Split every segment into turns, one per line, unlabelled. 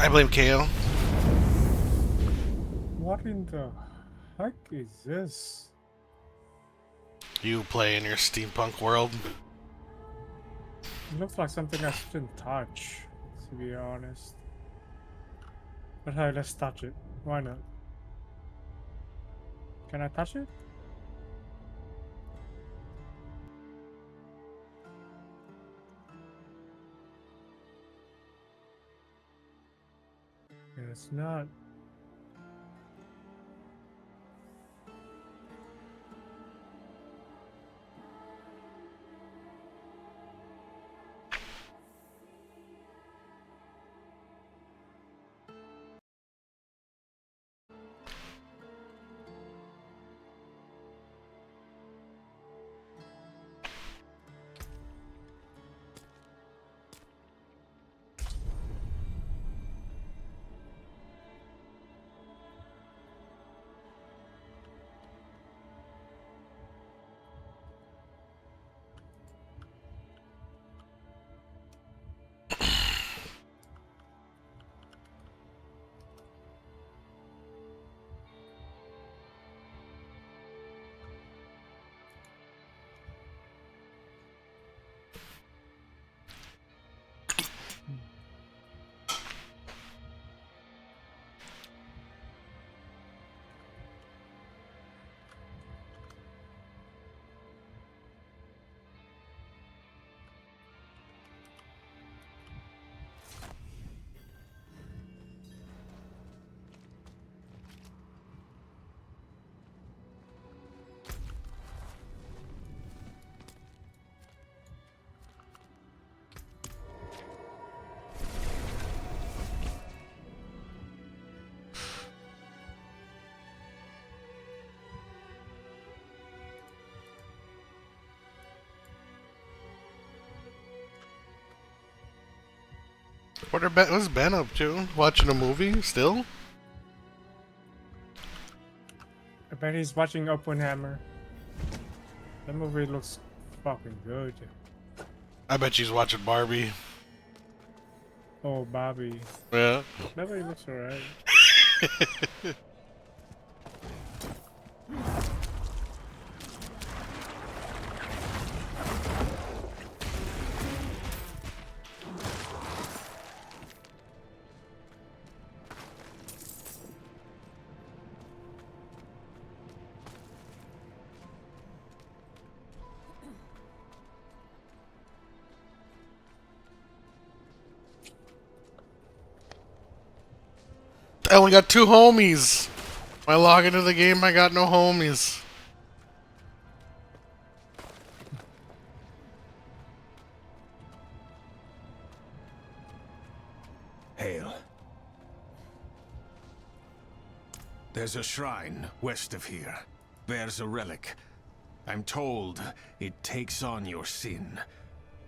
I blame KO.
What in the heck is this?
You play in your steampunk world.
It looks like something I shouldn't touch, to be honest. But hey, let's touch it. Why not? Can I touch it? Yeah, it's not.
What's Ben up to? Watching a movie still?
I bet he's watching Oppenheimer. That movie looks fucking good.
I bet she's watching Barbie.
Oh, Bobby.
Yeah.
That movie looks alright.
I only got 2 homies. When I log into the game, I got no homies.
Hail. There's a shrine west of here. Bears a relic. I'm told it takes on your sin.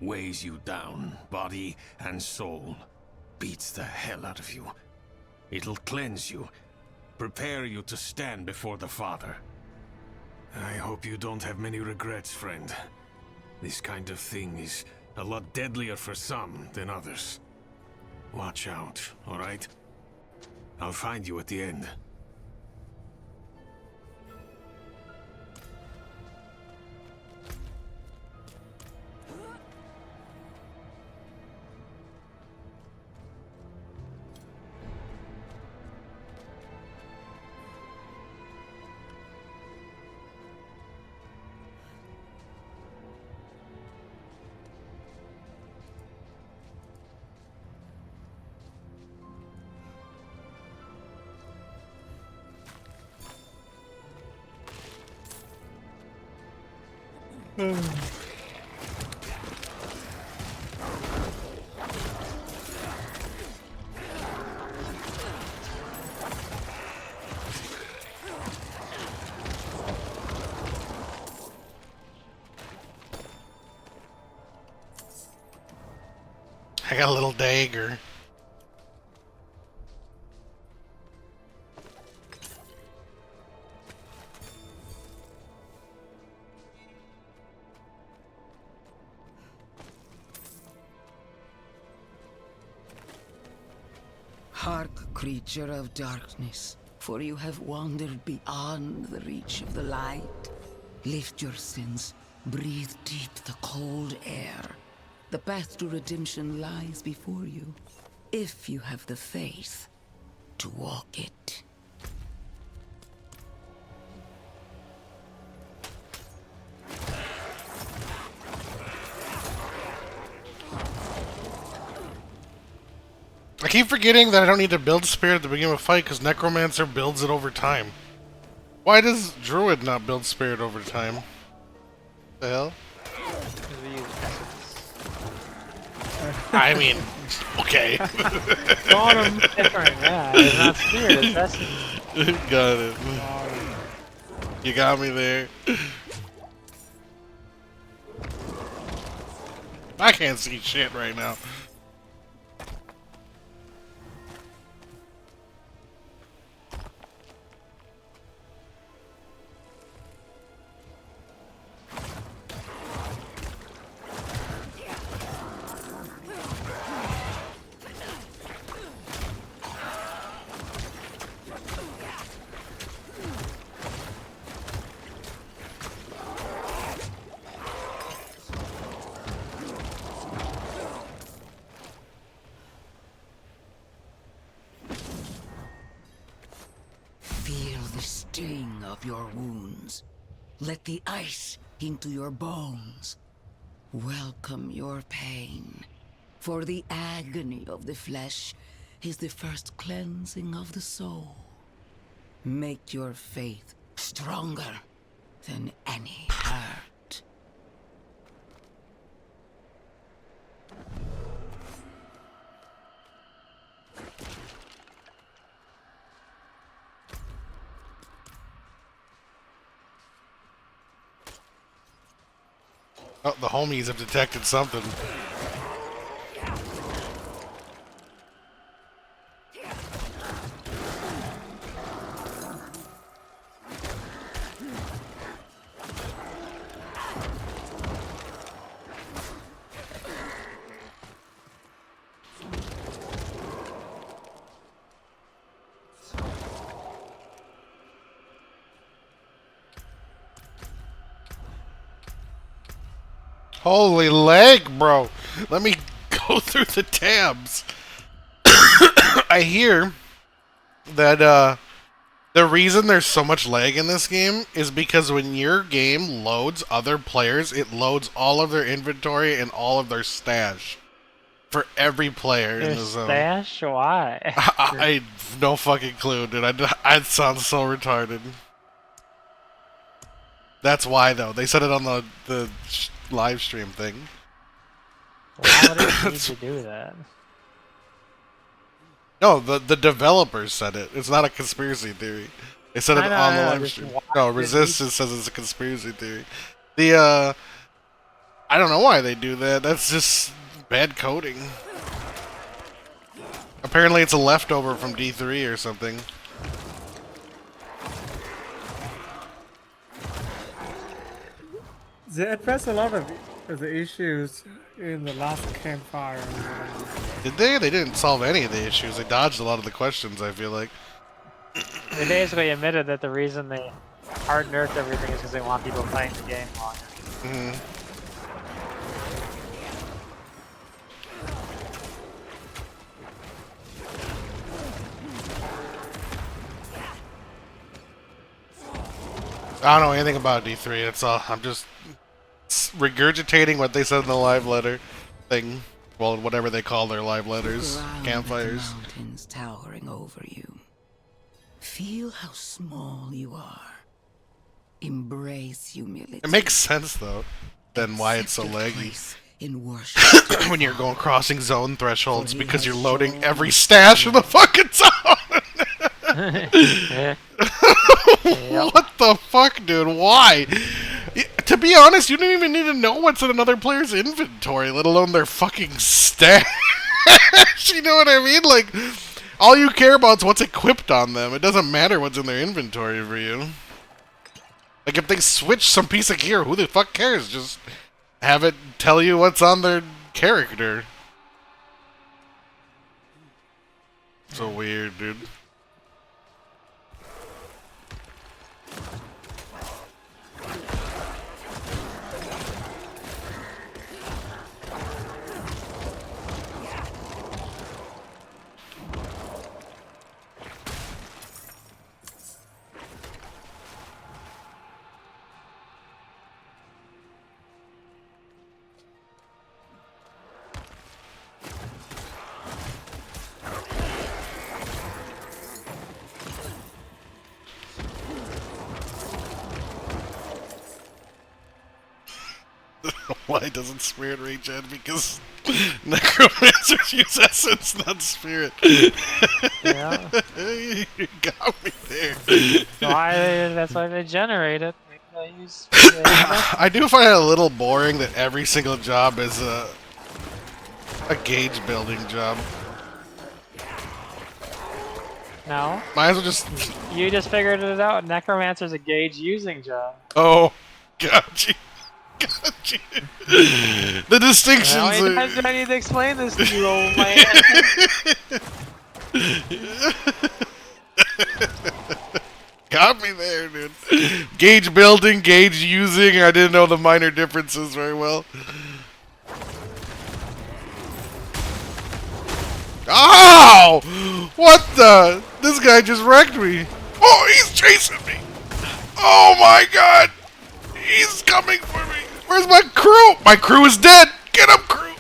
Weighs you down, body and soul. Beats the hell out of you. It'll cleanse you. Prepare you to stand before the Father. I hope you don't have many regrets, friend. This kind of thing is a lot deadlier for some than others. Watch out, alright? I'll find you at the end.
I got a little dagger.
Hark, creature of darkness, for you have wandered beyond the reach of the light. Lift your sins, breathe deep the cold air. The path to redemption lies before you, if you have the faith to walk it.
I keep forgetting that I don't need to build spirit at the beginning of a fight because Necromancer builds it over time. Why does Druid not build spirit over time? The hell?
Because we use essence.
I mean, okay.
Got him.
Different, yeah. It's not spirit, it's essence.
Got it.
Got him.
You got me there. I can't see shit right now.
Feel the sting of your wounds. Let the ice into your bones. Welcome your pain. For the agony of the flesh is the first cleansing of the soul. Make your faith stronger than any hurt.
Oh, the homies have detected something. Holy leg, bro. Let me go through the tabs. I hear that the reason there's so much lag in this game is because when your game loads other players, it loads all of their inventory and all of their stash for every player in
Their
the zone.
stash? Why?
I have no fucking clue, dude. I sound so retarded. That's why, though. They said it on the live stream thing.
Why would it need to do that?
No, the developers said it. It's not a conspiracy theory. They said it
I know,
on the
I know,
live
just
stream.
why
No,
would it
Resistance says it's a conspiracy theory. I don't know why they do that. That's just bad coding. Apparently it's a leftover from D3 or something.
They addressed a lot of the issues in the last campfire.
Did they? They didn't solve any of the issues. They dodged a lot of the questions, I feel like.
They basically admitted that the reason they hard nerfed everything is because they want people playing the game longer.
Mm-hmm. I don't know anything about D3. It's all I'm just regurgitating what they said in the live letter thing. Well, whatever they call their live letters,
Ground
campfires.
at the mountains towering over you. Feel how small you are. Embrace humility.
It makes sense though. Then why it's so
Accept your
laggy
place in worship.
when you're going crossing zone thresholds
For he
because
has
you're loading
shown
every stash in the fucking zone. What the fuck, dude? Why? To be honest, you don't even need to know what's in another player's inventory, let alone their fucking stash. You know what I mean? Like, all you care about is what's equipped on them. It doesn't matter what's in their inventory for you. Like, if they switch some piece of gear, who the fuck cares? Just have it tell you what's on their character. So weird, dude. Why doesn't Spirit rage in? Because Necromancers use Essence, not Spirit.
Yeah.
You got me there.
That's why they generate it. They use.
I do find it a little boring that every single job is a gauge building job.
No.
Might as well just...
You just figured it out. Necromancer's a gauge using job.
Oh, got you. Got you. The distinctions
How many
are...
times do I need to explain this to you, old man?
Got me there, dude. Gauge building, gauge using. I didn't know the minor differences very well. Ow! What the? This guy just wrecked me. Oh, he's chasing me. Oh my god. He's coming for me. Where's my crew? My crew is dead. Get up, crew.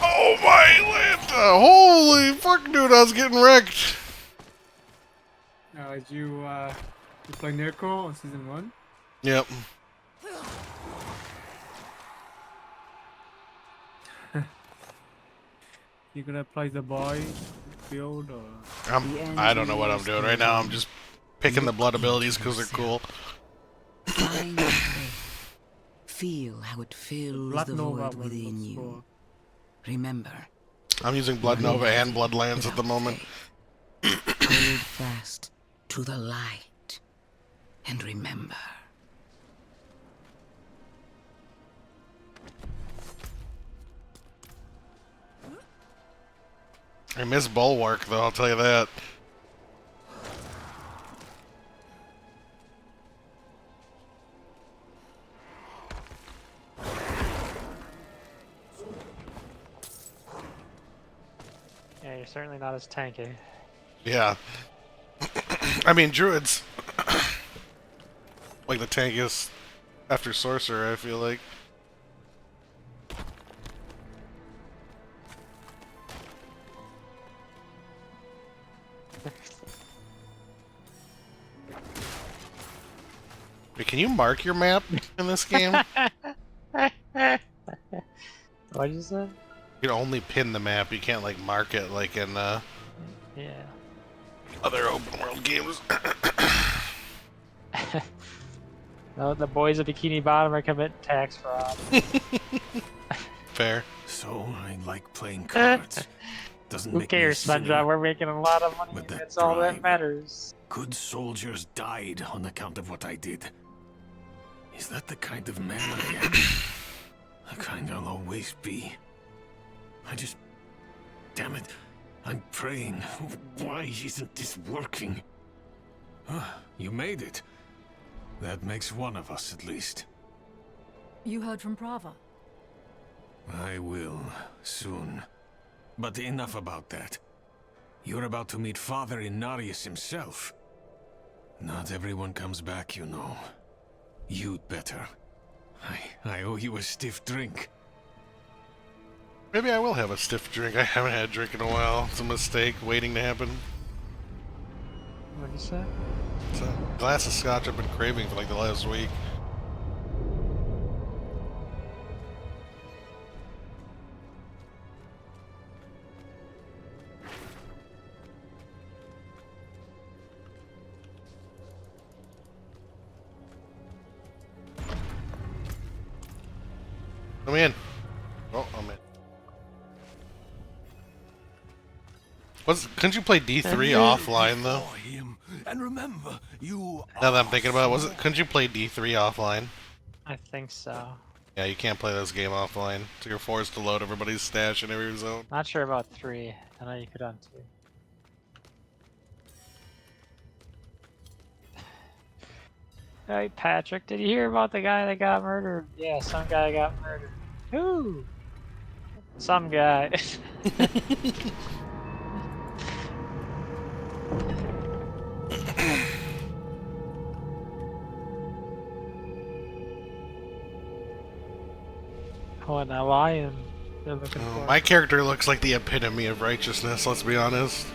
Oh my Lanta. Holy fuck, dude. I was getting wrecked.
Did you play Necro on season 1?
Yep.
You gonna play the boy build or?
I don't know what I'm doing right now. I'm just picking the blood abilities because they're cool.
Find the faith. Feel how it fills
Blood
the
Nova
void within
was
you.
for-
Remember,
I'm using Blood Nova and Bloodlands at the moment.
hold fast to the light. And remember.
I miss Bulwark, though, I'll tell you that.
Yeah, you're certainly not as tanky.
Yeah. I mean, Druids. Like the tankiest after Sorcerer, I feel like. Wait, can you mark your map in this game?
What'd you say?
You can only pin the map, you can't like mark it like in
Yeah.
other open world games.
No, the boys at Bikini Bottom are committing tax fraud.
Fair.
So I like playing cards. Doesn't
Who
make me a
cares,
sinner.
SpongeBob? We're making a lot of money.
With that
That's all that
bribe.
matters.
Good soldiers died on account of what I did. Is that the kind of man I am? The kind I'll always be. I just... Damn it. I'm praying. Why isn't this working? You made it. That makes one of us at least.
You heard from Prava.
I will, soon. But enough about that. You're about to meet Father Inarius himself. Not everyone comes back, you know. You'd better. I owe you a stiff drink.
Maybe I will have a stiff drink. I haven't had a drink in a while. It's a mistake waiting to happen.
What'd you say?
It's a glass of scotch I've been craving for like the last week. Come in. Oh, I'm in. Couldn't you play D3 offline though?
And remember, you
Now that I'm thinking about it, couldn't you play D3 offline?
I think so.
Yeah, you can't play this game offline, so you're forced to load everybody's stash in every zone.
Not sure about 3. I know you could on 2. Hey Patrick, did you hear about the guy that got murdered? Yeah, some guy got murdered. Who? Some guy. Oh, and a lion they're looking for.
My character looks like the epitome of righteousness, let's be honest.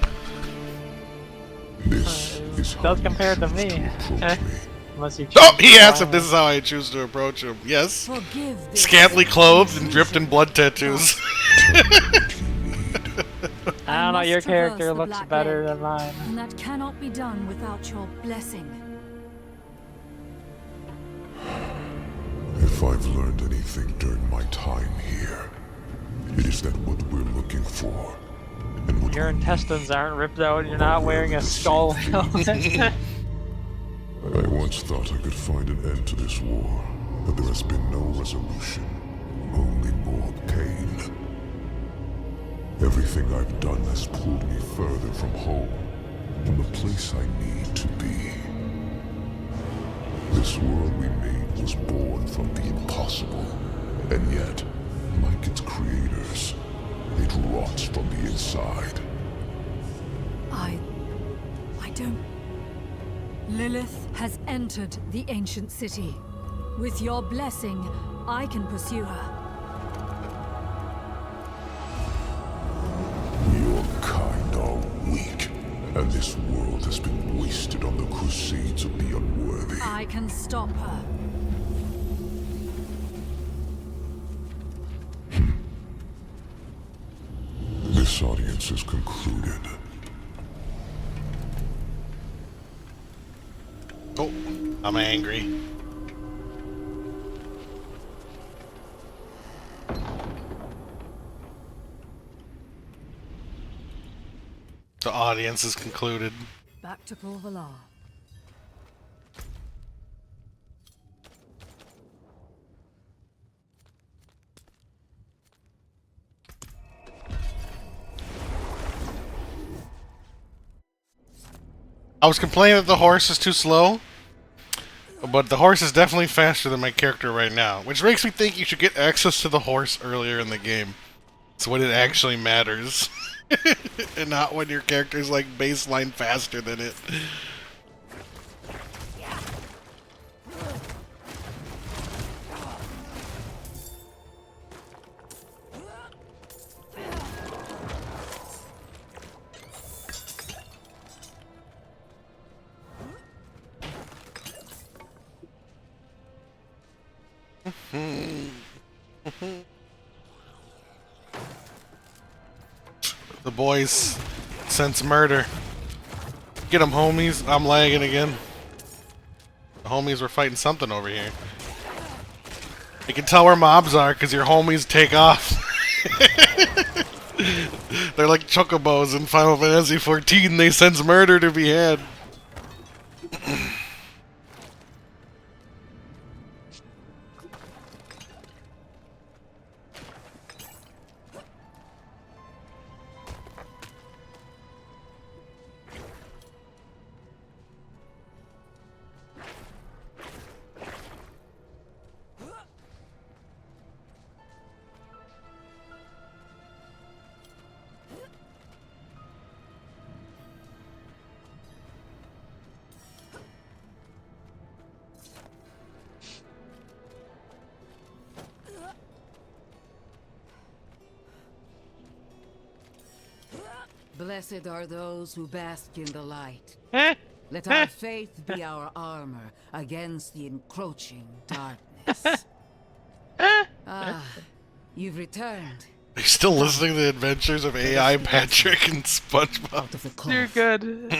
This is
does
how
compare
you
to
choose
me.
to approach me.
Unless you
Oh,
choose
he asked if
violence.
this is how I choose to approach him. Yes.
Forgive this.
Scantily clothed and dripped in blood tattoos.
I don't know,
must
your
traverse
character
the
looks
Black
better
Lake,
than mine.
And that cannot be done without your blessing.
If I've learned anything during my time here, it is that what we're looking for, and what
Your
we
intestines
need,
aren't ripped out, you're not wearing a skull helmet.
I once thought I could find an end to this war, but there has been no resolution, only more pain. Everything I've done has pulled me further from home, from the place I need to be. This world we made was born from the impossible, and yet, like its creators, it rots from the inside.
I don't... Lilith has entered the ancient city. With your blessing, I can pursue her.
Your kind are weak, and this world has been wasted on the crusades of the unworthy.
I can stop her.
This audience is concluded.
Oh, I'm angry. The audience is concluded.
Back to Corvalar.
I was complaining that the horse is too slow, but the horse is definitely faster than my character right now, which makes me think you should get access to the horse earlier in the game. It's when it actually matters, and not when your character's like baseline faster than it. The boys sense murder. Get them, homies. I'm lagging again. The homies were fighting something over here. You can tell where mobs are because your homies take off. They're like chocobos in Final Fantasy XIV. They sense murder to be had.
Blessed are those who bask in the light.
Eh?
Let our faith be our armor against the encroaching darkness. Ah, you've returned.
Are you still listening to the adventures of AI Patrick and SpongeBob?
Out of the
You're
cloth.
good.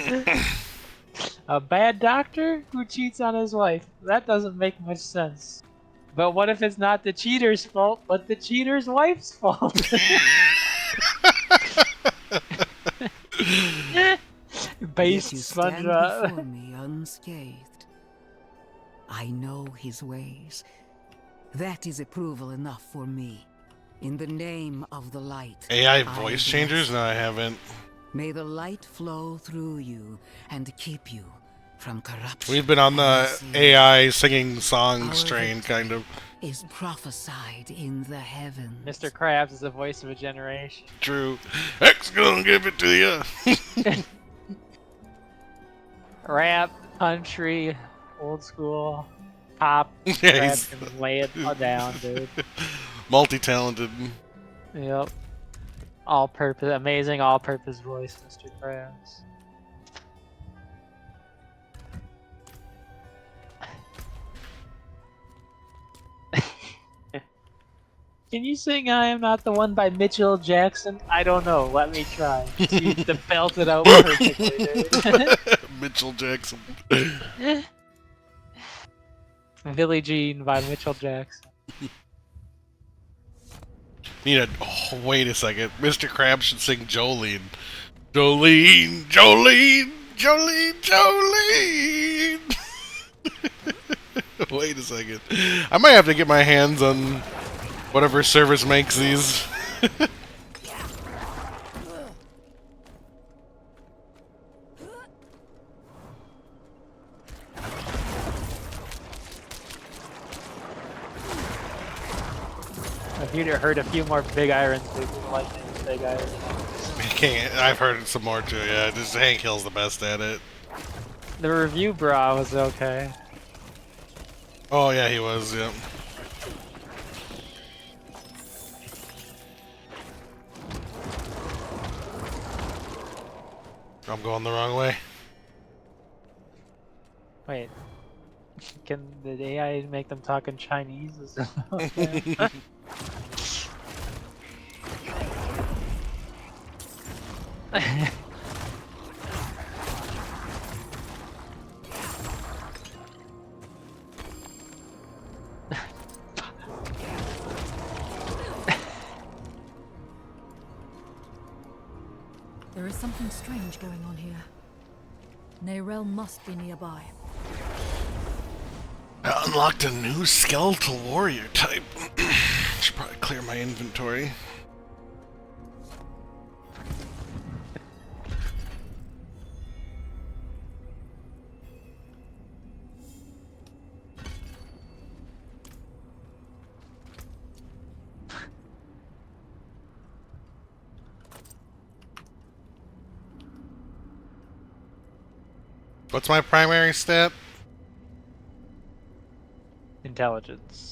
A bad doctor who cheats on his wife. That doesn't make much sense. But what if it's not the cheater's fault, but the cheater's wife's fault? Based
Yet you stand
SpongeBob.
before me unscathed. I know his ways, That is approval enough for me. In the name of the light.
AI
I
voice
bless
changers?
you.
No, I haven't.
May the light flow through you and keep you from corruption.
We've been on the
and sin.
AI singing song
Our
strain,
victory
kind of.
is prophesied in the heavens.
Mr. Krabs is the voice of a generation.
True. X gonna give it to you.
Rap, country, old school, pop.
Yeah,
Krabs
he's
can lay it all down, dude.
multi-talented.
Yep. All-purpose, amazing all-purpose voice, Mr. Krabs. Can you sing I Am Not the One by Mitchell Jackson? I don't know. Let me try. See to belt it out perfectly, dude.
Mitchell Jackson.
Billie Jean by Mitchell Jackson.
Oh, wait a second. Mr. Krabs should sing Jolene. Jolene, Jolene, Jolene, Jolene. Wait a second. I might have to get my hands on whatever service makes these.
If you'd heard a few more big irons, dude, like big irons.
I've heard some more too, yeah. Just Hank Hill's the best at it.
The review bra was okay.
Oh, yeah, he was, yeah. I'm going the wrong way.
Wait. Can the AI make them talk in Chinese? Is that okay?
There is something strange going on here. Neyrel must be nearby.
I unlocked a new skeletal warrior type. Should probably clear my inventory. What's my primary stat?
Intelligence.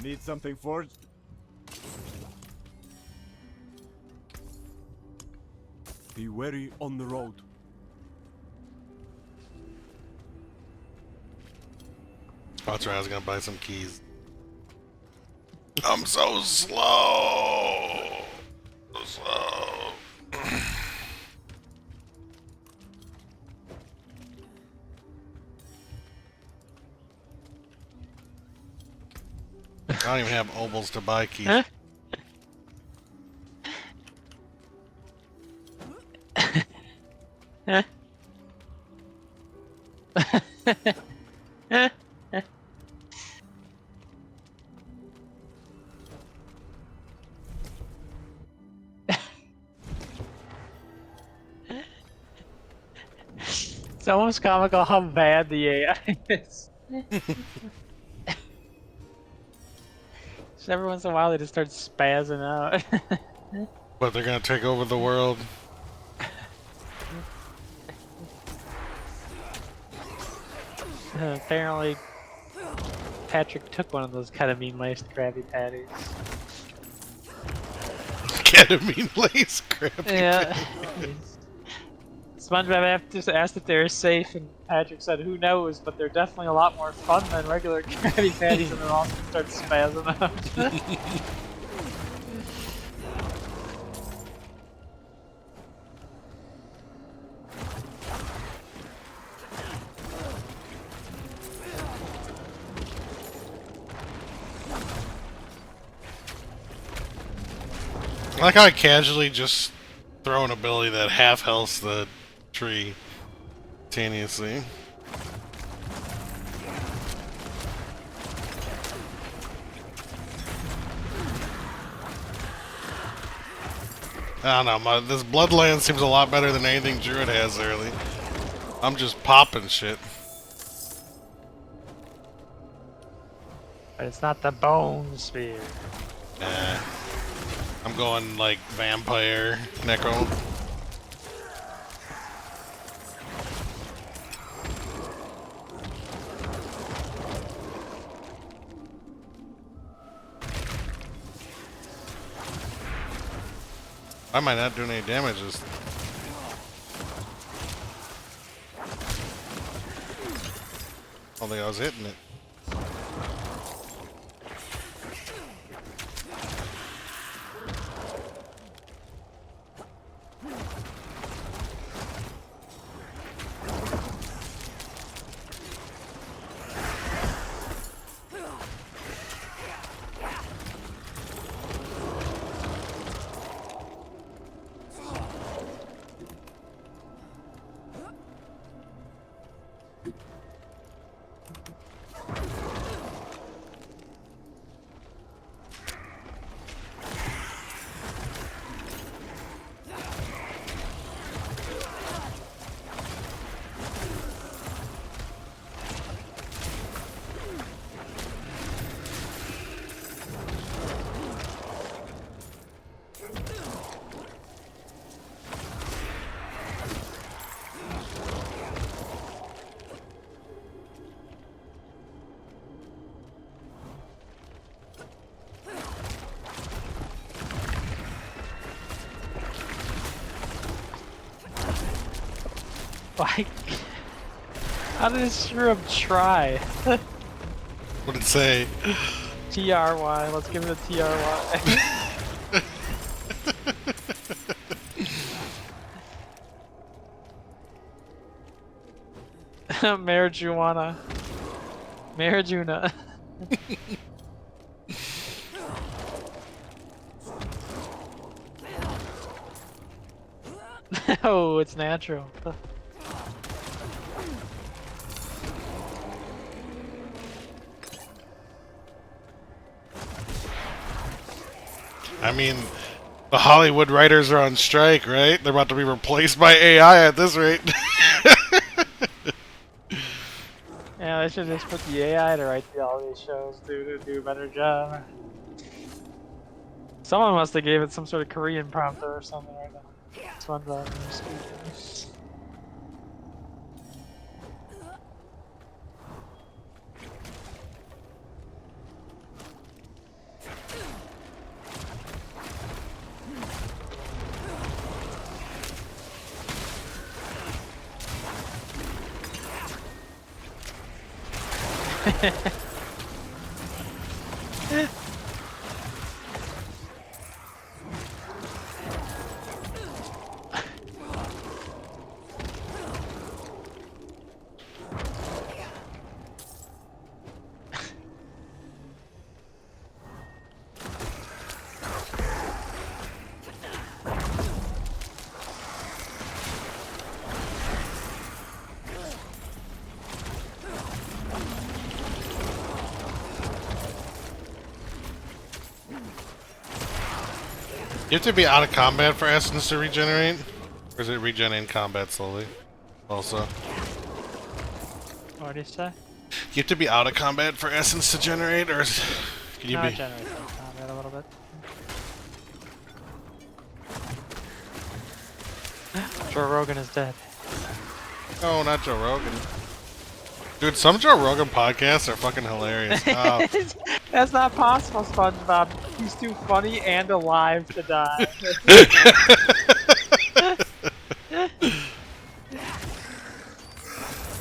Need something forged? Be wary on the road.
Oh, that's right, I was gonna buy some keys. I'm so slow! I don't even have obols to buy keys.
Huh? It's almost comical how bad the AI is. Just every once in a while they just start spazzing out.
But they're gonna take over the world.
Apparently, Patrick took one of those ketamine-laced Krabby Patties.
Ketamine lace Krabby
Yeah.
Patties.
SpongeBob just asked if they were safe, and Patrick said, "Who knows? But they're definitely a lot more fun than regular Krabby Patties." And then Austin starts spazzing out.
I like how I casually just throw an ability that half healths the tree simultaneously. I don't know, this Bloodland seems a lot better than anything Druid has early. I'm just popping shit.
But it's not the bone spear.
Nah. I'm going like vampire, necro. Why am I not doing any damage? I think I was hitting it.
Like, how did this shroom try?
What did it say?
TRY, let's give it a TRY. Marijuana. Marijuna. Oh, it's natural.
I mean, the Hollywood writers are on strike, right? They're about to be replaced by AI at this rate.
Yeah, they should just put the AI to write all these shows, dude, to do a better job. Someone must have gave it some sort of Korean prompter or something right now. SpongeBob speakers.
You have to be out of combat for essence to regenerate? Or is it regen in combat slowly? Also.
What do you say?
You have to be out of combat for essence to generate, or can you
No, it
be?
generates some combat a little bit. Joe Rogan is dead.
No, not Joe Rogan. Dude, some Joe Rogan podcasts are fucking hilarious. Oh.
That's not possible, SpongeBob. He's too funny and alive to die.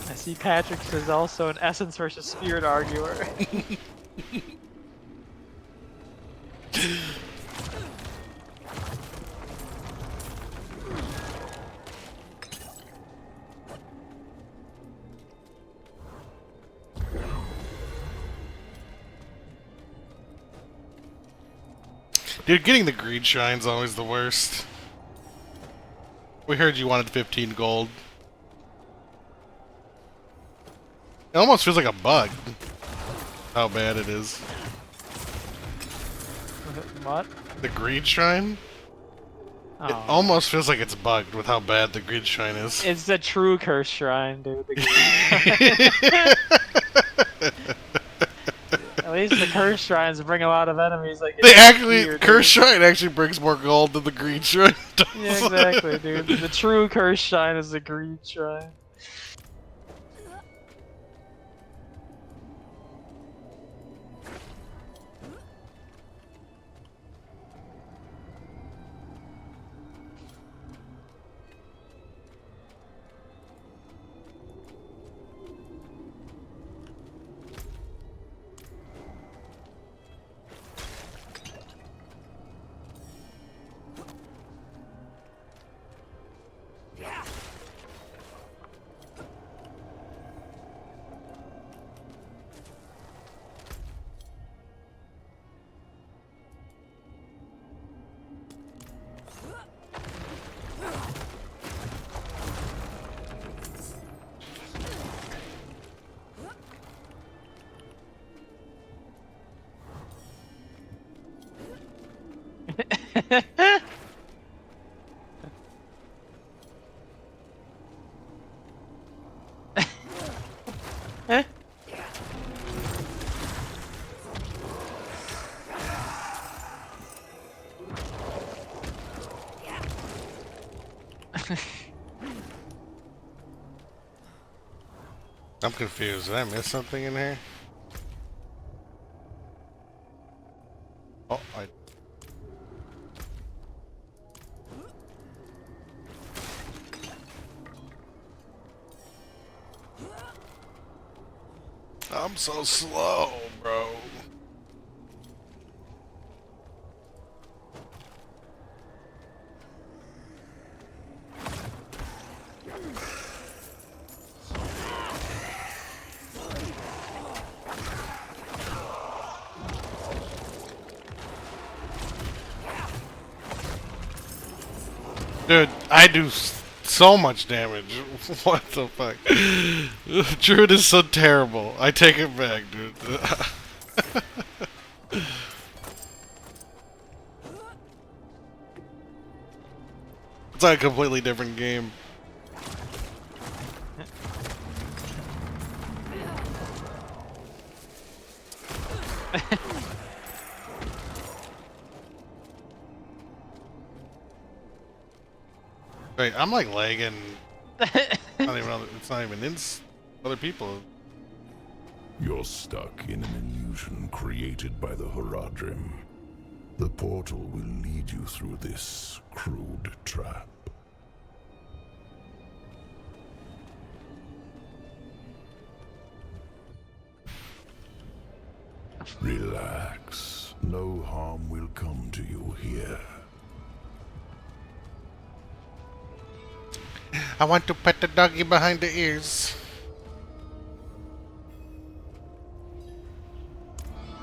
I see Patrick's is also an essence versus spirit arguer.
Dude, getting the greed shrine's always the worst. We heard you wanted 15 gold. It almost feels like a bug. How bad it is.
What?
The greed shrine?
Oh.
It almost feels like it's bugged with how bad the greed shrine is.
It's the true curse shrine, dude. The At least the curse shrines bring a lot of enemies. Like
They actually,
here,
curse shrine actually brings more gold than the greed shrine does.
Yeah, exactly, dude. The true curse shrine is the greed shrine.
I'm confused. Did I miss something in here? Oh, I'm so slow, bro. Dude, I do so much damage. What the fuck? Druid is so terrible. I take it back, dude. It's like a completely different game. Wait, I'm like lagging. It's not even in other people.
You're stuck in an illusion created by the Horadrim. The portal will lead you through this crude trap. Relax. No harm will come to you here.
I want to pet the doggy behind the ears.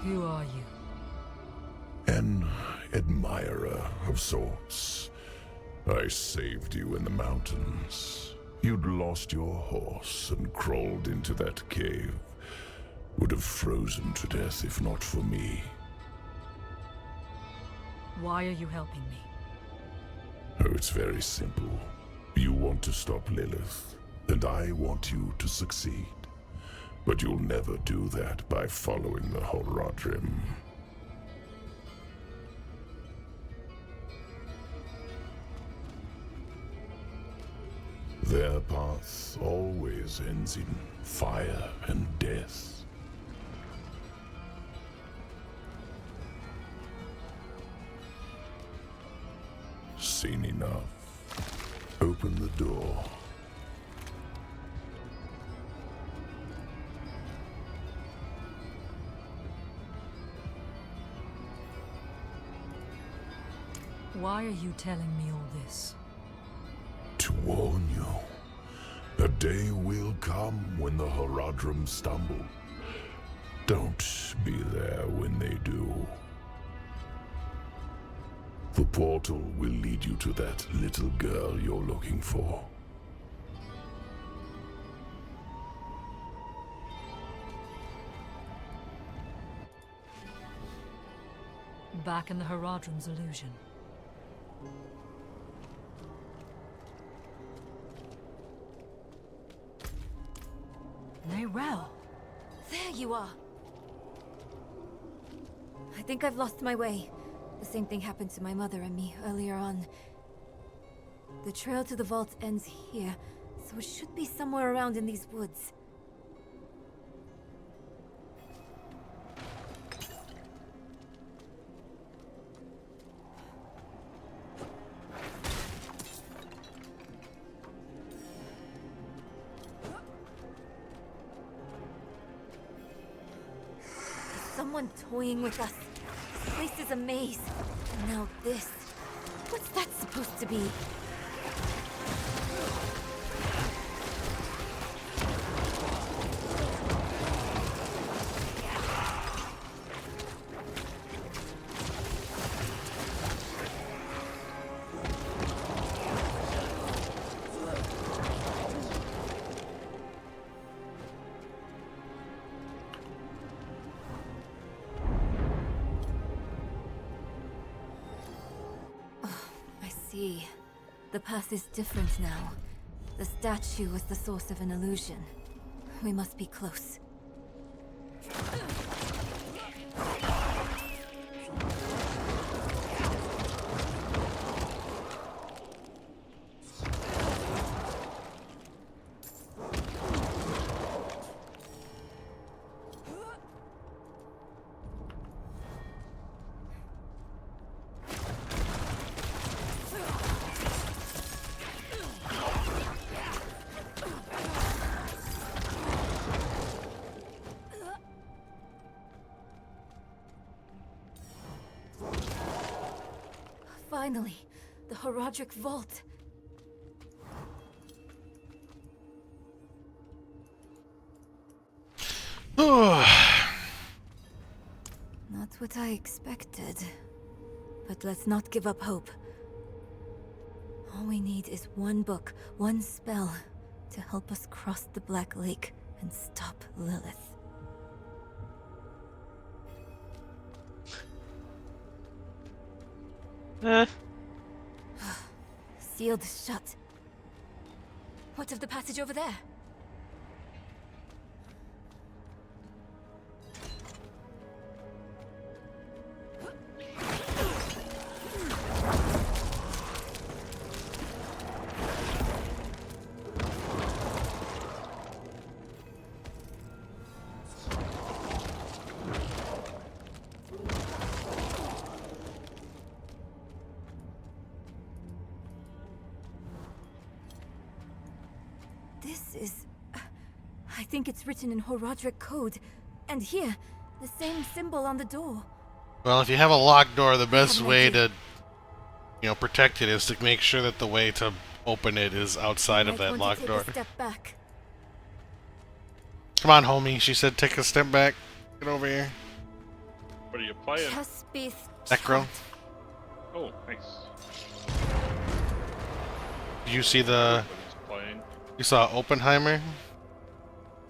Who are you?
An admirer of sorts. I saved you in the mountains. You'd lost your horse and crawled into that cave. Would have frozen to death if not for me.
Why are you helping me?
Oh, it's very simple. You want to stop Lilith, and I want you to succeed. But you'll never do that by following the Horadrim. Their path always ends in fire and death. Seen enough. Open the door.
Why are you telling me all this?
To warn you. A day will come when the Horadrim stumble. Don't be there when they do. The portal will lead you to that little girl you're looking for.
Back in the Horadrim's illusion. Nerel!
There you are. I think I've lost my way. The same thing happened to my mother and me earlier on. The trail to the vault ends here, so it should be somewhere around in these woods. Someone toying with us. This place is a maze. And now this. What's that supposed to be? The path is different now. The statue was the source of an illusion. We must be close. Finally, the Horadric Vault.
Oh,
Not what I expected. But let's not give up hope. All we need is one book, one spell, to help us cross the Black Lake and stop Lilith. Sealed shut. What of the passage over there? This is... I think it's written in Horadric code. And here, the same symbol on the door.
well, if you have a locked door, the best way to, protect it is to make sure that the way to open it is outside of that locked door.
Step back.
Come on, homie. She said take a step back. Get over here.
What are you playing?
Necro.
Oh, nice.
Did you see the...
Everybody's playing.
You saw Oppenheimer?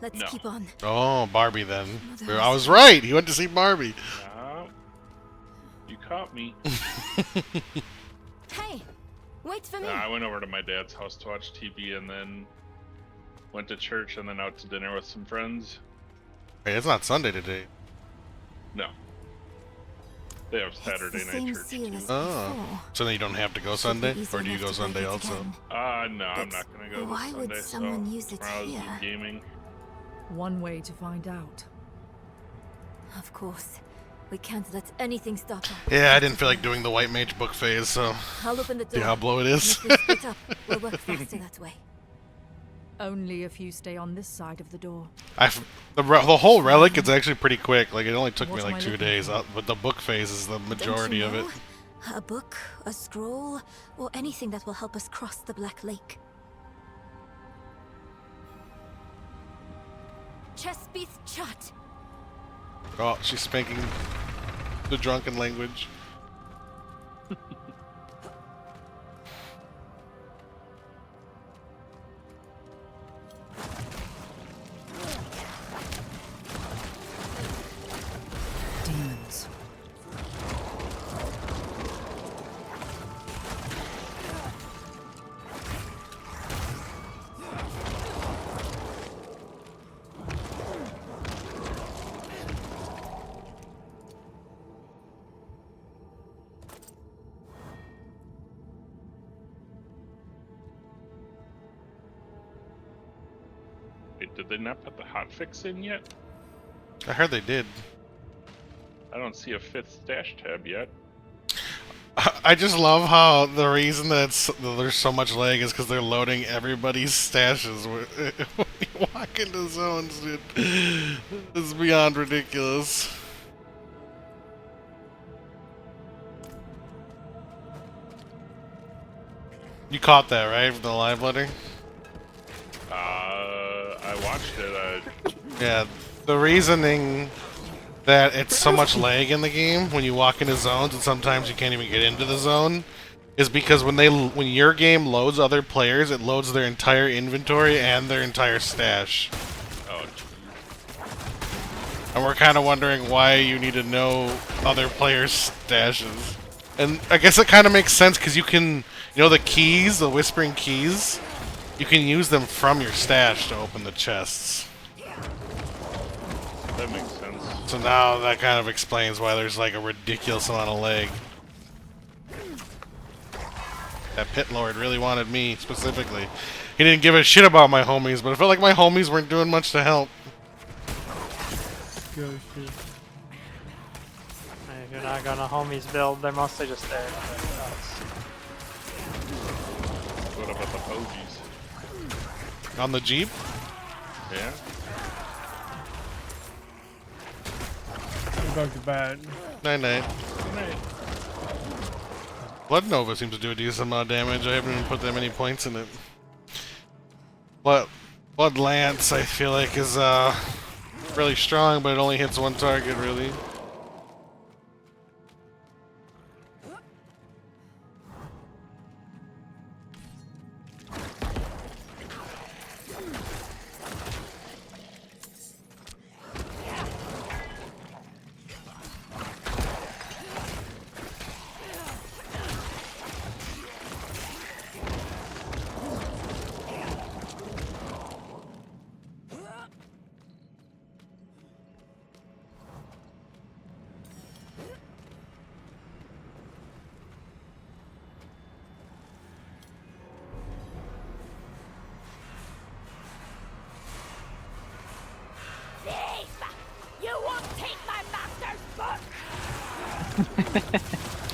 Let's
No.
keep on.
Oh, Barbie then.
Mother
I was right. He went to see Barbie.
No. You caught me.
Hey, wait for me.
I went over to my dad's house to watch TV and then went to church and then out to dinner with some friends.
Hey, it's not Sunday today.
No. They have
It's
Saturday
the
night
same
church
seal
too.
as
Oh,
before.
so then you don't have to go
Should be
Sunday,
easy
or do you
enough
go
to break
Sunday
it
also?
again.
No, I'm
But
not gonna go
why
this
would
Sunday.
someone
so
use it
tomorrow's
here?
just gaming.
One way to find out.
Of course. We can't let anything stop us.
Yeah, I didn't feel like doing the white mage book phase, so
I'll open the door.
Diablo it
And
is.
if we split up, we'll work faster that way.
Only if you stay on this side of the door.
The whole relic is actually pretty quick. Like, it only took me
What am
like
I
2
looking
days,
for?
but the book phase is the majority
Don't you
of
know?
it.
A book, a scroll, or anything that will help us cross the Black Lake. Chespith Chat.
Oh, she's spanking the drunken language.
Demons.
Wait, did they not put the hotfix in yet?
I heard they did.
I don't see a 5th stash tab yet.
I just love how the reason that there's so much lag is because they're loading everybody's stashes when you walk into zones, dude. It's beyond ridiculous. You caught that, right, from the live letter?
I watched it.
Yeah, the reasoning that it's so much lag in the game when you walk into zones and sometimes you can't even get into the zone is because when your game loads other players, it loads their entire inventory and their entire stash.
Oh,
And we're kind of wondering why you need to know other players' stashes. And I guess it kind of makes sense because you can, you know, the keys, the whispering keys, you can use them from your stash to open the chests.
that makes sense.
So now that kind of explains why there's like a ridiculous amount of lag. That pit lord really wanted me specifically. He didn't give a shit about my homies, but I felt like my homies weren't doing much to help.
Go shoot.
If you're not gonna homies build, they're mostly just there.
What about the POVs?
On the Jeep?
Yeah?
Go to bed.
Night night. Blood Nova seems to do a decent amount of damage. I haven't even put that many points in it. Blood Lance, I feel like, is really strong, but it only hits one target, really.
You won't take my master's book!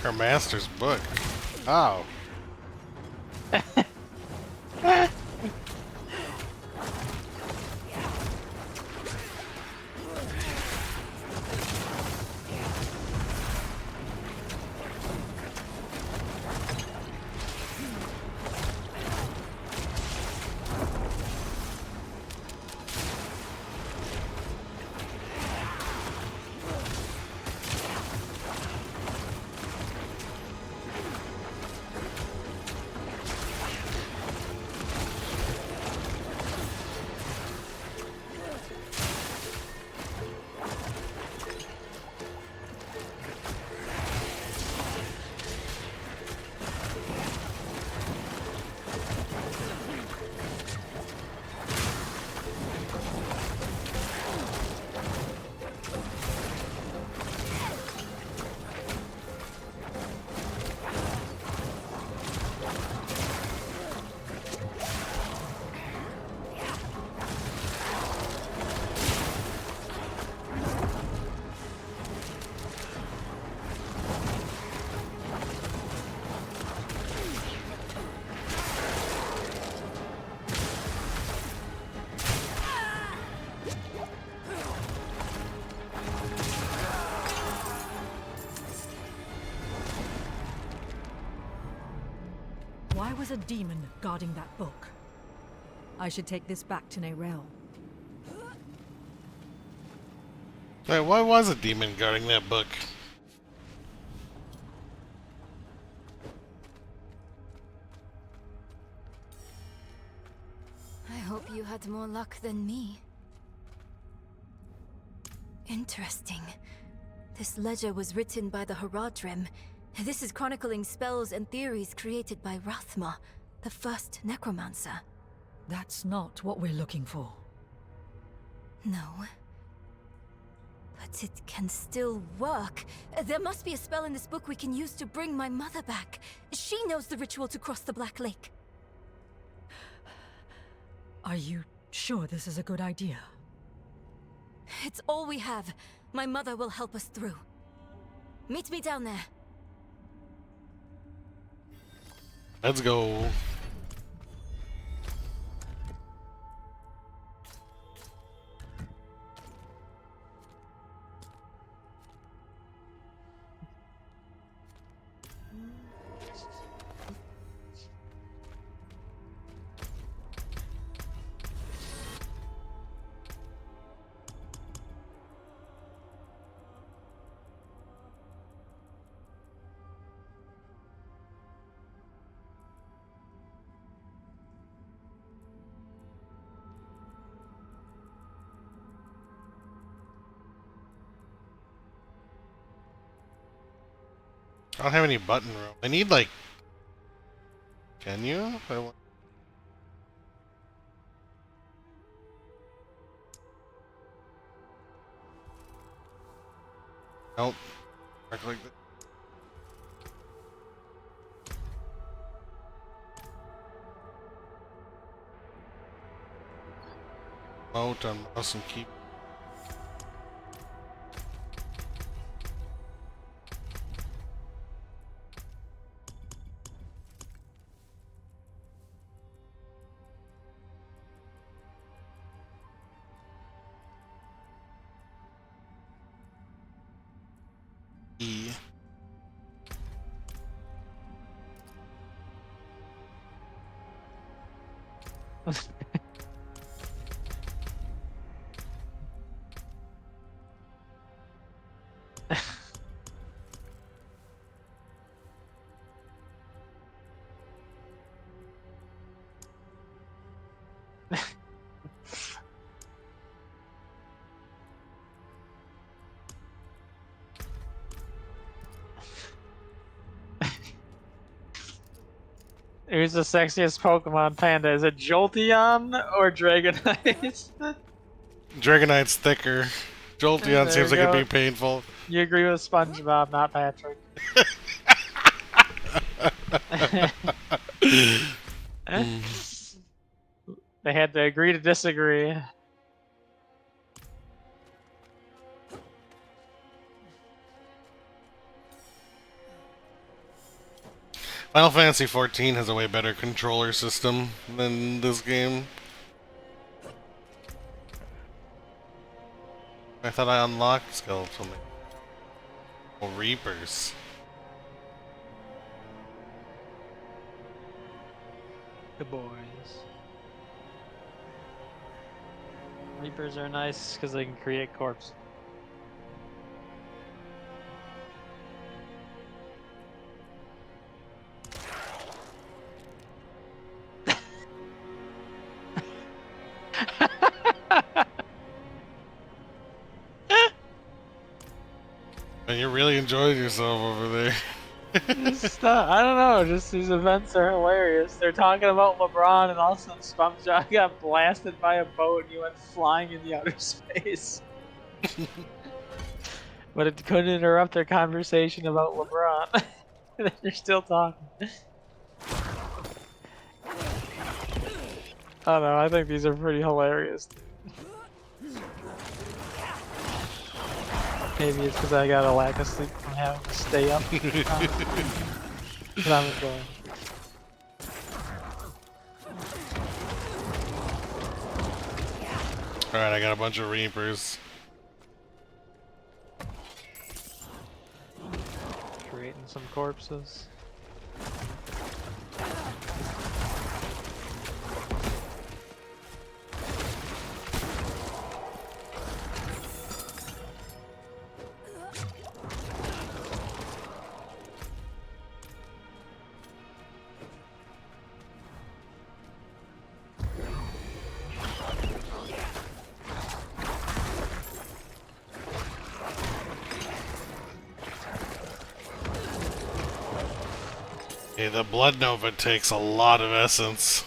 Her master's book. Oh.
was a demon guarding that book. I should take this back to Nerel.
Wait, why was a demon guarding that book?
I hope you had more luck than me. Interesting. This ledger was written by the Haradrim. This is chronicling spells and theories created by Rathma, the first Necromancer.
That's not what we're looking for.
No. But it can still work. There must be a spell in this book we can use to bring my mother back. She knows the ritual to cross the Black Lake.
Are you sure this is a good idea?
It's all we have. My mother will help us through. Meet me down there.
Let's go. I don't have any button room. I need like... Can you? I want... Nope. Work like that. Remote on mouse and keyboard. E.
Who's the sexiest Pokemon, Panda? Is it Jolteon or Dragonite?
Dragonite's thicker. Jolteon
There
seems
you
like it'd
go.
be painful.
You agree with SpongeBob, not Patrick. They had to agree to disagree.
Final Fantasy XIV has a way better controller system than this game. I thought I unlocked Skeletal. Oh, Reapers.
The boys. Reapers are nice because they can create corpse.
And you're really enjoying yourself over there.
I don't know, just these events are hilarious. They're talking about LeBron and all of a sudden SpongeBob got blasted by a boat and he went flying in the outer space. But it couldn't interrupt their conversation about LeBron. They're still talking. I don't know, I think these are pretty hilarious. Maybe it's because I got a lack of sleep from having to stay up. But I'm enjoying.
Alright, I got a bunch of Reapers.
Creating some corpses.
Hey, the Blood Nova takes a lot of essence.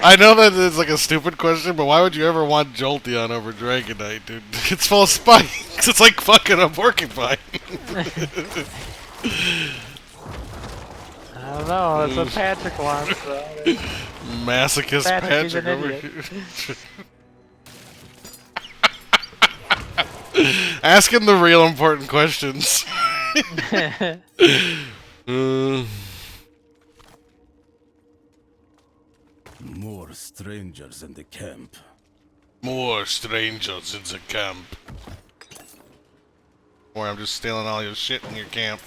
I know that it's like a stupid question, but why would you ever want Jolteon over Dragonite, dude? It's full of spikes. It's like fucking a porcupine.
I don't know. That's what Patrick wants. So.
Masochist Patrick over here. Ask him the real important questions.
More strangers in the camp.
More strangers in the camp. Or I'm just stealing all your shit in your camp.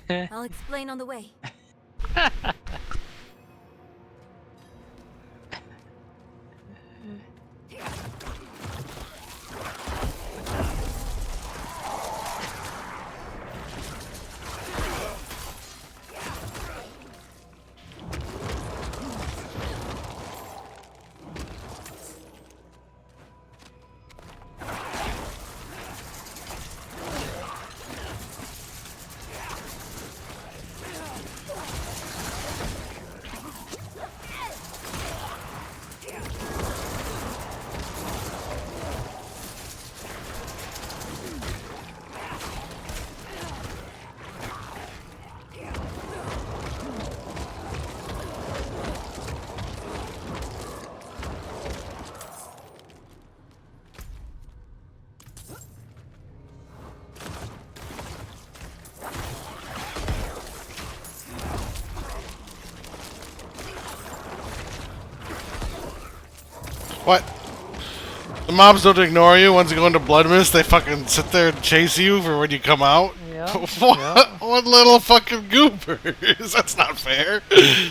I'll explain on the way.
What? The mobs don't ignore you once you go into Blood Mist. They fucking sit there and chase you for when you come out.
Yeah.
What?
Yeah.
What little fucking goobers? That's not fair.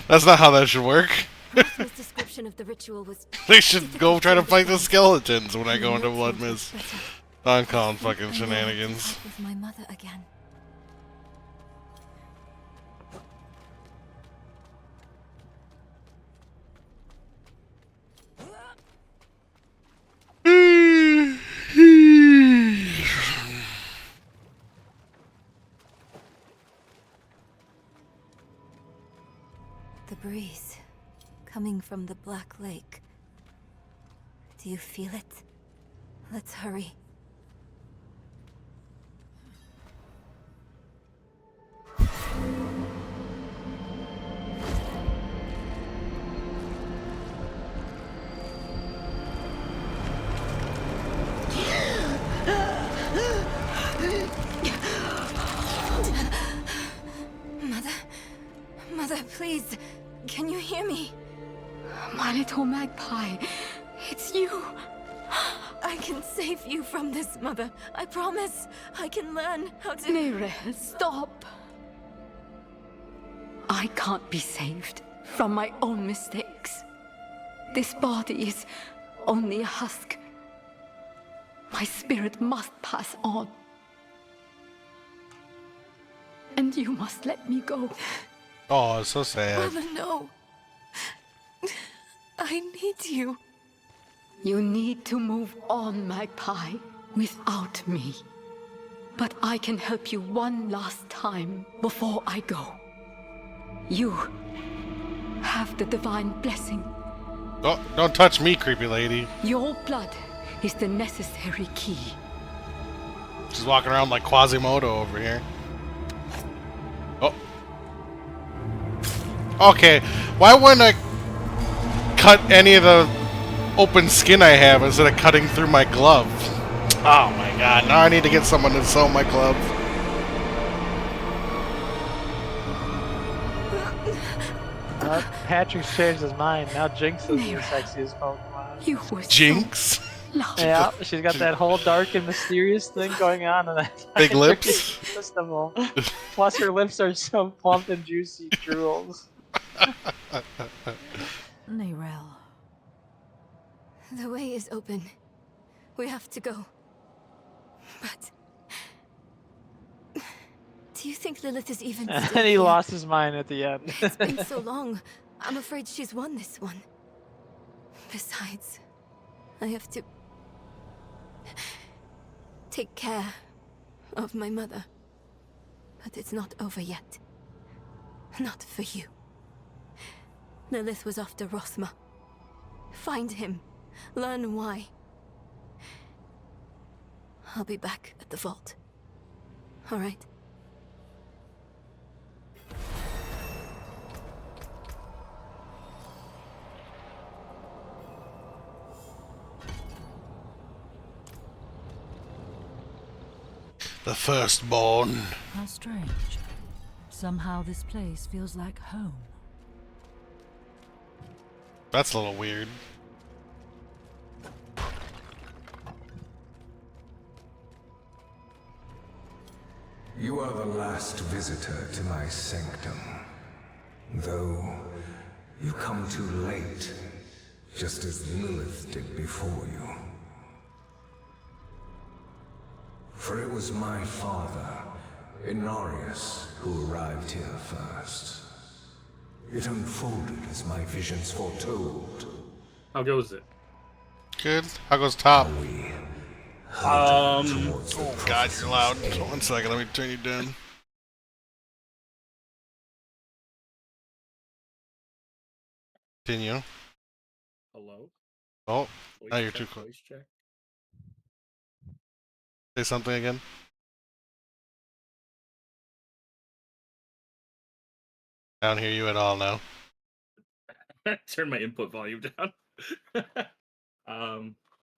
That's not how that should work.
Rosmer's description of the ritual was.
They should go try to fight the skeletons when I go into Blood Mist. I'm calling fucking shenanigans.
With my mother again. The breeze coming from the Black Lake. Do you feel it? Let's hurry. Mother, please, can you hear me?
My little magpie, it's you. I
I can save you from this, Mother. I promise. I can learn how to...
Nerel, stop. I can't be saved from my own mistakes. This body is only a husk. My spirit must pass on. And you must let me go.
Oh, it's so sad.
Mother, no. I need you.
You need to move on, Magpie, without me. But I can help you one last time before I go. You have the divine blessing.
Oh, don't touch me, creepy lady.
Your blood is the necessary key.
She's walking around like Quasimodo over here. Oh. Okay, why wouldn't I cut any of the open skin I have instead of cutting through my glove? Oh my god, now I need to get someone to sew my glove.
Patrick's changed his mind. Now Jinx is the sexiest Pokemon.
You were
Jinx?
Yeah, she's got that whole dark and mysterious thing going on, and
Big lips?
Irresistible. Plus, her lips are so plump and juicy drools.
Nerel.
The way is open. We have to go. But... do you think Lilith is even still
And he
here?
lost his mind at the end.
It's been so long. I'm afraid she's won this one. Besides, I have to... take care of my mother. But it's not over yet. Not for you. Lilith was after Rothma. Find him. Learn why. I'll be back at the vault. All right?
The firstborn.
How strange. Somehow this place feels like home.
That's a little weird.
You are the last visitor to my sanctum. Though, you come too late, just as Lilith did before you. For it was my father, Inarius, who arrived here first. It unfolded as my visions foretold.
How goes it?
Good. How goes top?
Oh
God, you're loud. 1 second, let me turn you down. Continue.
Hello?
Oh,
Voice
now you're
check,
too close.
voice check.
Say something again. I don't hear you at all now.
Turn my input volume down.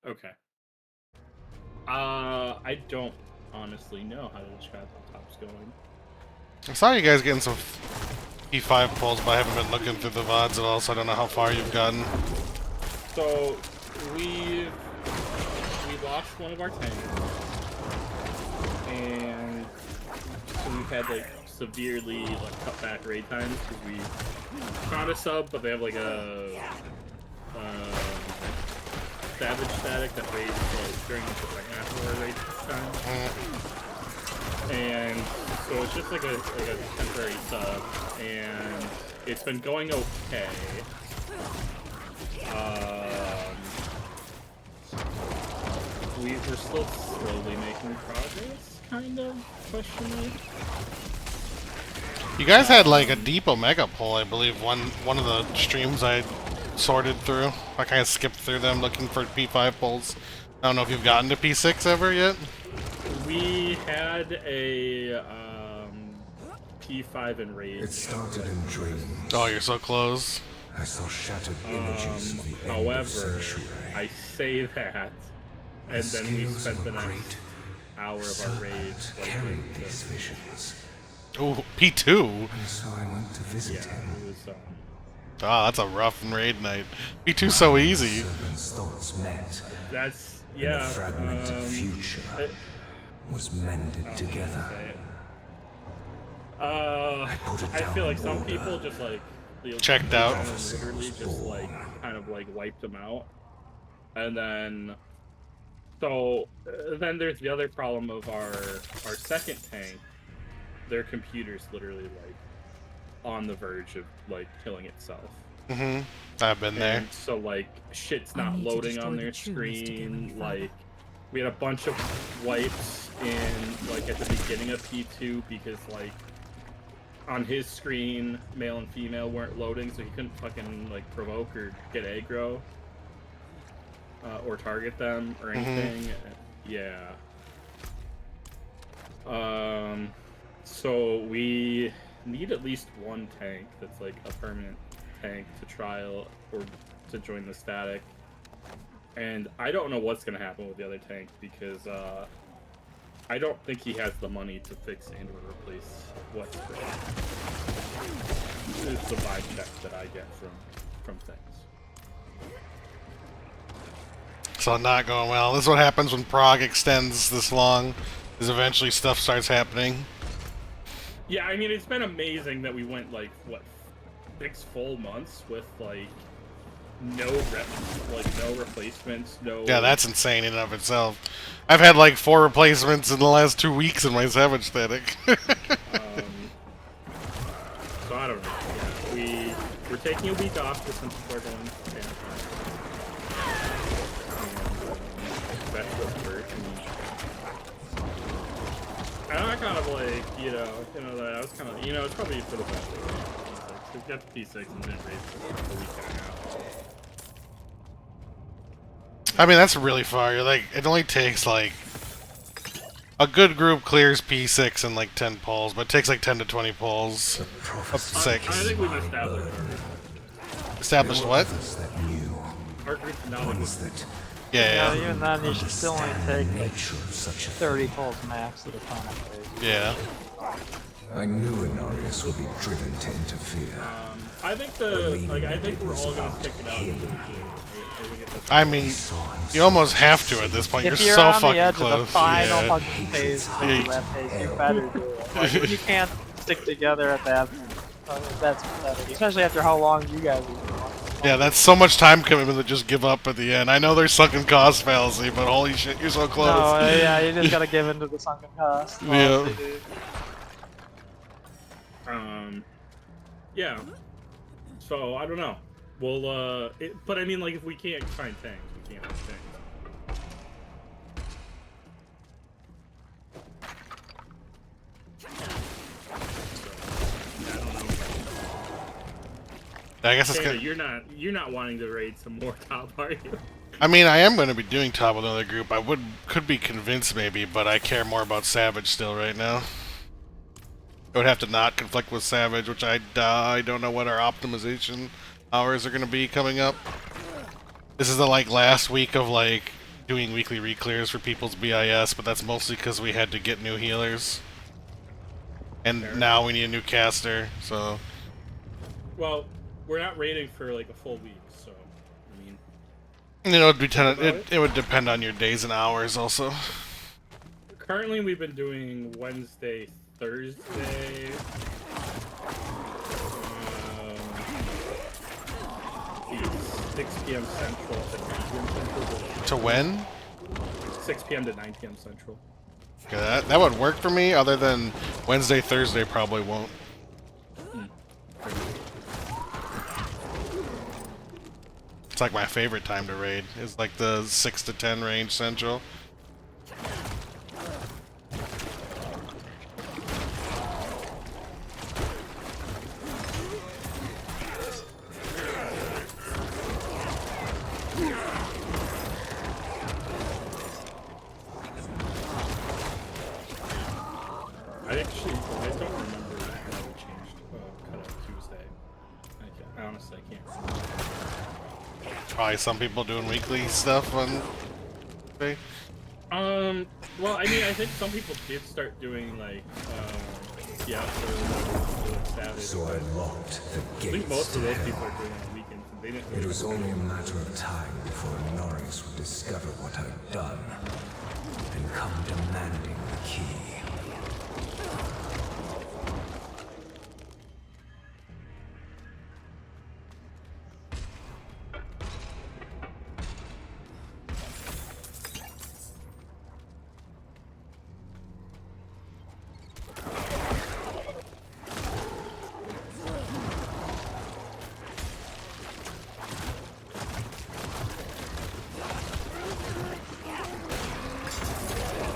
Okay. I don't honestly know how to describe how top's going.
I saw you guys getting some P5 pulls, but I haven't been looking through the VODs at all, so I don't know how far you've gotten.
So we lost one of our tankers, and so we've had like severely like cut back raid times because we found a sub, but they have like a savage static that raids like, during the second half of our raid time, and so it's just like a temporary sub, and it's been going okay. We're still slowly making progress, kind of, question mark.
You guys had like a deep Omega pull, I believe, one of the streams I sorted through. I kind of skipped through them looking for P5 pulls. I don't know if you've gotten to P6 ever yet?
We had a P5 in Raid.
It started in dreams.
Oh, you're so close.
I saw shattered images of the end
However,
of century.
I say that, and then we spent the next hour of our raid
carried these visions.
Ooh, P2?
And so I went to visit him.
It was,
Ah, that's a rough raid night. P2's so easy.
Serpent's thoughts met.
that's Yeah.
And a fragment of future was mended together.
I feel like some people just like
checked out.
Literally just like kind of like wiped them out, and then then there's the other problem of our second tank. Their computer's literally like on the verge of like killing itself.
Mm-hmm. I've been there.
So like shit's not loading on their screen. Like we had a bunch of wipes in like at the beginning of P2 because like on his screen male and female weren't loading, so he couldn't fucking like provoke or get aggro or target them or anything. Yeah. So we need at least one tank that's like a permanent tank to trial or to join the static. And I don't know what's gonna happen with the other tank because I don't think he has the money to fix and or replace what's is the vibe check that I get from things.
So not going well. This is what happens when prog extends this long, is eventually stuff starts happening.
Yeah, I mean, it's been amazing that we went, like, what, 6 full months with, like, no replacements, no...
Yeah, that's insane in and of itself. I've had, like, 4 replacements in the last 2 weeks in my Savage static.
So I don't know. Yeah, we're taking a week off just since we're going to Santa that's what's first. And I kind of like, that I was kind of, it's probably for the best. We got the P6 and then raised for a week and a half.
I mean, that's really far. You're like, it only takes like a good group clears P6 in like 10 pulls, but it takes like 10 to 20 pulls. Up to 6.
I think we've established.
Established what?
Our group's now that.
Yeah.
Even then, you should still only take 30 pulls max at a time.
Yeah.
I knew Inarius would be driven to interfere.
I think I think we're all gonna stick it out.
I mean, you almost have to at this point.
If
you're so
on
fucking
the edge
close.
Of the final
yeah.
fucking phase, you better do it. Like, you can't stick together at that. That's pathetic, especially after how long you guys.
Yeah, that's so much time commitment to just give up at the end. I know there's sunken cost fallacy, but holy shit, you're so close.
No, yeah, you just gotta give in to the sunken cost.
Yeah.
Yeah. So I don't know. We'll but I mean, like, if we can't find tanks, we can't find tanks.
I guess it's
good. You're not wanting to raid some more top, are you?
I mean, I am going to be doing top with another group. I could be convinced maybe, but I care more about Savage still right now. I would have to not conflict with Savage, which I don't know what our optimization hours are going to be coming up. This is the last week of doing weekly reclears for people's BIS, but that's mostly because we had to get new healers. And now we need a new caster, so...
Well, we're not raiding for a full week, so I mean.
It would depend on your days and hours also.
Currently, we've been doing Wednesday, Thursday. 6 p.m. Central to 9 p.m. Central.
To when?
6 p.m. to 9 p.m. Central.
Okay, that would work for me. Other than Wednesday, Thursday probably won't. It's like my favorite time to raid. It's like the 6 to 10 range central.
I don't remember how we changed cutoff Tuesday. I honestly can't remember.
Probably some people doing weekly stuff on Tuesday.
Well, I mean, I think some people did start doing Diablo, Savage.
So I locked the gates.
I think most of those people are doing on weekends They didn't.
It was only a matter of time before Norris would discover what I'd done and come demanding the key.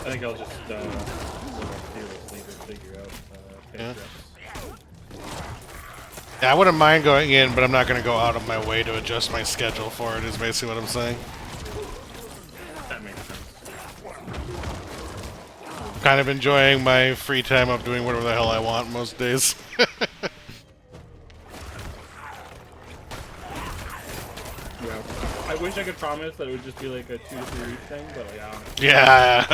I think I'll just figure out.
Yeah. Yeah, I wouldn't mind going in, but I'm not going to go out of my way to adjust my schedule for it, is basically what I'm saying.
That makes sense.
Kind of enjoying my free time of doing whatever the hell I want most days.
Yeah. I wish I could promise that it would just be like a 2 to 3 week thing, but like,
Yeah,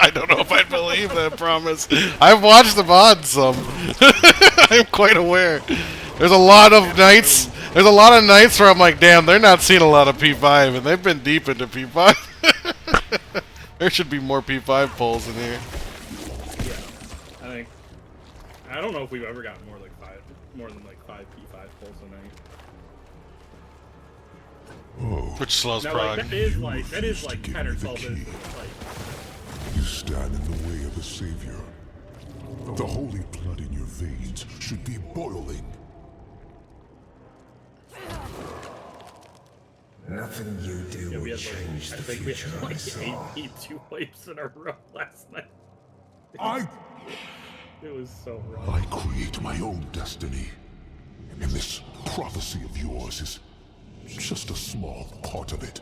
I don't know if I'd believe that promise. I've watched them on some. I'm quite aware. There's a lot of nights. There's a lot of nights where I'm like, damn, they're not seeing a lot of P5, and they've been deep into P5. There should be more P5 polls in here.
Yeah, I don't know if we've ever gotten more than like 5 P5 polls a night.
Which slows
now,
prog.
Like, that is like 10 or 12 minutes. Like,
You stand in the way of the Savior. The holy blood in your veins should be boiling.
Nothing you do will change the future I
like
saw.
8 P2 wipes in a row last night. It was so rough.
I create my own destiny. And this prophecy of yours is just a small part of it.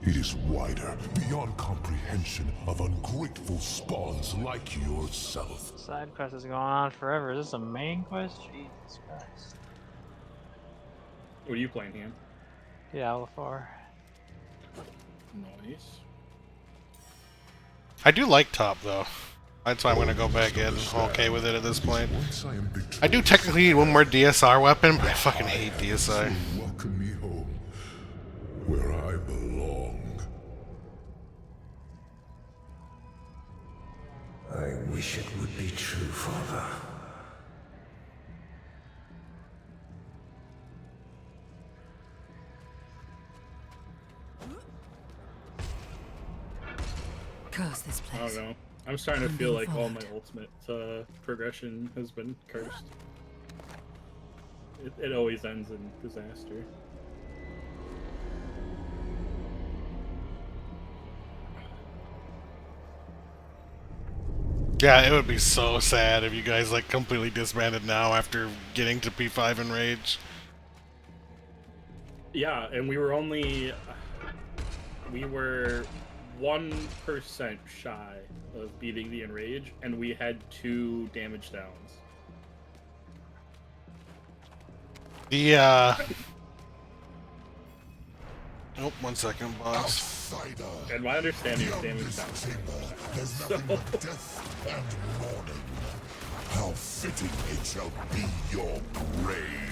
It is wider, beyond comprehension of ungrateful spawns like yourself.
Side quest is going on forever. Is this a main quest? Jesus Christ.
What are you playing here?
Diablo 4.
Nice.
I do like top though. That's why I'm gonna go back in. I'm okay with it at this point. I do technically need one more DSR weapon, but I fucking hate DSR.
Welcome me home, where I belong.
I wish it would be true, Father.
Curse this
I
place.
don't know. I'm starting to feel like all my ultimate progression has been cursed. It always ends in disaster.
Yeah, it would be so sad if you guys like completely disbanded now after getting to P5 and Rage.
Yeah, and we were 1% shy of beating the Enrage, and we had 2 damage downs.
The oh, 1 second, boss.
And my understanding is damage down.
There's nothing but death and mourning. How fitting it shall be your grave.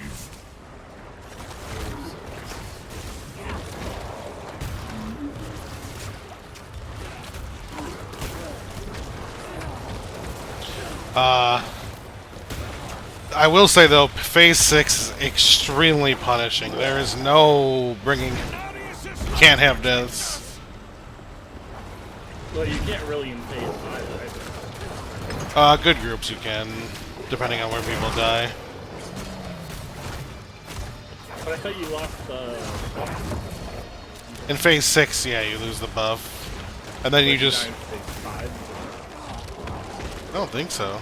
I will say though, Phase 6 is extremely punishing. There is no bringing... Can't have deaths.
Well, you can't really in Phase 5, right?
Good groups you can, depending on where people die.
But I thought you lost the...
In Phase 6, yeah, you lose the buff. And then you just...
in Phase 5?
I don't think so.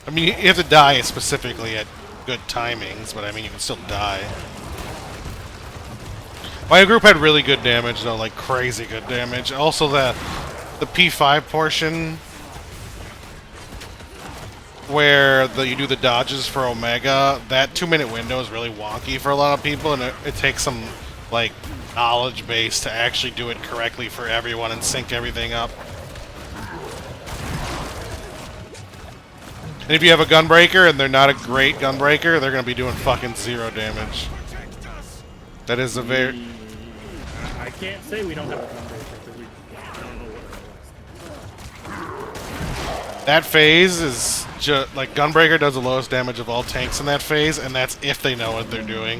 I mean, you have to die specifically at good timings, but I mean, you can still die. My group had really good damage, though, like crazy good damage. Also, the P5 portion, where you do the dodges for Omega, that 2-minute window is really wonky for a lot of people, and it takes some, like, knowledge base to actually do it correctly for everyone and sync everything up. And if you have a Gunbreaker and they're not a great Gunbreaker, they're going to be doing fucking 0 damage. That is a very...
I can't say we don't have a Gunbreaker because we don't know what
That phase is just... Like, Gunbreaker does the lowest damage of all tanks in that phase, and that's if they know what they're doing.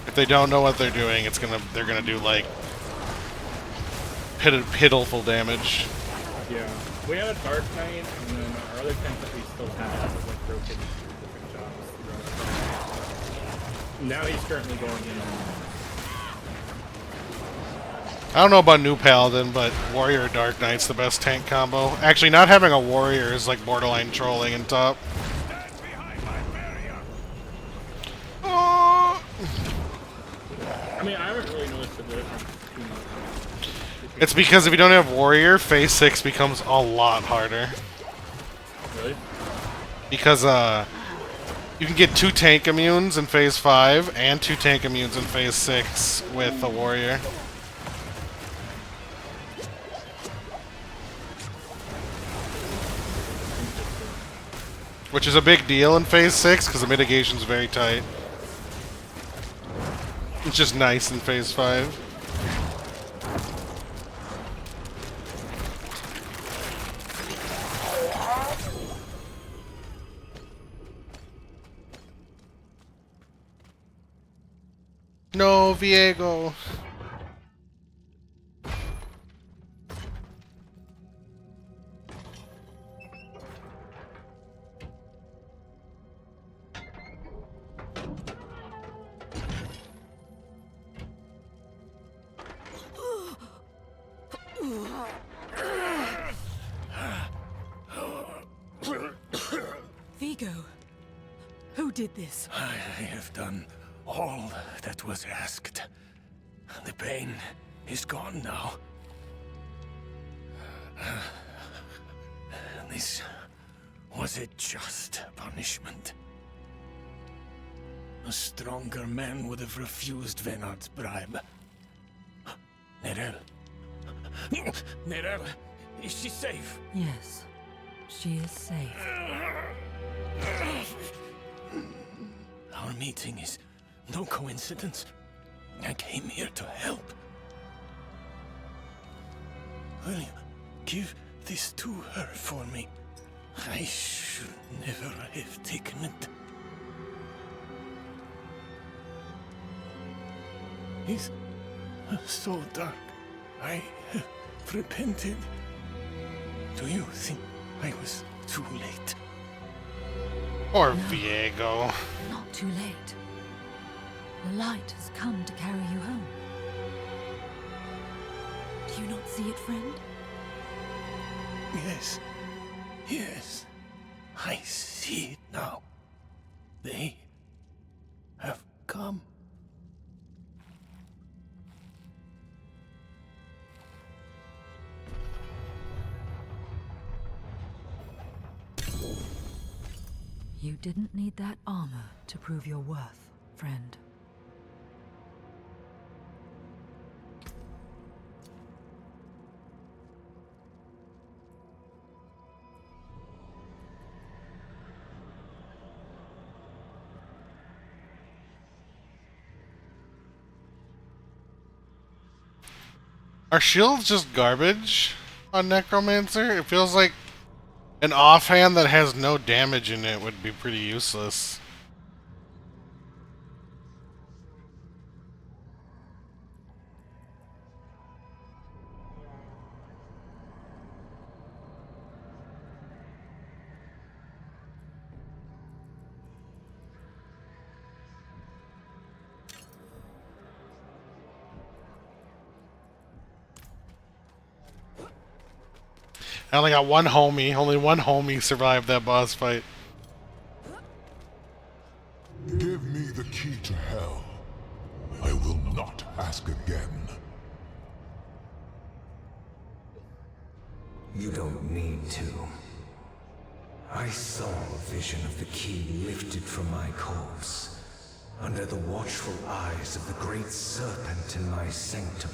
If they don't know what they're doing, they're gonna do, like... pitiful damage.
Yeah. We have a Dark Knight, and then our other tanks that we still have is, like, rotating different jobs. Now he's currently going in.
I don't know about New Paladin, but Warrior Dark Knight's the best tank combo. Actually, not having a Warrior is like borderline trolling in top.
I mean, I haven't really noticed the difference too much.
It's because if you don't have Warrior, phase 6 becomes a lot harder.
Really?
Because, you can get 2 tank immunes in phase 5 and 2 tank immunes in phase 6 with a Warrior. Which is a big deal in phase 6 because the mitigation's very tight. It's just nice in phase 5. No, Viego.
Vigo, who did this?
I have done all that was asked. The pain is gone now. This was a just punishment. A stronger man would have refused Venard's bribe. Nerel. Nerel, is she safe?
Yes, she is safe.
Our meeting is no coincidence. I came here to help. Will you give this to her for me? I should never have taken it. It's so dark. I have repented. Do you think I was too late?
Or Viego.
Not too late. The light has come to carry you home. Do you not see it, friend?
Yes. Yes. I see it now. They have come.
You didn't need that armor to prove your worth, friend.
Are shields just garbage on Necromancer? It feels like an offhand that has no damage in it would be pretty useless. I only got one homie. Only one homie survived that boss fight.
Give me the key to hell. I will not ask again.
You don't need to. I saw a vision of the key lifted from my corpse, under the watchful eyes of the great serpent in my sanctum.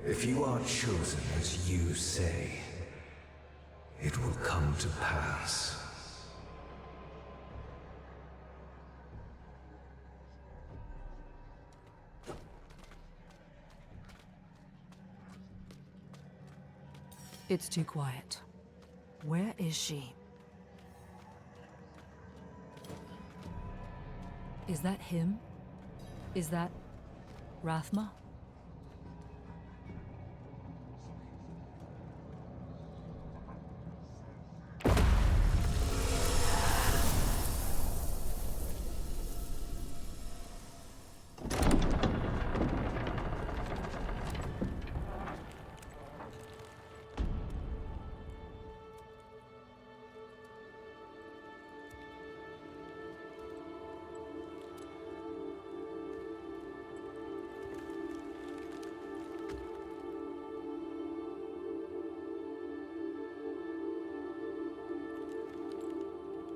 If you are chosen as you say, it will come to pass.
It's too quiet. Where is she? Is that him? Is that Rathma?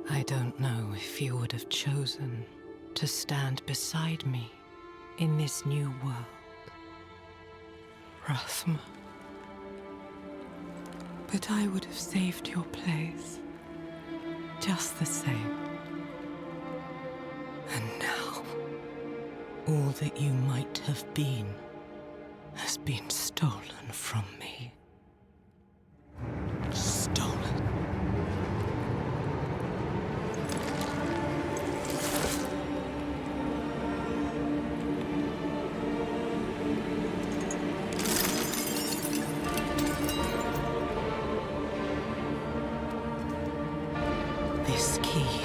I don't know if you would have chosen to stand beside me in this new world, Rathma. But I would have saved your place, just the same. And now, all that you might have been has been stolen from me. Stolen. This key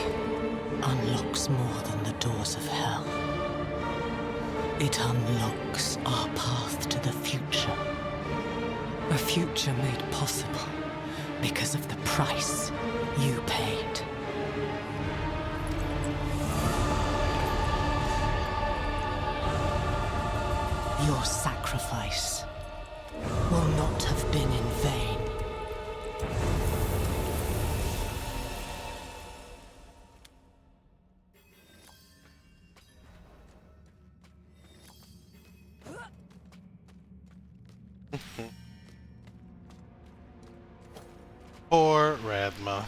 unlocks more than the doors of hell. It unlocks our path to the future. A future made possible because of the price you paid. Your sacrifice will not have been in vain.
Poor Rathma.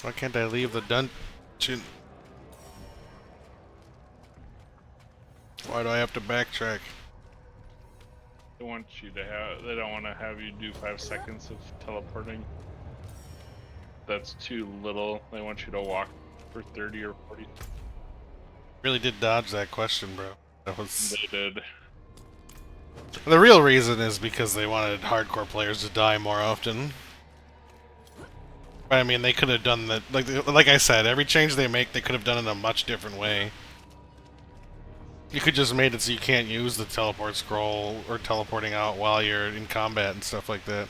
Why can't I leave the dungeon? Why do I have to backtrack?
They want you to have. They don't want to have you do 5 seconds of teleporting. That's too little. They want you to walk for 30 or 40.
Really did dodge that question, bro. That was.
They did.
The real reason is because they wanted hardcore players to die more often. But I mean, they could have done that. Like I said, every change they make, they could have done it in a much different way. You could just made it so you can't use the teleport scroll or teleporting out while you're in combat and stuff like that.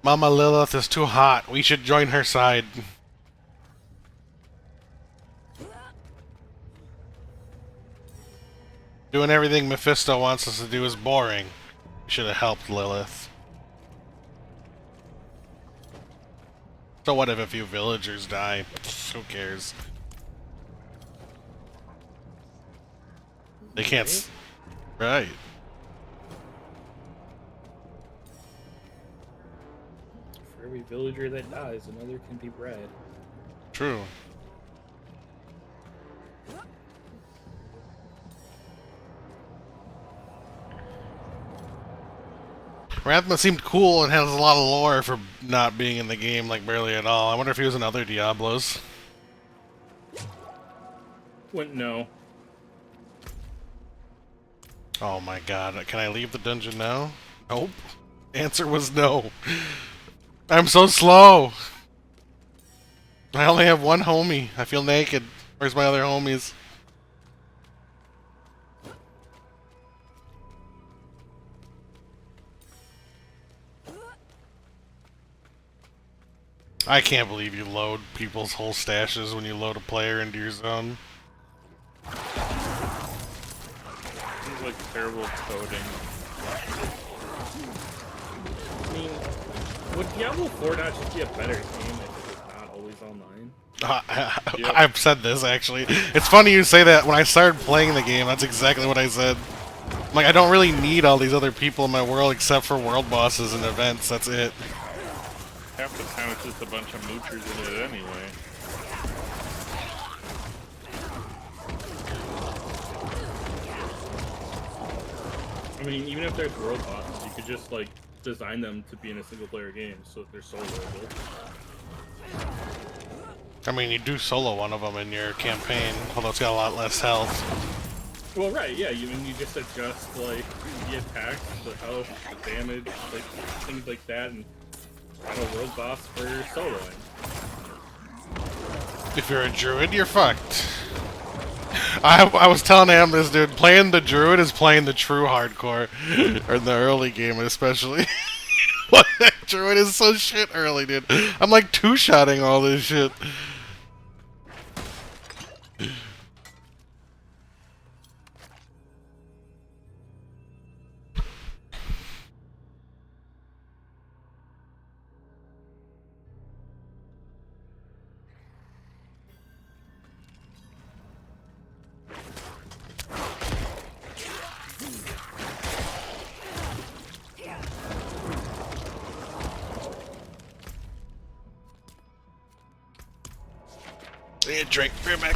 Mama Lilith is too hot. We should join her side. Doing everything Mephisto wants us to do is boring. We should have helped Lilith. So what if a few villagers die? Who cares? They can't... Right.
For every villager that dies, another can be bred.
True. Rathma seemed cool and has a lot of lore for not being in the game, like barely at all. I wonder if he was in other Diablos.
Wouldn't know.
Oh my god, can I leave the dungeon now? Nope. Answer was no. I'm so slow. I only have one homie. I feel naked. Where's my other homies? I can't believe you load people's whole stashes when you load a player into your zone.
Seems like terrible coding.
I mean, would Diablo 4 not just be a better game if it was not always online?
I've said this, actually. It's funny you say that. When I started playing the game, that's exactly what I said. I'm like, I don't really need all these other people in my world except for world bosses and events. That's it.
Half the time it's just a bunch of moochers in it anyway.
I mean, even if there's world bosses, you could just, like, design them to be in a single-player game so that they're soloable.
I mean, you do solo one of them in your campaign, although it's got a lot less health.
Well, right, yeah, you just adjust, like, the attacks, the health, the damage, like, things like that, and have a world boss for soloing.
If you're a druid, you're fucked. I was telling Am this, dude, playing the druid is playing the true hardcore, or in the early game especially. What, that druid is so shit early, dude. I'm like two-shotting all this shit. Yeah, drink, bring it back.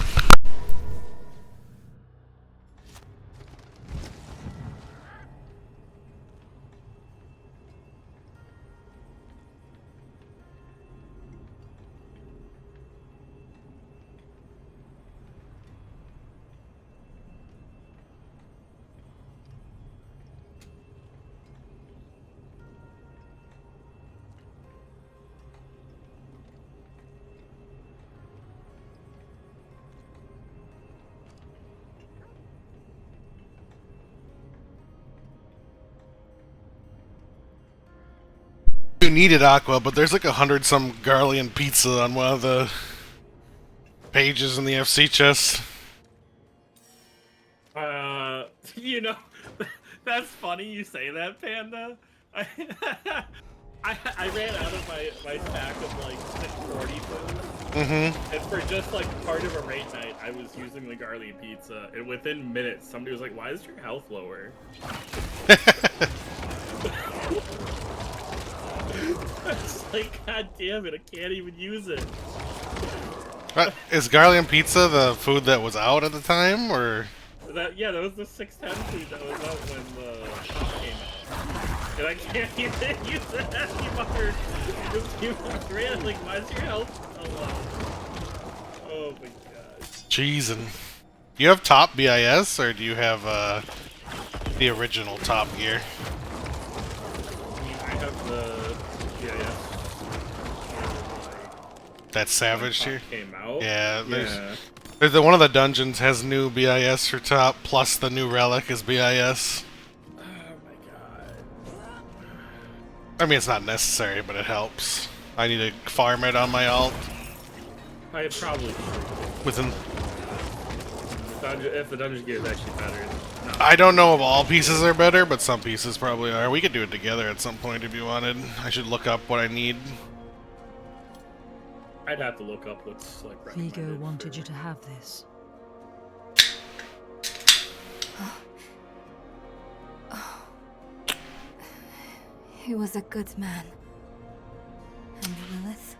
You needed Aqua, but there's like 100-some Garlian pizza on one of the pages in the FC chest.
You know, that's funny you say that, Panda. I ran out of my stack of like 640 food. And for just like part of a raid night, I was using the Garlian pizza, and within minutes, somebody was like, "Why is your health lower?" It's like, god damn it, I can't even use it.
Is Garlian pizza the food that was out at the time, or?
Yeah, that was the 610 food that was out when the pop came out. And I can't even use it anymore. You ran, like, why is your health so low? Oh my gosh.
Cheesin'. Do you have top BIS, or do you have the original Top Gear?
I have the BIS.
That Savage here?
Came out?
Yeah, there's one of the dungeons has new BIS for top, plus the new relic is BIS.
Oh my god.
I mean, it's not necessary, but it helps. I need to farm it on my alt.
I probably should.
Within...
If the dungeon gear is actually better.
I don't know if all pieces are better, but some pieces probably are. We could do it together at some point if you wanted. I should look up what I need.
I'd have to look up what's like recommended.
Vigo wanted you to have this.
He was a good man. And Lilith?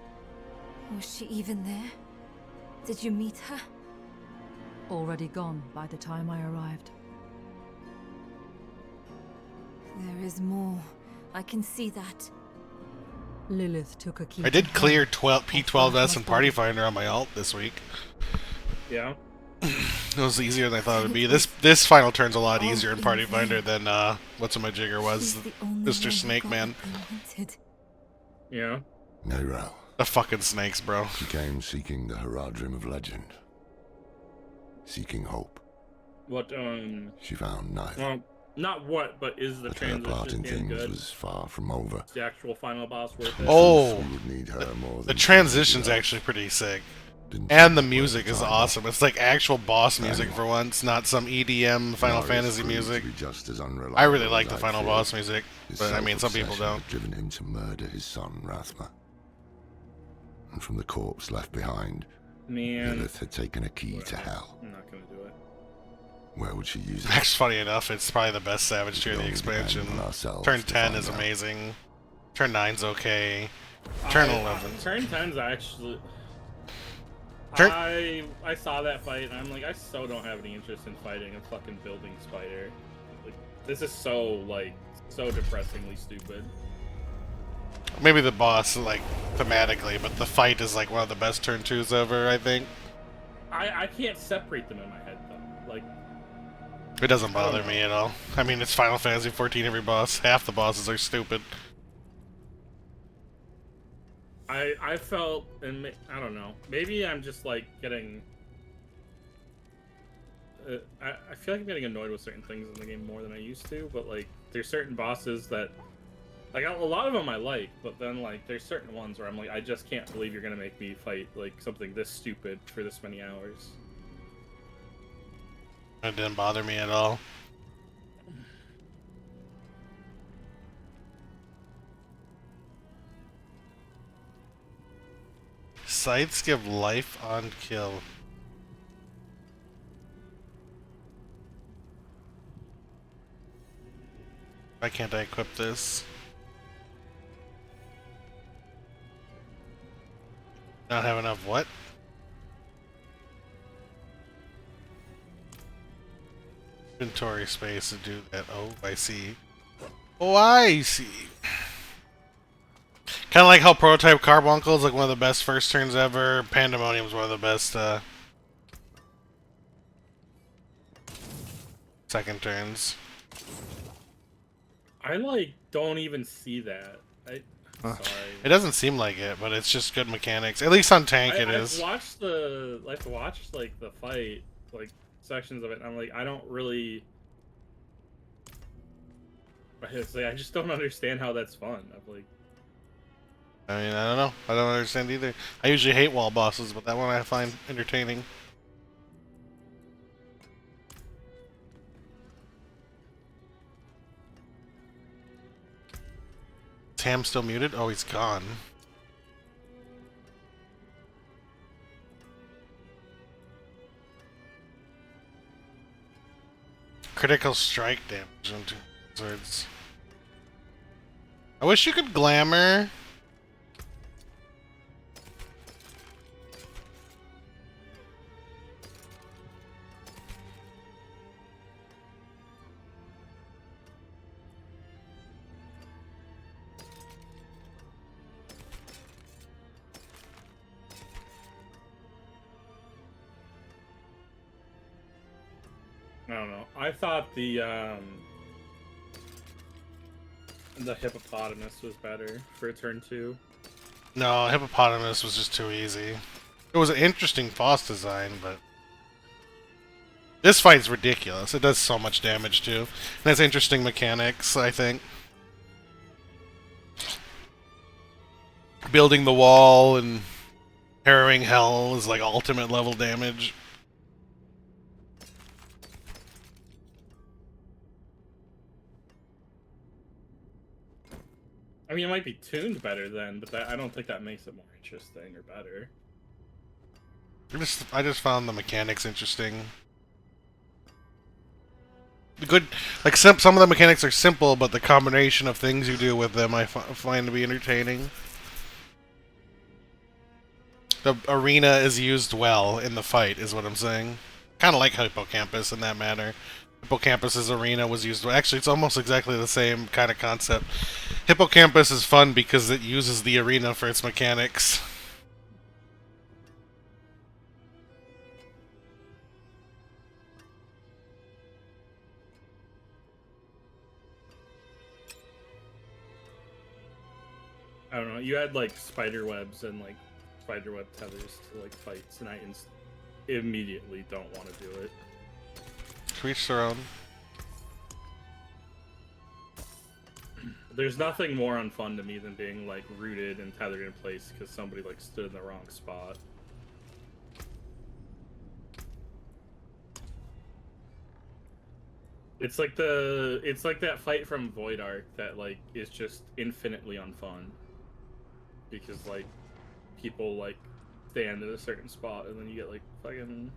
Was she even there? Did you meet her?
Already gone by the time I arrived.
There is more. I can see that.
Lilith took a key.
I did clear P12S and Party Finder on my alt this week.
Yeah.
It was easier than I thought it would be. This final turn's a lot easier in Party Finder than What's-a-my-jigger was. Mr. Snake Man.
Yeah.
Neyrel.
The fucking snakes, bro.
She came seeking the Haradrim of legend. Seeking hope.
What,
She found neither.
Well, not what, but is the
But her part in
transition
things
good?
was far from over.
Is the actual final boss worth it?
Oh,
We would need her more
the
than
transition's actually pretty sick. And the music is awesome. It's like actual boss music for once, not some EDM Final Fantasy music. I really like the final boss music, but I mean, some people don't.
Had driven him to murder his son, Rathma. And from the corpse left behind,
Man.
Lilith had taken a key to hell.
I'm not gonna do it.
Where would she use it?
Actually, funny enough, it's probably the best Savage tier of the expansion. Turn 10 is amazing. Turn 9's okay. Turn 11.
Turn 10's actually...
Turn...
I saw that fight and I'm like, I so don't have any interest in fighting a fucking building spider. Like, this is so, like, so depressingly stupid.
Maybe the boss, like, thematically, but the fight is, like, one of the best turn 2s ever, I think.
I can't separate them in my head, though. Like...
It doesn't bother me at all. I mean, it's Final Fantasy 14 every boss. Half the bosses are stupid.
I felt, and I don't know, maybe I'm just like getting, I feel like I'm getting annoyed with certain things in the game more than I used to, but like, there's certain bosses that, like, a lot of them I like, but then like, there's certain ones where I'm like, I just can't believe you're gonna make me fight like something this stupid for this many hours.
It didn't bother me at all. Sights give life on kill. Why can't I equip this? Not have enough what? Inventory space to do that. Oh, I see. Oh, I see. Kind of like how Prototype Carbuncle is like one of the best first turns ever. Pandemonium is one of the best second turns.
I like don't even see that. Sorry.
It doesn't seem like it, but it's just good mechanics. At least on tank it is.
I've watched like the fight, like sections of it, and I'm like, I don't really. I just don't understand how that's fun. I'm like.
I mean, I don't know. I don't understand either. I usually hate wall bosses, but that one I find entertaining. Is Ham still muted? Oh, he's gone. Critical strike damage on 2 wizards. I wish you could glamour.
I don't know. I thought the hippopotamus was better for turn 2.
No, hippopotamus was just too easy. It was an interesting boss design, but this fight's ridiculous. It does so much damage too. And has interesting mechanics, I think. Building the wall and harrowing hell is like ultimate level damage.
I mean, it might be tuned better then, but I don't think that makes it more interesting or better.
I just found the mechanics interesting. Good, like some of the mechanics are simple, but the combination of things you do with them I find to be entertaining. The arena is used well in the fight, is what I'm saying. Kind of like Hippocampus in that manner. Hippocampus's arena was used well. Actually, it's almost exactly the same kind of concept. Hippocampus is fun because it uses the arena for its mechanics.
I don't know. You had like spider webs and like spider web tethers to like fights, and I immediately don't want to do it.
To each their own.
There's nothing more unfun to me than being like rooted and tethered in place because somebody like stood in the wrong spot. It's like that fight from Void Ark that like is just infinitely unfun. Because like people like stand at a certain spot and then you get like fucking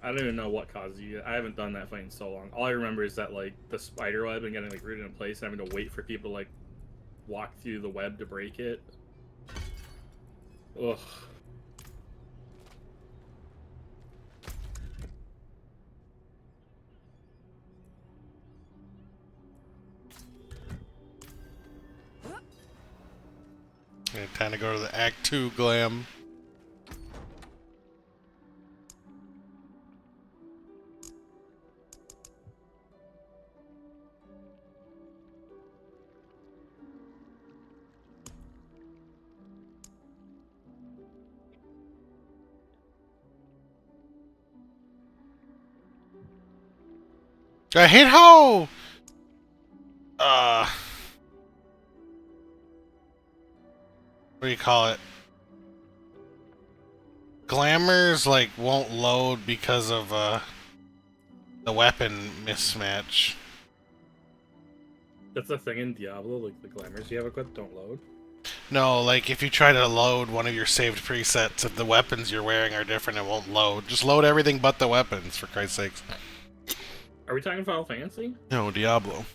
I don't even know what causes you. I haven't done that fight in so long. All I remember is that like the spider web and getting like rooted in place and having to wait for people to like walk through the web to break it. Ugh.
Yeah, time to go to the Act 2 glam. I hate how what do you call it? Glamours like won't load because of the weapon mismatch.
That's the thing in Diablo, like the glamours you have equipped don't load.
No, like if you try to load one of your saved presets, if the weapons you're wearing are different, it won't load. Just load everything but the weapons, for Christ's sakes.
Are we talking Final Fantasy?
No, Diablo.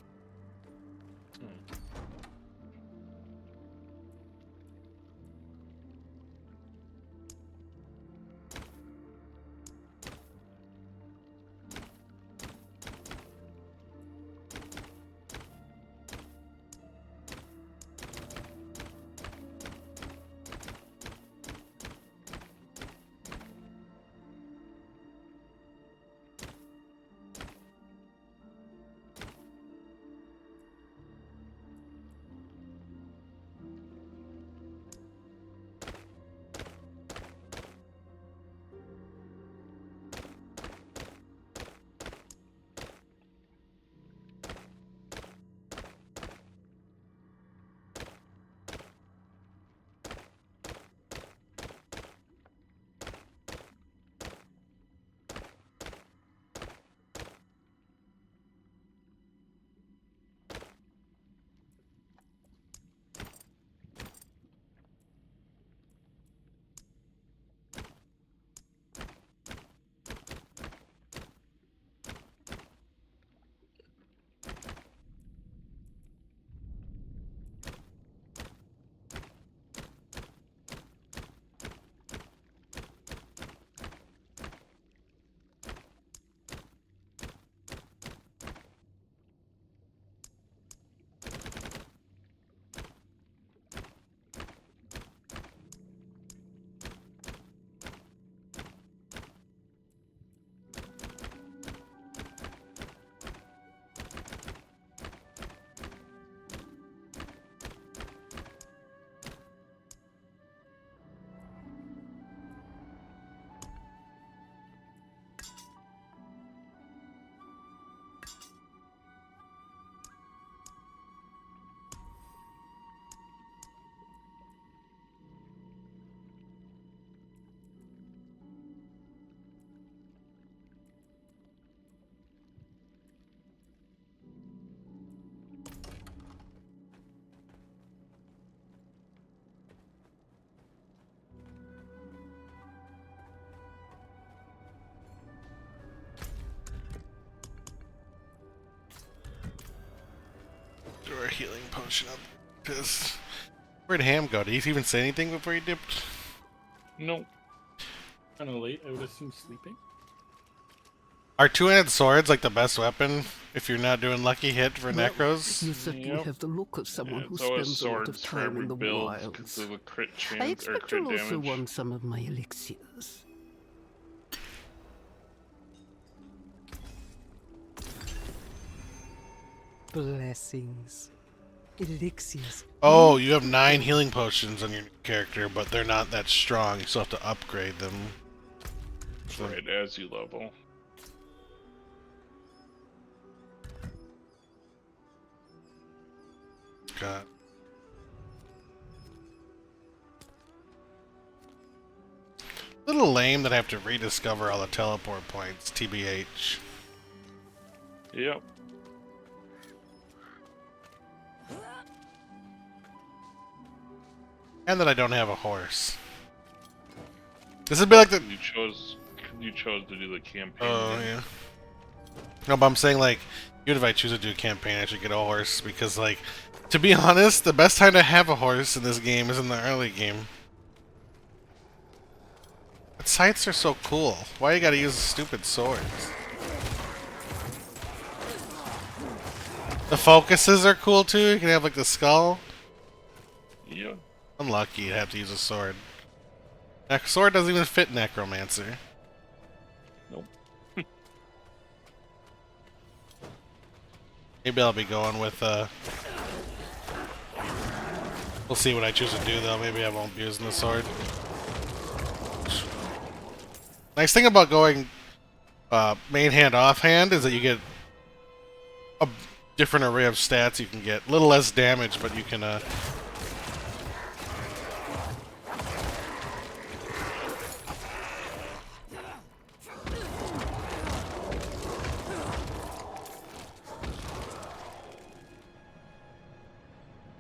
Or a healing potion up. Because where'd Ham go? Did he even say anything before he dipped?
Nope.
Kind of late. I would assume sleeping.
Are two-handed swords like the best weapon if you're not doing lucky hit for
Well,
necros?
You certainly have the look of someone who
It's always
spends a lot of
swords for
time
every
in the
build because
wilds.
of the crit
I
chance or
expect
crit
you'll also
damage.
want some of my elixirs.
Blessings.
elixirs.
Oh, you have 9 healing potions on your character, but they're not that strong. You still have to upgrade them.
Right, as you level.
God. Little lame that I have to rediscover all the teleport points, TBH.
Yep.
And that I don't have a horse. This would be like the...
You chose to do the campaign.
Oh, yeah. No, but I'm saying, like, even if I choose to do a campaign, I should get a horse, because, like, to be honest, the best time to have a horse in this game is in the early game. But scythes are so cool. Why you gotta use stupid swords? The focuses are cool, too. You can have, like, the skull.
Yeah.
Unlucky, you'd have to use a sword. Sword doesn't even fit Necromancer.
Nope.
Maybe I'll be going with, we'll see what I choose to do, though. Maybe I won't be using the sword. Nice thing about going, main hand, off hand, is that you get a different array of stats you can get. A little less damage, but you can, what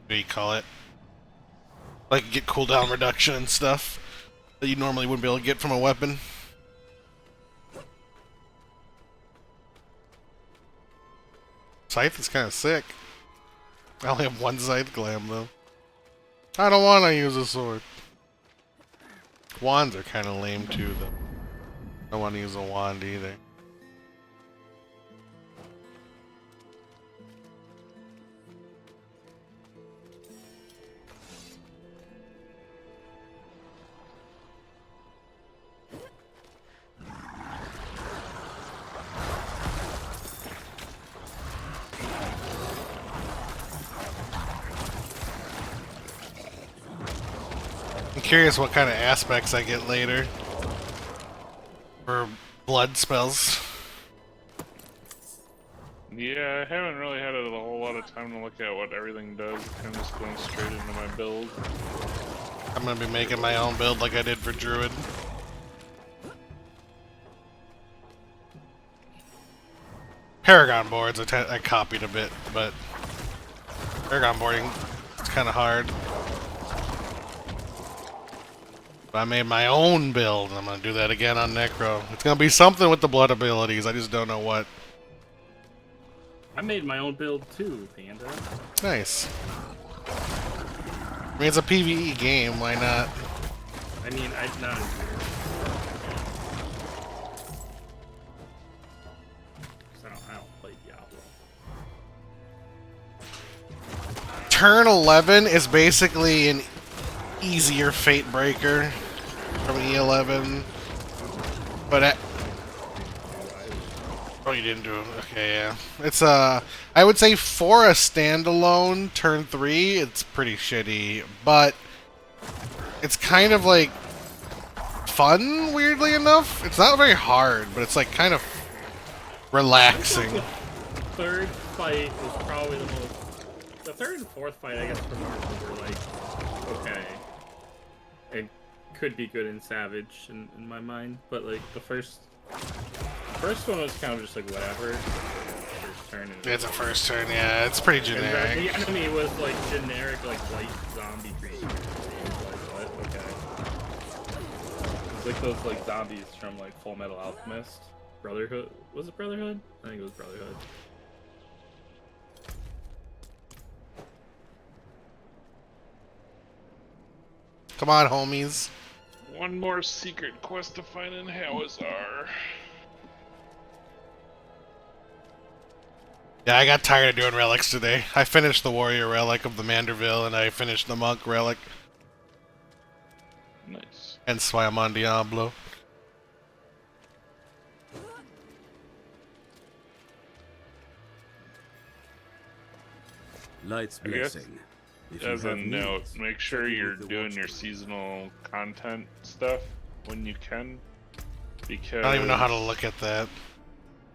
do you call it? Like, get cooldown reduction and stuff that you normally wouldn't be able to get from a weapon. Scythe is kind of sick. I only have one scythe glam, though. I don't want to use a sword. Wands are kind of lame, too, though. I don't want to use a wand, either. I'm curious what kind of aspects I get later for blood spells.
Yeah, I haven't really had a whole lot of time to look at what everything does. I'm just going straight into my build.
I'm gonna be making my own build like I did for Druid. Paragon boards, I copied a bit, but Paragon boarding, it's kind of hard. But I made my own build, and I'm gonna do that again on Necro. It's gonna be something with the blood abilities, I just don't know what.
I made my own build too, Panda.
Nice. I mean, it's a PvE game, why not?
I mean, not. I don't play Diablo.
Turn 11 is basically an easier Fate Breaker from E11, but oh, you didn't do it. Okay, yeah. It's I would say for a standalone turn 3, it's pretty shitty, but it's kind of like fun, weirdly enough. It's not very hard, but it's like kind of relaxing.
The third fight was probably the most. The third and fourth fight, I guess, for Marvel were like okay. It could be good in Savage in my mind, but like the first one was kind of just like whatever. First turn.
It's a first turn, yeah. It's pretty generic.
And the enemy was like generic, like white zombie creature. Like what? Okay. It's like those like zombies from like Full Metal Alchemist, Brotherhood. Was it Brotherhood? I think it was Brotherhood.
Come on, homies.
One more secret quest to find in Hawazar.
Yeah, I got tired of doing relics today. I finished the warrior relic of the Manderville, and I finished the monk relic.
Nice.
Hence why I'm on Diablo.
Light's
I guess,
blessing. If you
as a
have
note,
needs,
make sure
check in
you're
with the
doing your
watchman.
seasonal content stuff when you can, because
I don't even know how to look at that.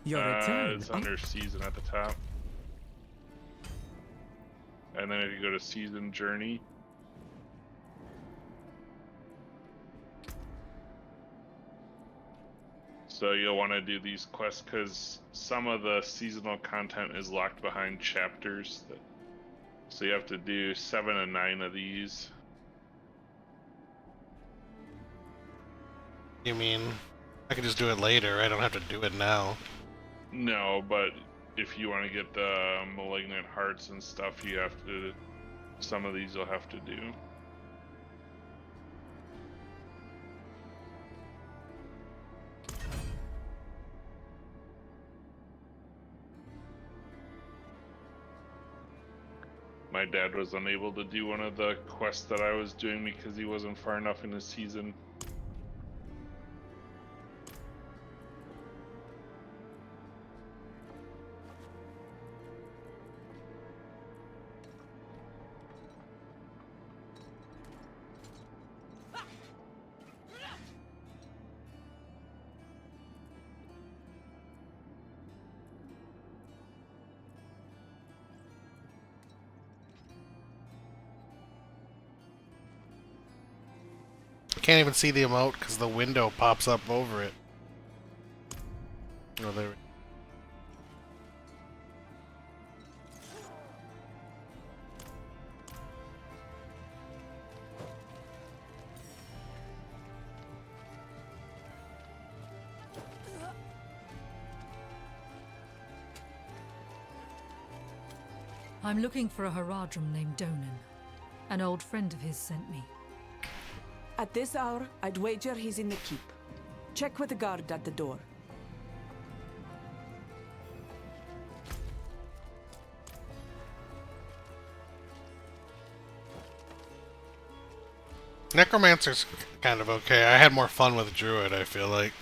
Your return.
it's under season at the top, and then if you go to season journey, so you'll want to do these quests because some of the seasonal content is locked behind chapters. So you have to do 7 and 9 of these.
You mean I can just do it later? I don't have to do it now.
No, but if you want to get the malignant hearts and stuff, you have to. Some of these you'll have to do. My dad was unable to do one of the quests that I was doing because he wasn't far enough in his season.
I can't even see the emote because the window pops up over it. Oh, there.
I'm looking for a Haradrim named Donan. An old friend of his sent me.
At this hour, I'd wager he's in the keep. Check with the guard at the door.
Necromancer's kind of okay. I had more fun with Druid, I feel like.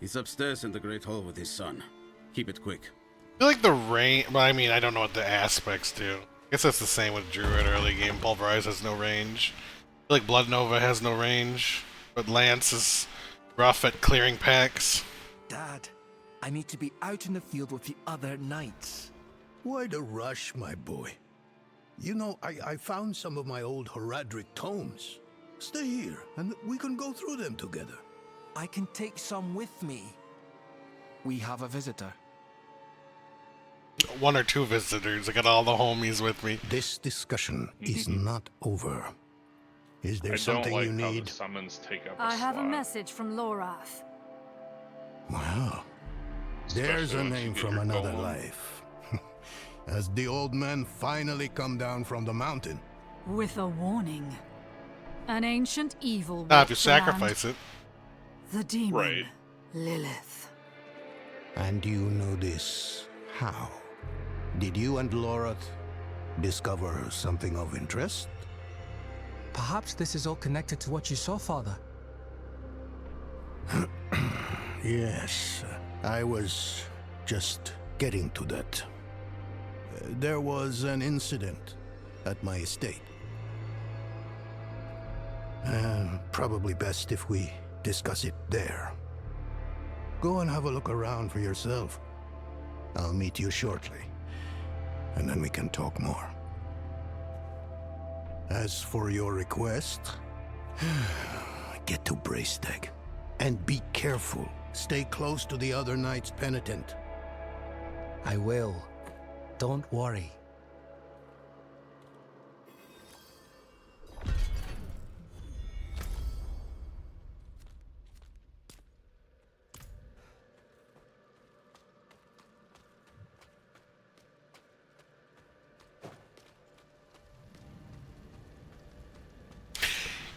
He's upstairs in the Great Hall with his son. Keep it quick.
I feel like the range. Well, I mean, I don't know what the aspects do. I guess that's the same with Druid early game. Pulverize has no range. I feel like Blood Nova has no range. But Lance is rough at clearing packs.
Dad, I need to be out in the field with the other knights.
Why the rush, my boy? You know, I found some of my old Horadric tomes. Stay here, and we can go through them together.
I can take some with me. We have a visitor.
One or two visitors. I got all the homies with me.
This discussion is not over. Is there something
like
you
how
need?
the summons take up
I have a
slot.
message from Lorath.
Wow. There's a
once you
name
get
from
your
another
golem.
life. Has the old man finally come down from the mountain?
With a warning. An ancient evil.
If you
walks around.
sacrifice it.
The demon.
Right.
Lilith.
And you know this how? Did you and Lorath discover something of interest?
Perhaps this is all connected to what you saw, Father.
Yes, I was just getting to that. There was an incident at my estate. Probably best if we discuss it there. Go and have a look around for yourself. I'll meet you shortly, and then we can talk more. As for your request, get to Bracestag. And be careful. Stay close to the other Knights Penitent.
I will. Don't worry.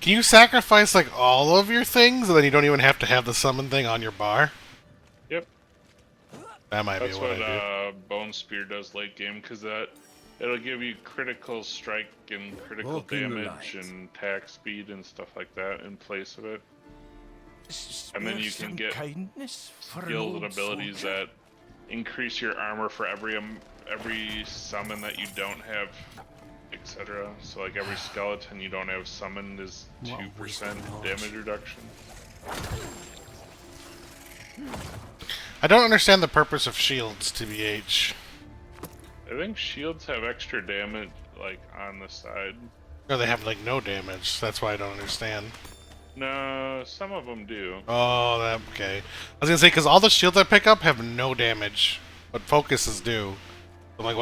Can you sacrifice like all of your things, and then you don't even have to have the summon thing on your bar?
Yep.
That might
That's
be what
what
I do.
Bone Spear does late game, because it'll give you critical strike and critical
Walk in the
damage
light.
and attack speed and stuff like that in place of it. And then you can get
kindness for an
skills and
old
abilities
soldier.
that increase your armor for every summon that you don't have, etc. So like every skeleton you don't have summoned is 2% damage reduction.
I don't understand the purpose of shields, TBH.
I think shields have extra damage like on the side.
No, they have like no damage. That's why I don't understand.
No, some of them do.
Oh, that okay. I was gonna say because all the shields I pick up have no damage, but focuses do. I'm like,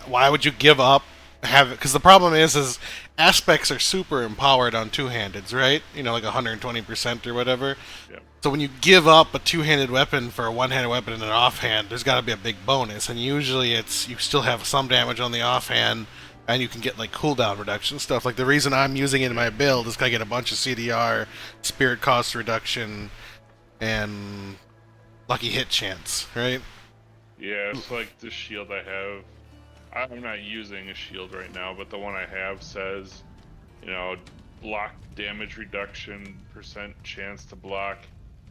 why would you give up? Because the problem is aspects are super empowered on two-handeds, right? You know, like 120% or whatever.
Yep.
So when you give up a two-handed weapon for a one-handed weapon and an offhand, there's got to be a big bonus, and usually it's you still have some damage on the offhand, and you can get like cooldown reduction stuff. Like the reason I'm using it in my build is 'cause I get a bunch of CDR, spirit cost reduction, and lucky hit chance, right?
Yeah, it's like the shield I have. I'm not using a shield right now, but the one I have says, you know, block damage reduction, percent chance to block,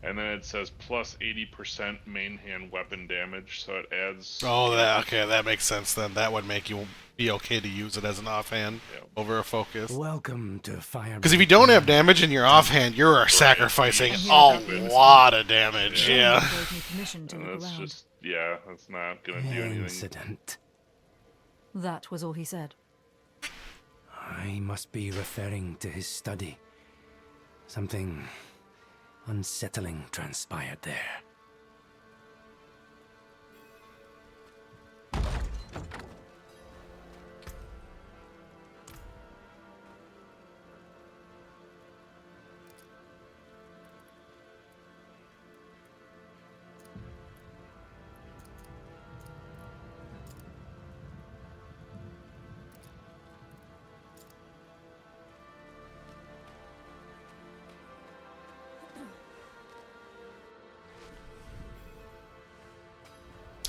and then it says plus 80% main hand weapon damage, so it adds...
Oh, that makes sense then. That would make you be okay to use it as an offhand over a focus.
Welcome to Fire.
Because if you don't have damage in your offhand, you're sacrificing a lot of damage, yeah.
That's just, yeah, that's not gonna do anything.
Incident.
That was all he said.
I must be referring to his study. Something unsettling transpired there.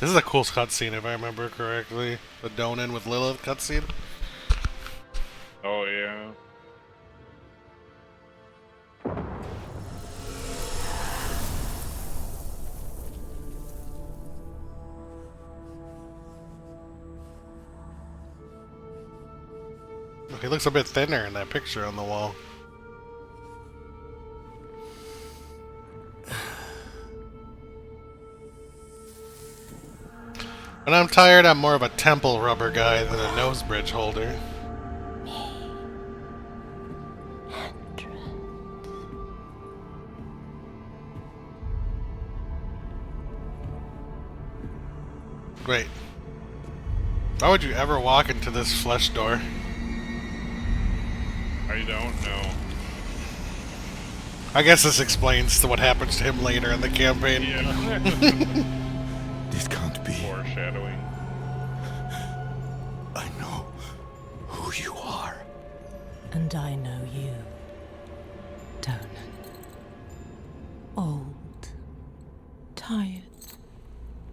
This is a cool cutscene if I remember correctly. The Donan with Lilith cutscene.
Oh yeah.
He looks a bit thinner in that picture on the wall. When I'm tired, I'm more of a temple rubber guy than a nose bridge holder. Wait. Why would you ever walk into this flesh door?
I don't know.
I guess this explains what happens to him later in the campaign.
Yeah.
This can't be.
Foreshadowing.
I know who you are.
And I know you, Donan. Old, tired,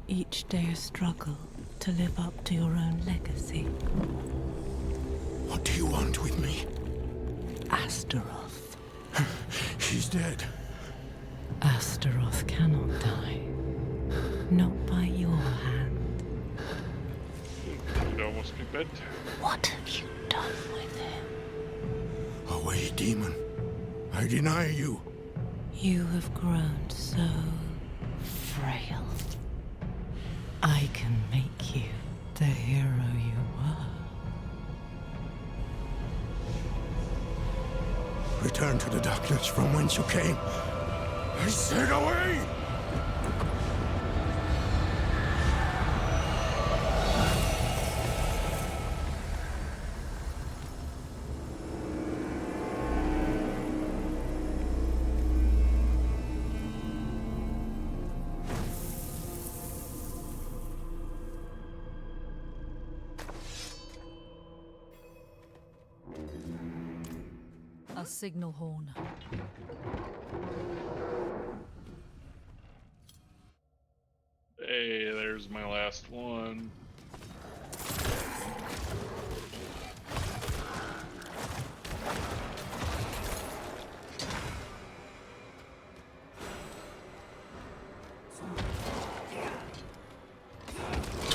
each day a struggle to live up to your own legacy.
What do you want with me?
Astaroth.
She's dead.
Astaroth cannot die. Not by your hand.
It'd almost be bedtime.
What have you done with him?
Away, demon. I deny you.
You have grown so frail. I can make you the hero you were.
Return to the darkness from whence you came. I said away!
A signal horn.
Hey, there's my last one.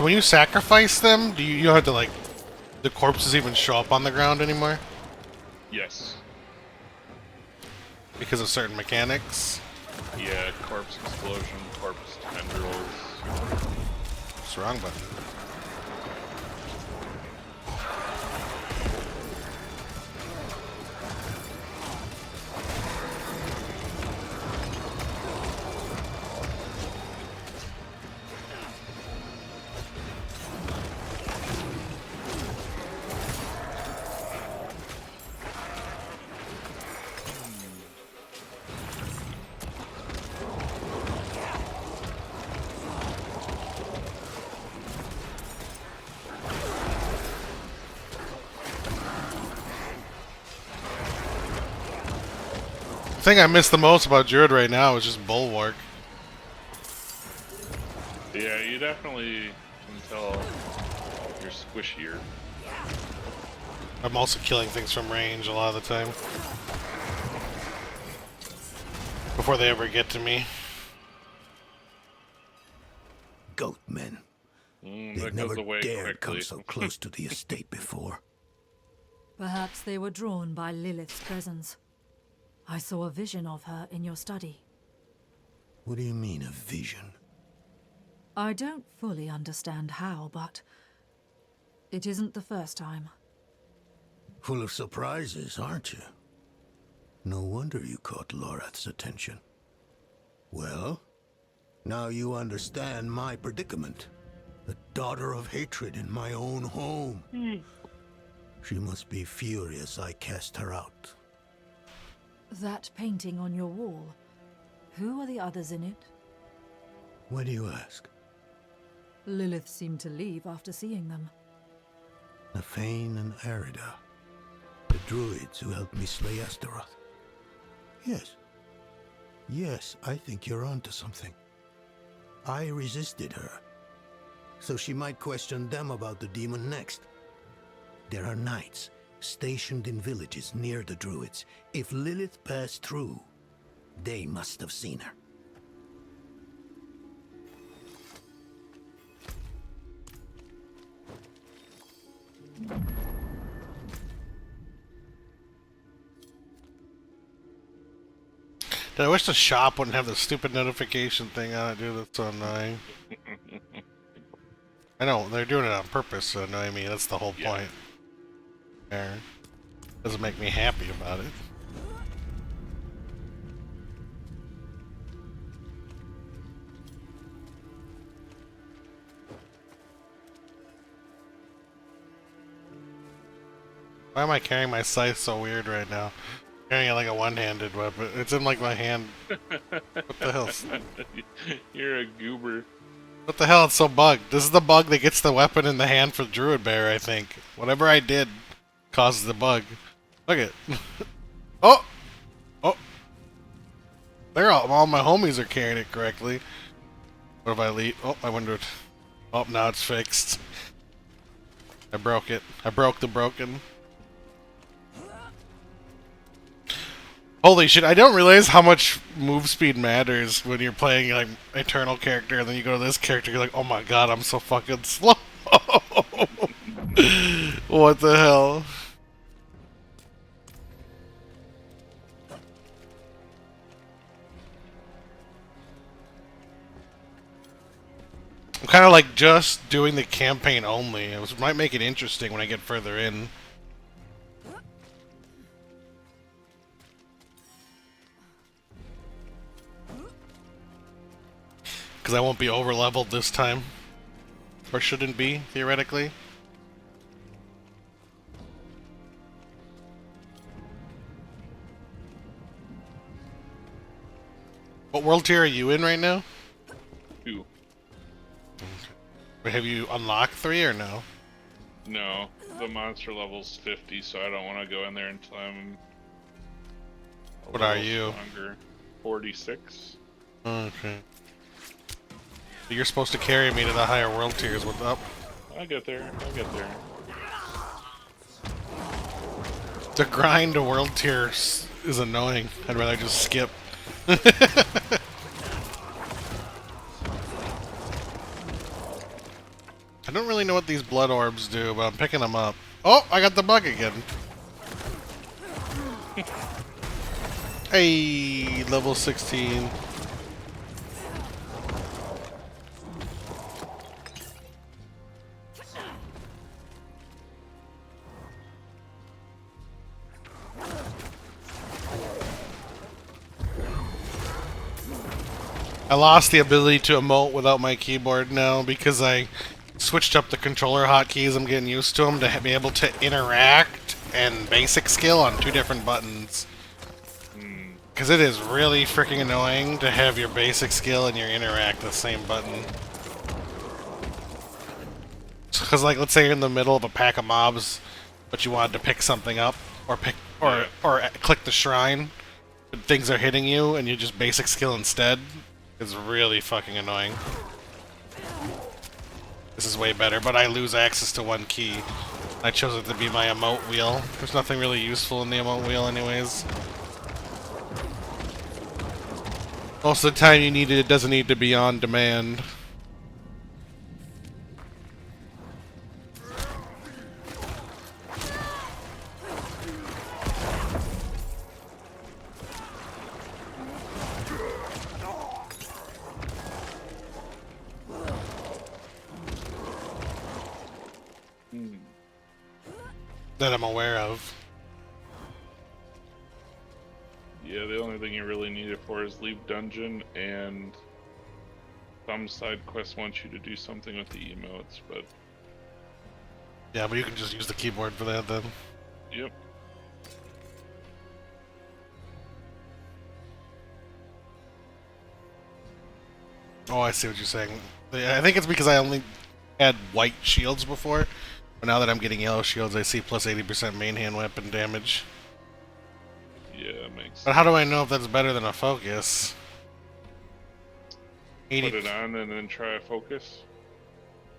So when you sacrifice them, do you don't have to like the corpses even show up on the ground anymore?
Yes.
Because of certain mechanics?
Yeah, corpse explosion, corpse tendrils.
What's wrong button? The thing I miss the most about Druid right now is just Bulwark.
Yeah, you definitely can tell you're squishier.
I'm also killing things from range a lot of the time. Before they ever get to me.
Goatmen. They've
That
never
goes away
dared
quickly.
come so close to the estate before.
Perhaps they were drawn by Lilith's presence. I saw a vision of her in your study.
What do you mean, a vision?
I don't fully understand how, but it isn't the first time.
Full of surprises, aren't you? No wonder you caught Lorath's attention. Well, now you understand my predicament. A daughter of hatred in my own home. She must be furious I cast her out.
That painting on your wall, who are the others in it?
Why do you ask?
Lilith seemed to leave after seeing them.
Nafane and Arida. The druids who helped me slay Astaroth. Yes. Yes, I think you're onto something. I resisted her, so she might question them about the demon next. There are knights stationed in villages near the druids. If Lilith passed through, they must have seen her.
Dude, I wish the shop wouldn't have the stupid notification thing on it, dude. That's so annoying. I know, they're doing it on purpose to annoy me. That's the whole point. There. Doesn't make me happy about it. Why am I carrying my scythe so weird right now? Carrying it like a one-handed weapon. It's in like my hand. What the hell?
You're a goober.
What the hell? It's so bugged. This is the bug that gets the weapon in the hand for Druid Bear, I think. Whatever I did causes the bug. Look at it. Oh! Oh! They're all my homies are carrying it correctly. What if I leave? Oh, I wondered. Oh, now it's fixed. I broke it. I broke the broken. Holy shit, I don't realize how much move speed matters when you're playing like Eternal character and then you go to this character, you're like, oh my god, I'm so fucking slow. What the hell? I'm kind of like just doing the campaign only. It might make it interesting when I get further in. Because I won't be over-leveled this time. Or shouldn't be, theoretically. What world tier are you in right now?
2.
Okay. Have you unlocked 3 or no?
No, the monster level's 50, so I don't want to go in there until I'm
What are you?
Stronger. 46.
Okay. So you're supposed to carry me to the higher world tiers. What's up?
I'll get there. I'll get there.
The grind to world tiers is annoying. I'd rather just skip. I don't really know what these blood orbs do, but I'm picking them up. Oh, I got the bug again. Hey, level 16. I lost the ability to emote without my keyboard now because I switched up the controller hotkeys. I'm getting used to them to be able to interact and basic skill on 2 different buttons. Because it is really freaking annoying to have your basic skill and your interact the same button. Because, like, let's say you're in the middle of a pack of mobs, but you wanted to pick something up, or click the shrine, but things are hitting you, and you just basic skill instead. It's really fucking annoying. This is way better, but I lose access to 1 key. I chose it to be my emote wheel. There's nothing really useful in the emote wheel anyways. Most of the time you need it, it doesn't need to be on demand. That I'm aware of.
Yeah, the only thing you really need it for is leave dungeon, and some side quests want you to do something with the emotes, but...
Yeah, but you can just use the keyboard for that then.
Yep.
Oh, I see what you're saying. I think it's because I only had white shields before, but now that I'm getting yellow shields, I see plus 80% main hand weapon damage.
Yeah, it makes sense.
But how do I know if that's better than a focus?
Put it on and then try a focus.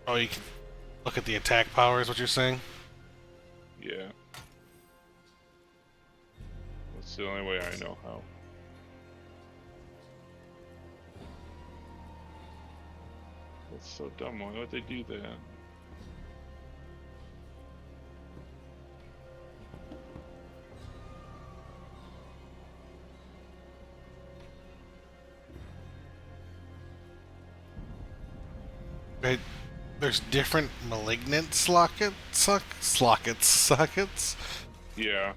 Oh, you can look at the attack power is what you're saying?
Yeah. That's the only way I know how. That's so dumb. Why would they do that?
Right. There's different malignant sockets.
Yeah.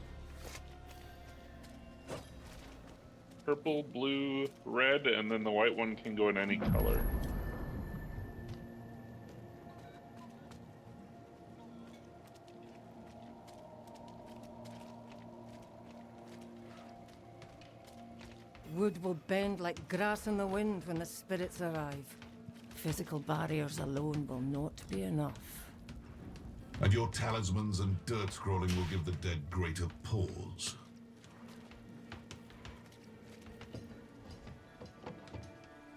Purple, blue, red, and then the white one can go in any color.
Wood will bend like grass in the wind when the spirits arrive. Physical barriers alone will not be enough.
And your talismans and dirt scrolling will give the dead greater pause.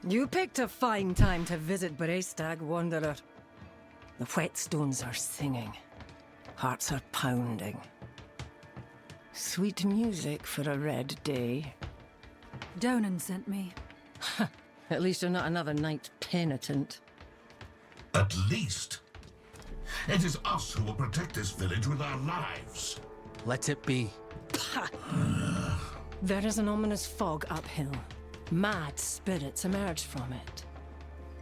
You picked a fine time to visit Braestag, Wanderer. The whetstones are singing. Hearts are pounding. Sweet music for a red day.
Donan sent me.
At least you're not another night penitent.
At least. It is us who will protect this village with our lives.
Let it be.
There is an ominous fog uphill. Mad spirits emerge from it.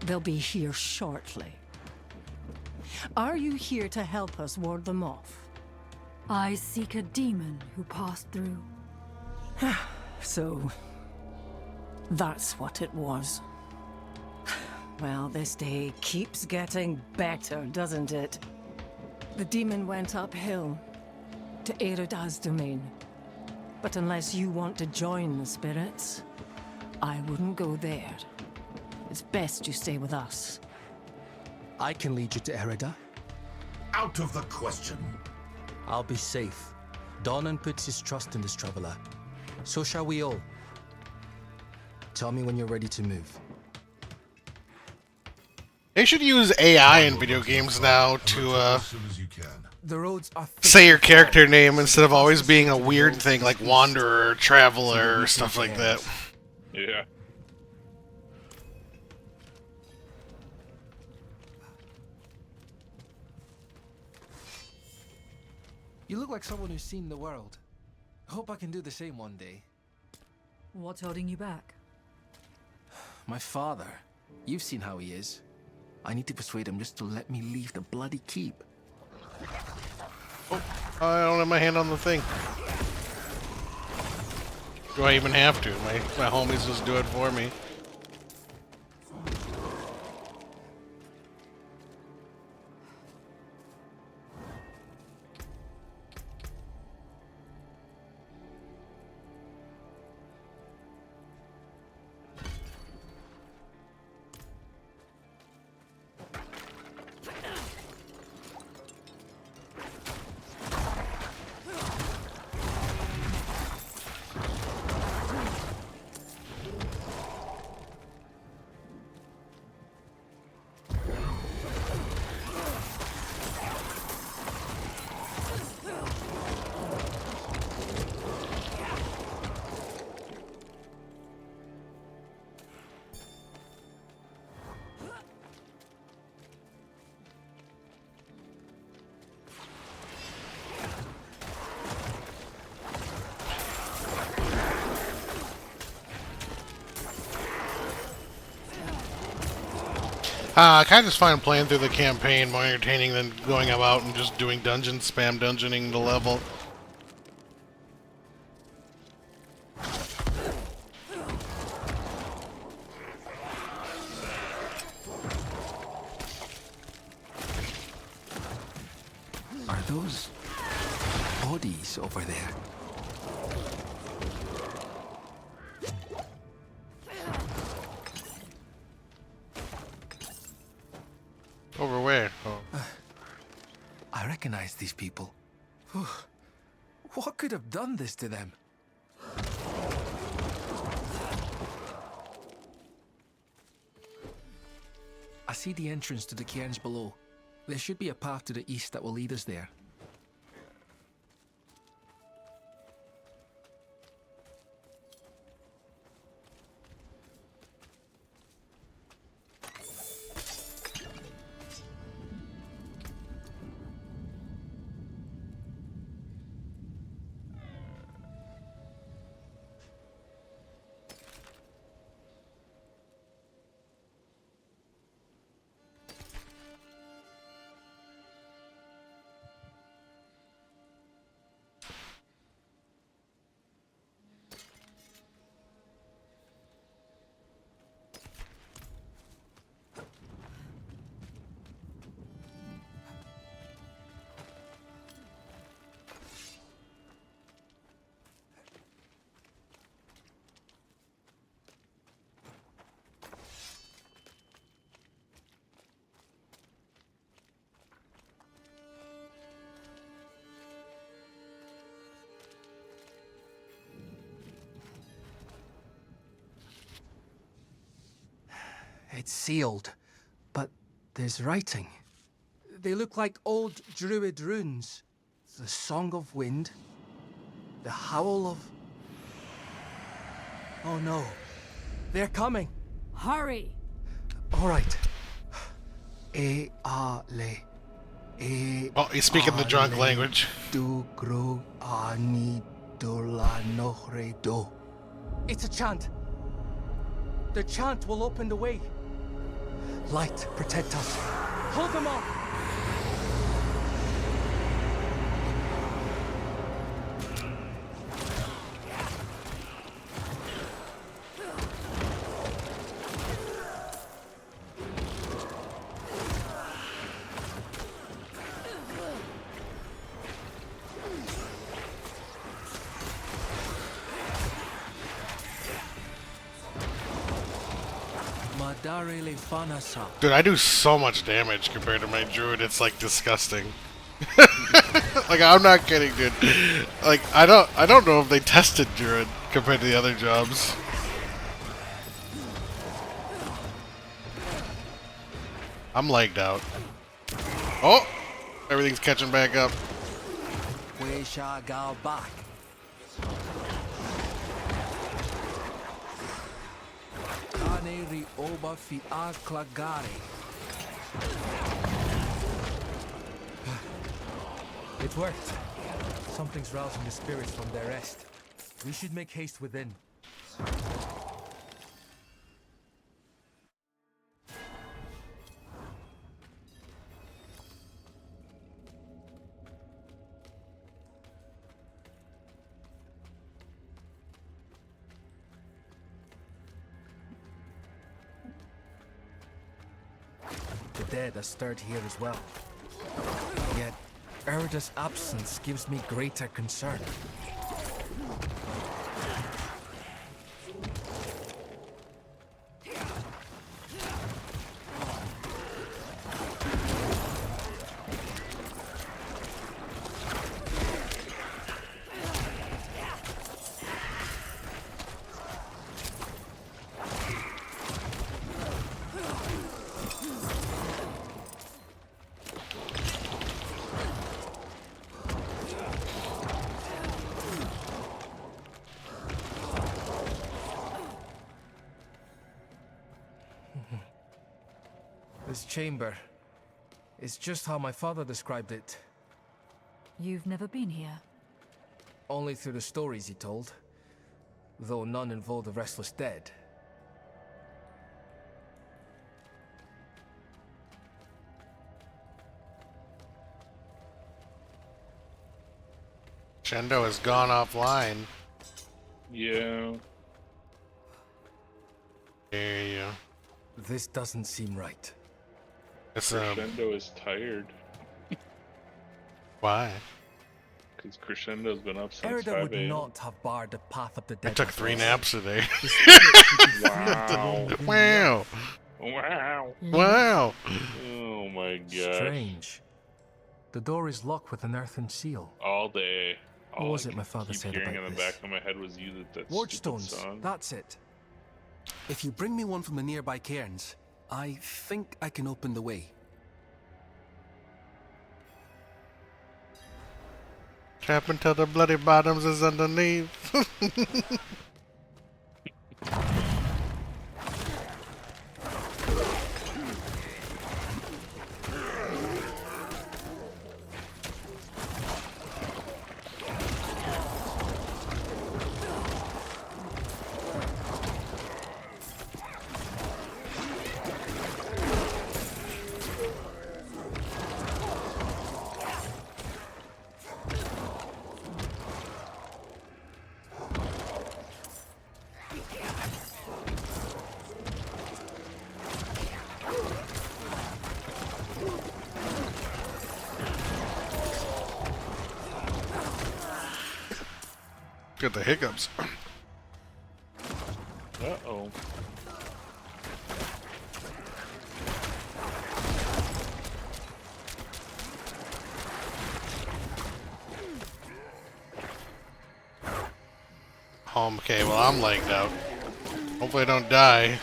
They'll be here shortly. Are you here to help us ward them off?
I seek a demon who passed through.
So, that's what it was. Well, this day keeps getting better, doesn't it? The demon went uphill, to Erida's domain. But unless you want to join the spirits, I wouldn't go there. It's best you stay with us.
I can lead you to Erida.
Out of the question.
I'll be safe. Donan puts his trust in this traveler. So shall we all. Tell me when you're ready to move.
They should use AI in video games now to
The roads are
say your character name instead of always being a weird thing like Wanderer, Traveler, or stuff like that.
Yeah.
You look like someone who's seen the world. I hope I can do the same one day.
What's holding you back?
My father. You've seen how he is. I need to persuade him just to let me leave the bloody keep.
Oh, I don't have my hand on the thing. Do I even have to? My homies just do it for me. I kind of just find playing through the campaign more entertaining than going about and just doing dungeon spam dungeoning the level.
Are those bodies over there?
Over where? Oh.
I recognize these people. What could have done this to them? I see the entrance to the cairns below. There should be a path to the east that will lead us there. It's sealed, but there's writing. They look like old druid runes. The Song of Wind, the Howl of... Oh no, they're coming.
Hurry!
All right.
Oh, he's speaking the drunk language.
It's a chant. The chant will open the way. Light, protect us. Hold them off.
Dude, I do so much damage compared to my druid, it's like disgusting. Like, I'm not kidding, dude. Like, I don't know if they tested druid compared to the other jobs. I'm lagged out. Oh! Everything's catching back up.
We shall go back. It worked.
Something's rousing the spirits from their rest. We should make haste within. The dead are stirred here as well. Yet, Erida's absence gives me greater concern. This chamber is just how my father described it.
You've never been here?
Only through the stories he told, though none involved the restless dead.
Shendo has gone offline.
Yeah.
Yeah.
This doesn't seem right.
Crescendo is tired.
Why?
Because Crescendo's been up since
Erida
5
would
a.m.
not have barred the path of the
I
dead.
took 3 naps today.
Wow.
Wow.
Wow.
Wow.
Oh my gosh.
Strange. The door is locked with an earthen seal.
All day.
What was it my father said
hearing
about
in the
this?
back of my head was you that
Wardstones,
song.
that's it.
If you bring me one from the nearby cairns, I think I can open the way.
Tap until the bloody bottoms is underneath. Get the hiccups.
Uh-oh.
Okay, well I'm legged out. Hopefully I don't die.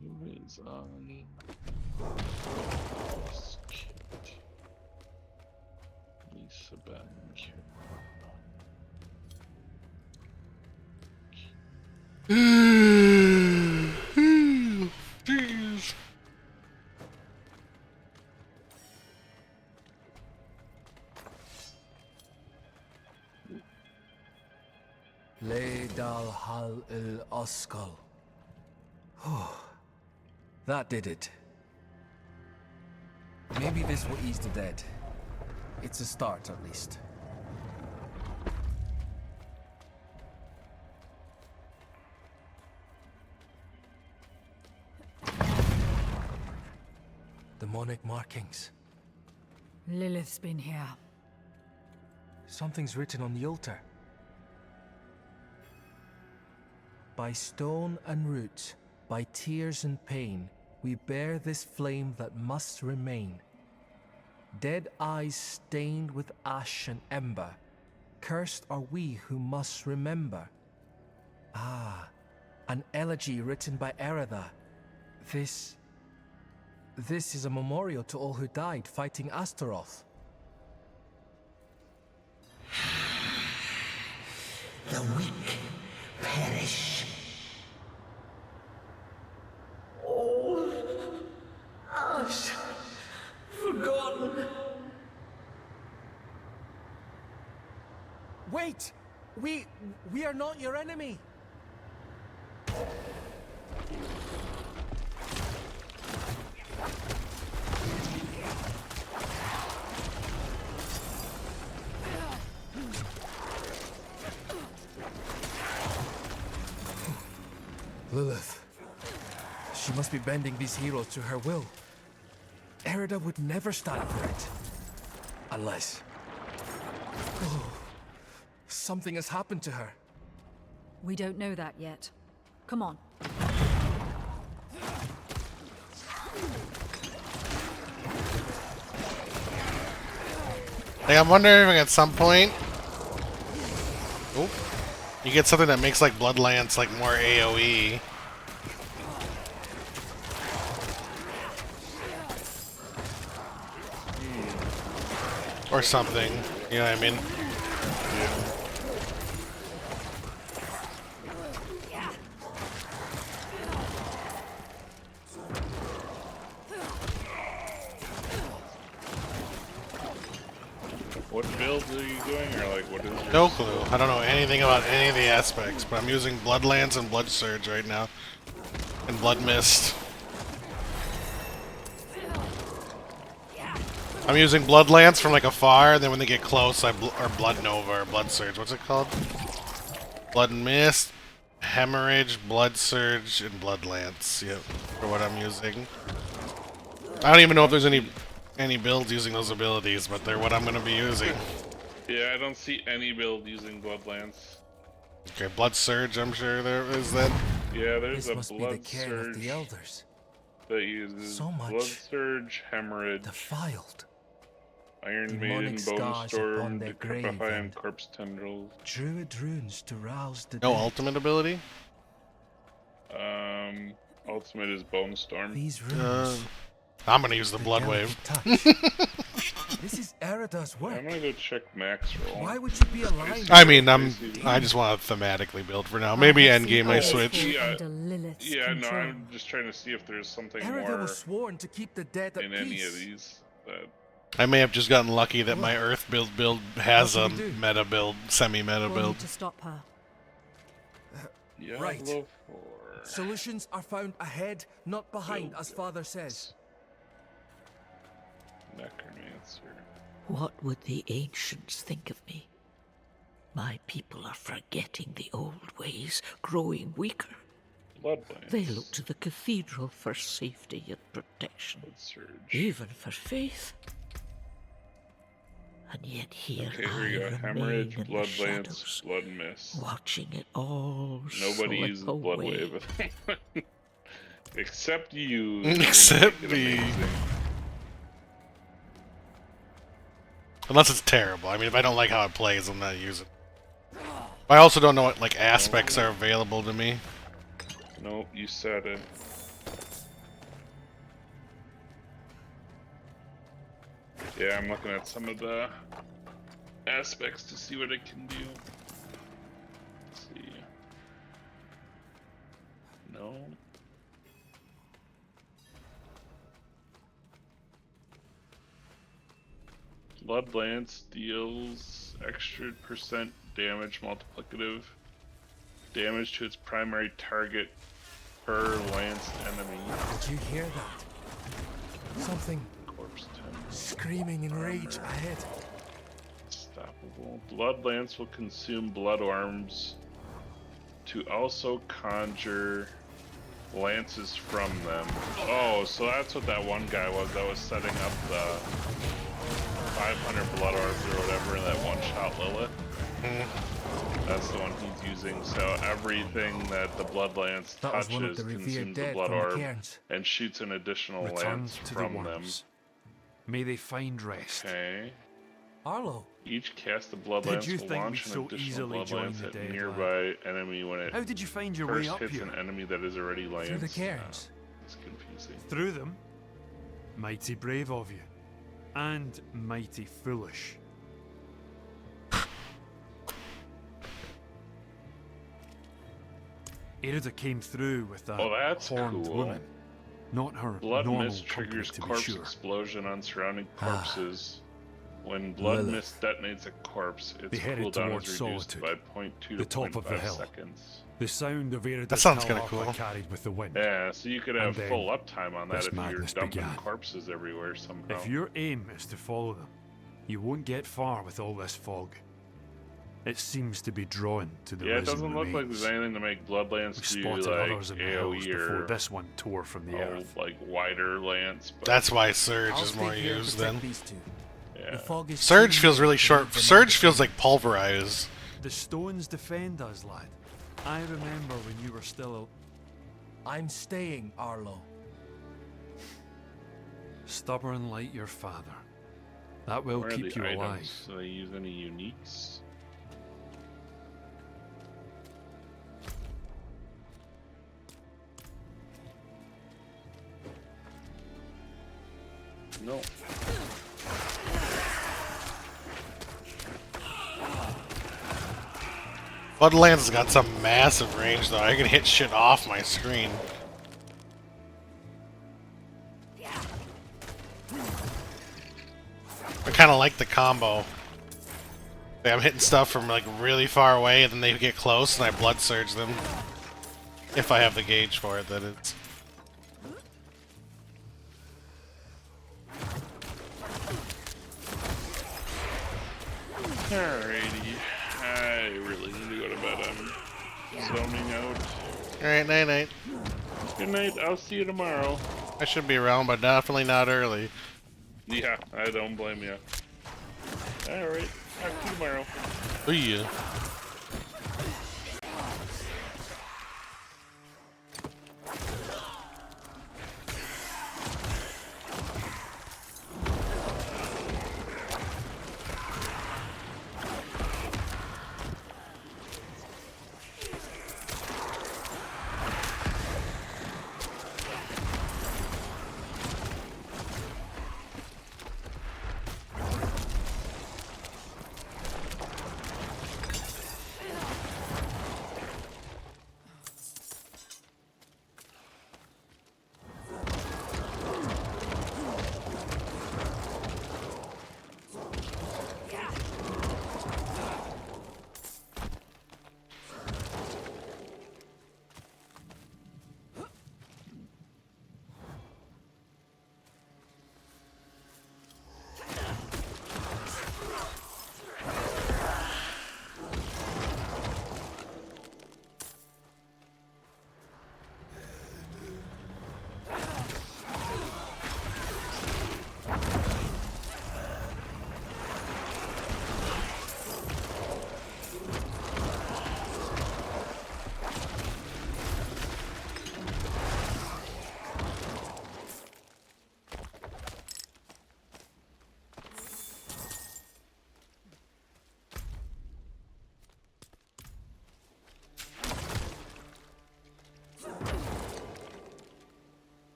Who is on? Lisa Ben.
Jeez.
Le dal hal il oskal. That did it. Maybe this will ease the dead. It's a start, at least. Demonic markings.
Lilith's been here.
Something's written on the altar. By stone and root, by tears and pain, we bear this flame that must remain. Dead eyes stained with ash and ember, cursed are we who must remember. Ah, an elegy written by Erida. This is a memorial to all who died fighting Astaroth.
The weak perish. All
Wait! We are not your enemy! Lilith. She must be bending these heroes to her will. Erida would never stand for it. Unless... Oh, something has happened to her.
We don't know that yet. Come on.
Like, I'm wondering if at some point... Oh, you get something that makes like Bloodlance like more AoE. Or something, you know what I mean?
What build are you doing, or like what is your...
No clue. I don't know anything about any of the aspects, but I'm using Bloodlance and Blood Surge right now. And Blood Mist. I'm using Bloodlance from like afar, and then when they get close, or Blood Nova or Blood Surge. What's it called? Blood Mist, Hemorrhage, Blood Surge, and Bloodlance. Yep, for what I'm using. I don't even know if there's any builds using those abilities, but they're what I'm going to be using.
Yeah, I don't see any build using Bloodlance.
Okay, Blood Surge, I'm sure there is then.
Yeah, there's
This must
a
be the
Blood
cairn
Surge
of the elders.
that uses
So much
Blood Surge, Hemorrhage,
defiled.
Iron
Demonic
Maiden, Bone
scars
Storm,
upon their grave
Decrepify, and
and
Corpse Tendrils.
Druid runes to rouse the
No
dead.
ultimate ability?
Ultimate is Bone Storm.
These runes.
I'm gonna use the Blood Wave.
This is Erida's work.
I'm gonna go check max roll.
Why would you be aligned?
I mean, I just want to thematically build for now. Maybe endgame I switch.
Yeah, no, I'm just trying to see if there's something
Erida
more
was sworn to keep the dead at
in
peace.
any of these that...
I may have just gotten lucky that my Earth build has a meta build, semi-meta
We'll
build.
need to stop her.
Right.
Diablo 4.
Solutions are found ahead, not behind, as Father says.
Necromancer.
What would the ancients think of me? My people are forgetting the old ways, growing weaker.
Bloodlance.
They look to the cathedral for safety and protection.
Surge.
Even for faith. And yet here
Okay,
I
here we go.
remain
Hemorrhage,
in the
Bloodlance,
shadows,
Blood Mist.
watching it all
Nobody
slip
uses Blood
away.
Wave. Except you.
Except
Make it
me.
amazing.
Unless it's terrible. I mean, if I don't like how it plays, I'm not using it. I also don't know what like aspects are available to me.
Nope, you said it. Yeah, I'm looking at some of the aspects to see what it can do. Let's see. No. Bloodlance deals extra % damage multiplicative damage to its primary target per lanced enemy.
Did you hear that? Something
Corpse 10.
screaming in rage ahead.
Unstoppable. Bloodlance will consume blood orbs to also conjure lances from them. Oh, so that's what that one guy was that was setting up the 500 blood orbs or whatever in that one-shot Lilith. That's the one he's using. So everything that the Bloodlance
That was one of
touches
the revered
consumes the
dead
blood
from the
orb
cairns.
and shoots an additional
Return
lance
to the
from them.
worms. May they find rest.
Okay.
Arlo.
Each cast of blood
Did
lance
you
will
think
launch
we'd
an
so
additional
easily
blood
join
lance
the
at
dead,
nearby enemy when it
How did you find your
first
way up
hits
here?
an enemy that is already lanced.
Through the cairns.
It's confusing.
Through them? Mighty brave of you. And mighty foolish. Erida came through with that
Oh, that's
horned
cool.
woman. Not her
Blood
normal
Mist triggers
company, to be
corpse
sure.
explosion on surrounding corpses. When blood
Lilith.
mist detonates a corpse, its
They headed
cooldown
towards
is reduced
Solitude,
by 0.2 to
the top of the
0.5
hill.
seconds.
The sound of Erida's
That sounds kinda
power
cool.
carried with the wind.
Yeah, so you could have
And then
full uptime on that
this
if you're
madness
dumping
began.
corpses everywhere somehow.
If your aim is to follow them, you won't get far with all this fog. It seems to be drawn to the
Yeah, it
risen
doesn't look like
remains.
there's anything to make Bloodlands
We
do
spotted
like
others in the hills
AoE
before
or
this one tore from the earth.
like wider lance. But
That's why Surge
I'll
is
stay
more
here and
used
protect
then.
these two.
Yeah.
The fog is
Surge
too
feels really
deep to
short.
leave them
Surge
on
feels
the
like pulverized.
The stones defend us, lad. I remember when you were still
I'm staying, Arlo.
stubborn like your father. That will
Where are
keep
the
you
items?
alive.
Do they use any uniques? No.
Bloodlands has got some massive range though. I can hit shit off my screen. I kind of like the combo. Like, I'm hitting stuff from like really far away, and then they get close, and I blood surge them. If I have the gauge for it, that is.
Alrighty. I really need to go to bed. I'm zoning out.
Alright, night night.
Good night. I'll see you tomorrow.
I should be around, but definitely not early.
Yeah, I don't blame you. Alright. Talk to you tomorrow.
Yeah.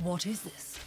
What is this?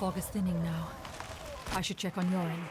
fog is thinning now. I should check on your end.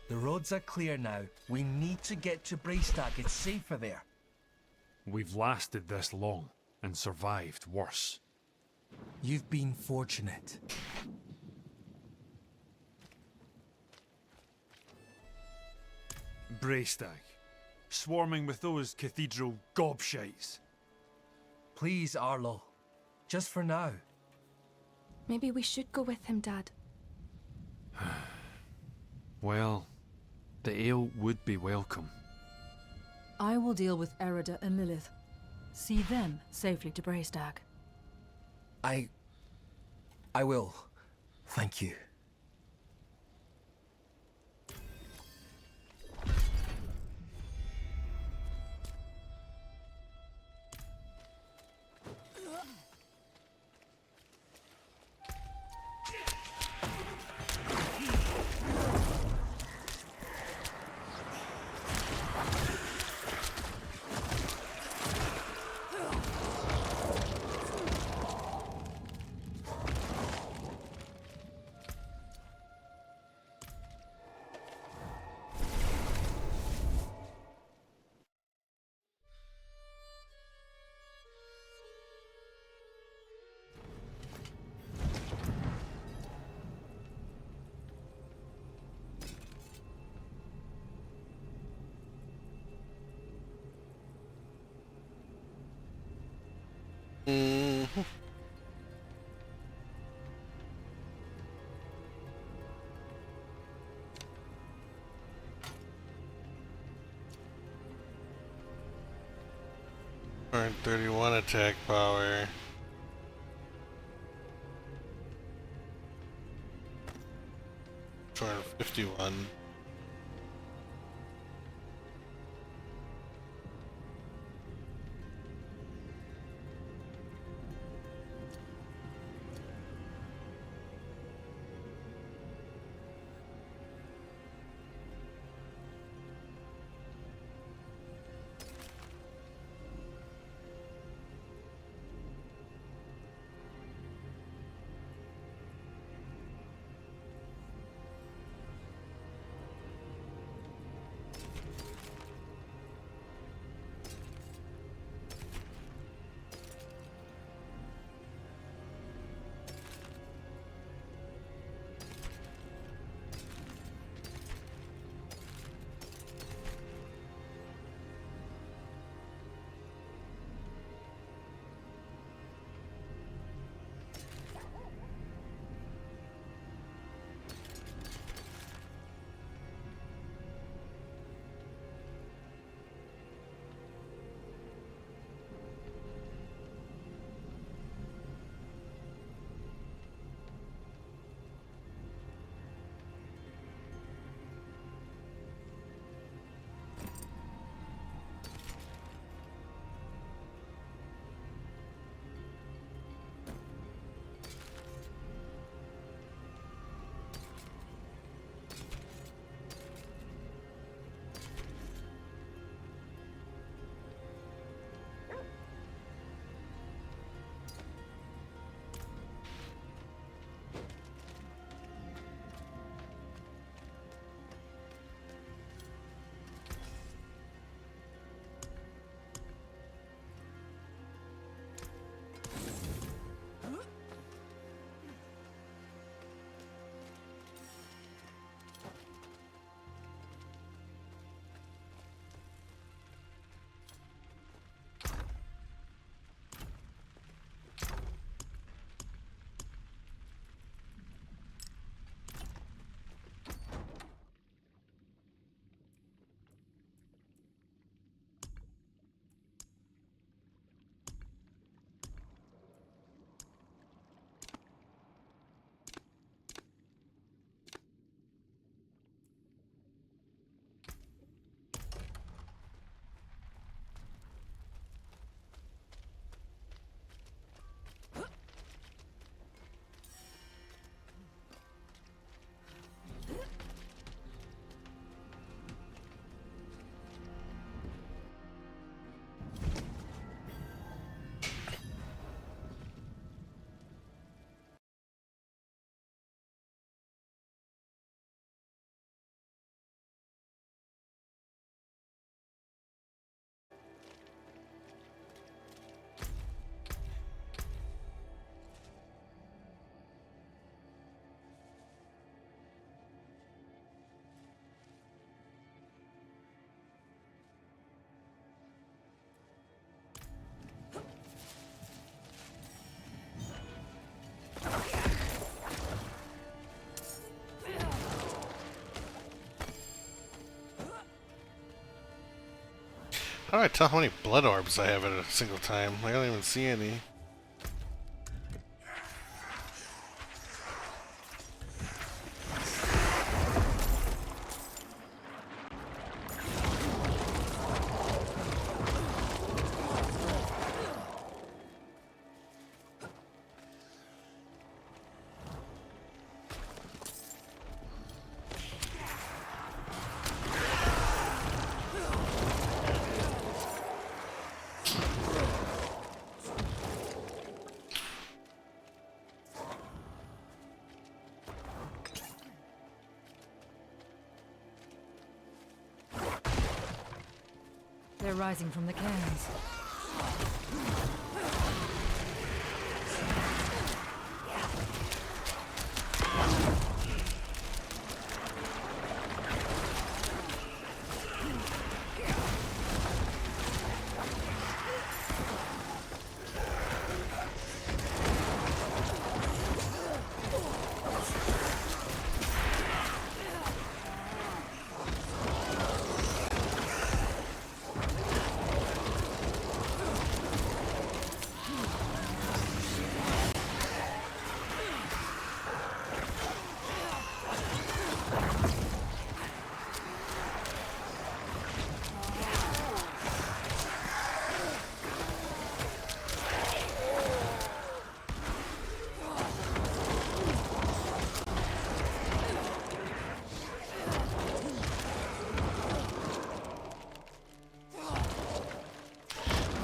The roads are clear now. We need to get to Braystack. It's safer there.
We've lasted this long and survived worse.
You've been fortunate.
Braystack, swarming with those cathedral gobshites.
Please, Arlo. Just for now.
Maybe we should go with him, Dad.
Well, the ale would be welcome.
I will deal with Erida and Lilith. See them safely to Braystack.
I will. Thank you.
Mm-hmm. Or 31 attack power. For 51. How do I tell how many blood orbs I have at a single time? I don't even see any.
They're rising from the cairns.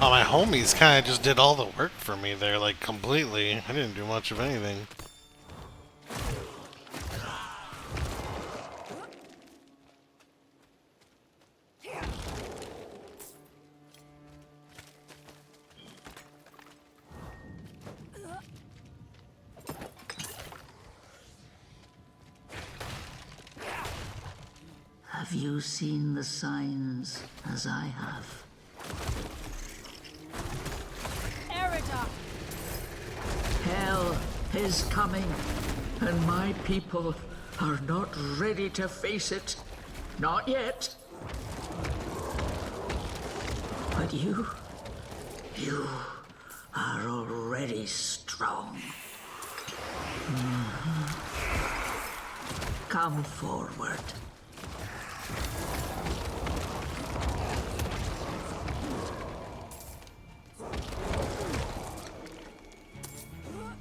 Oh, my homies kind of just did all the work for me there, like, completely. I didn't do much of anything.
Have you seen the signs as I have? Hell is coming, and my people are not ready to face it. Not yet. But you are already strong. Come forward.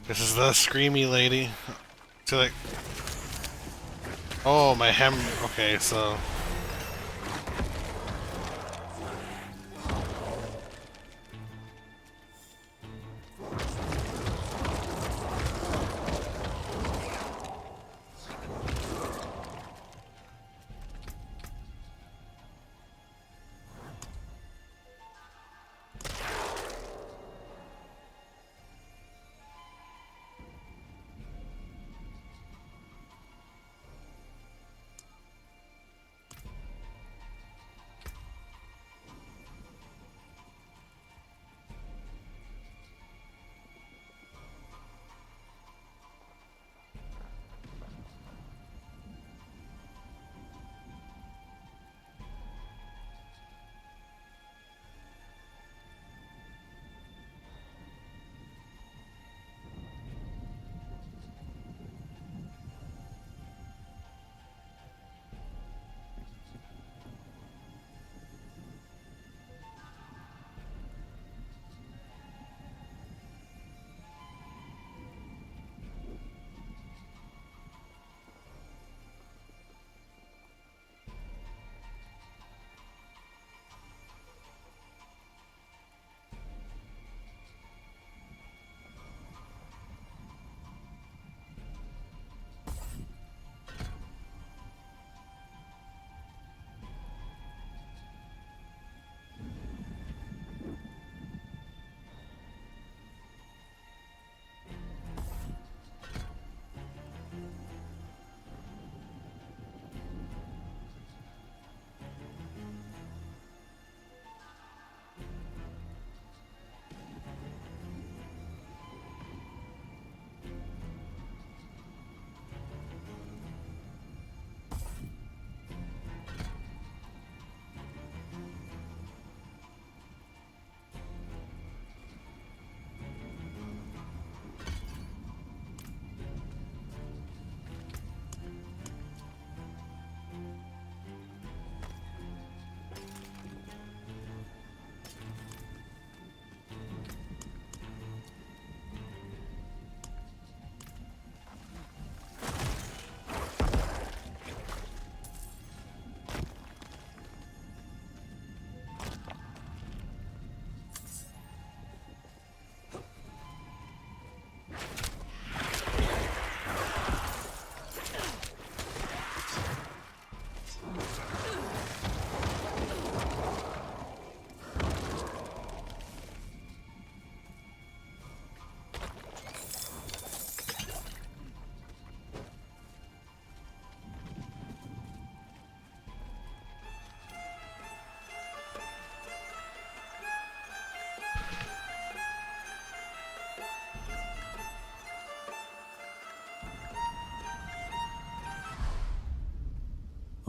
This is the screamy lady. So like, oh, my hem. Okay, so.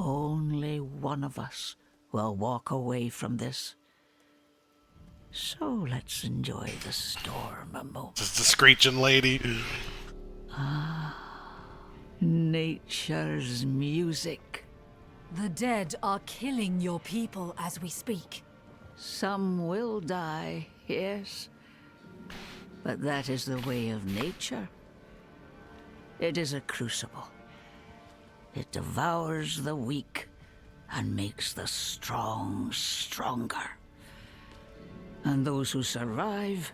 Only one of us will walk away from this. So let's enjoy the storm a moment.
This is the screeching lady.
Nature's music.
The dead are killing your people as we speak.
Some will die, yes. But that is the way of nature. It is a crucible. It devours the weak and makes the strong stronger. And those who survive,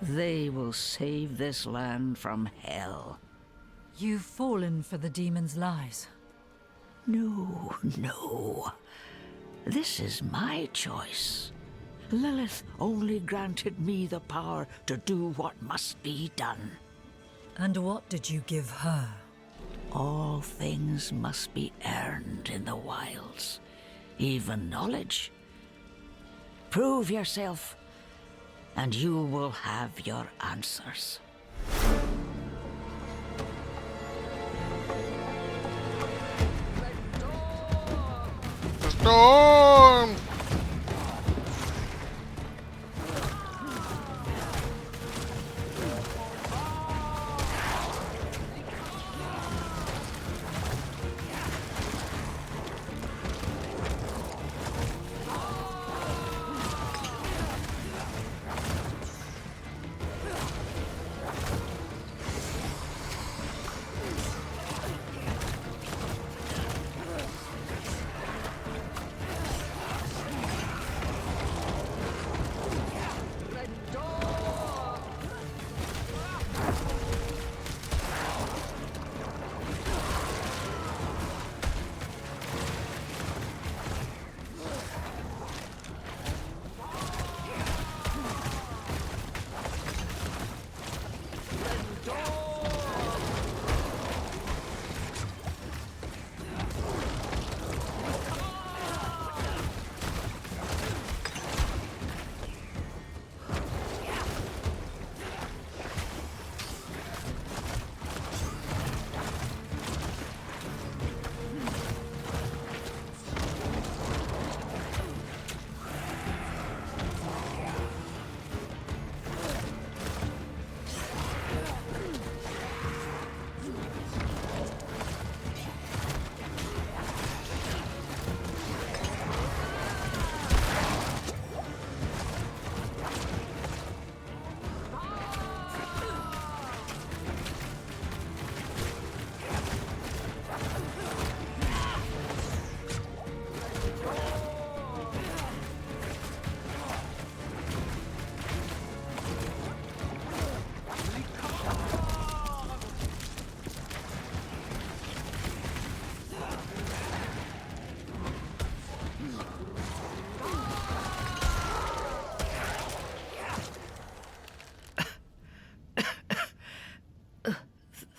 they will save this land from hell.
You've fallen for the demon's lies.
No, no. This is my choice. Lilith only granted me the power to do what must be done.
And what did you give her?
All things must be earned in the wilds, even knowledge. Prove yourself, and you will have your answers.
The storm!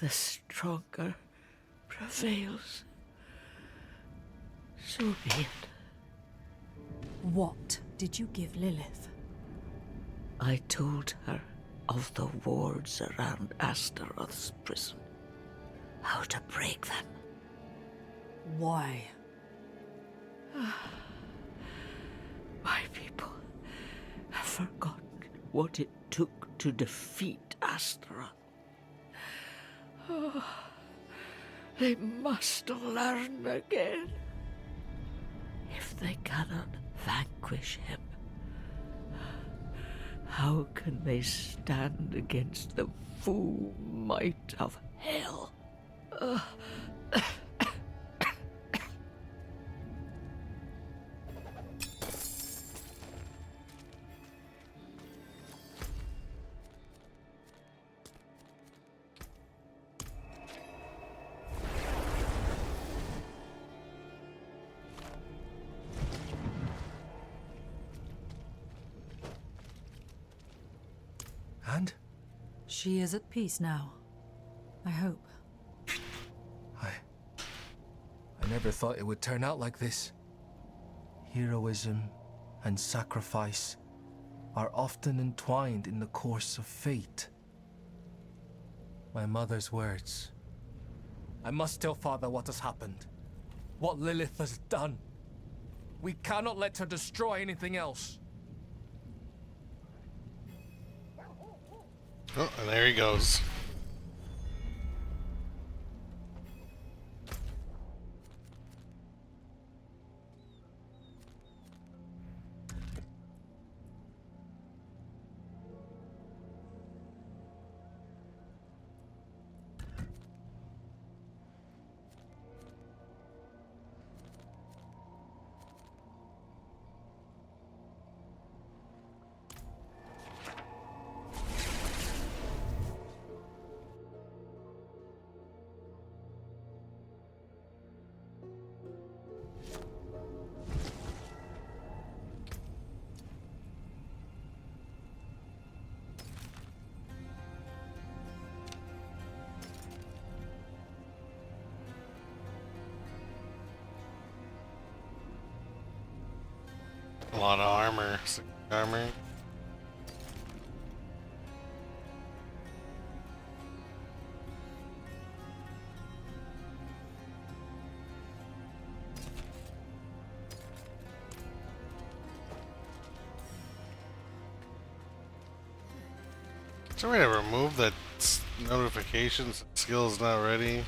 The stronger prevails. So be it.
What did you give Lilith?
I told her of the wards around Astaroth's prison. How to break them.
Why?
My people have forgotten what it took to defeat Astaroth. Oh, they must learn again. If they cannot vanquish him, how can they stand against the full might of hell?
And?
She is at peace now. I hope.
I never thought it would turn out like this. Heroism and sacrifice are often entwined in the course of fate. My mother's words. I must tell Father what has happened.
what Lilith has done. We cannot let her destroy anything else.
Oh, and there he goes. A lot of armor. Armor. Is there a way to remove that notifications skill is not ready?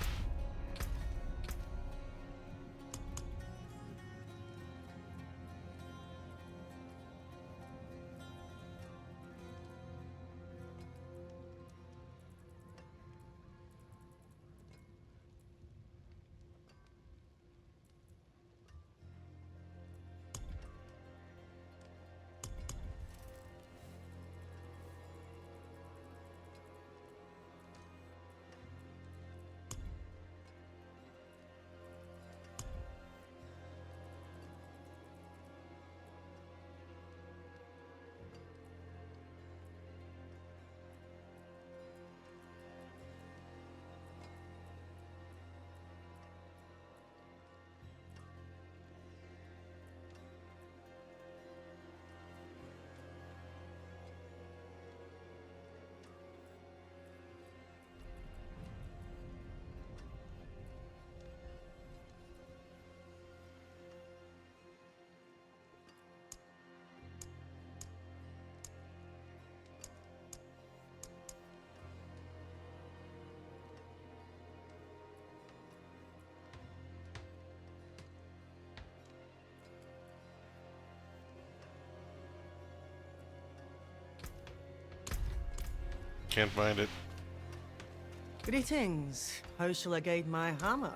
Can't find it.
Greetings. How shall I guide my hammer?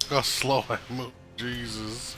How slow I move. Jesus.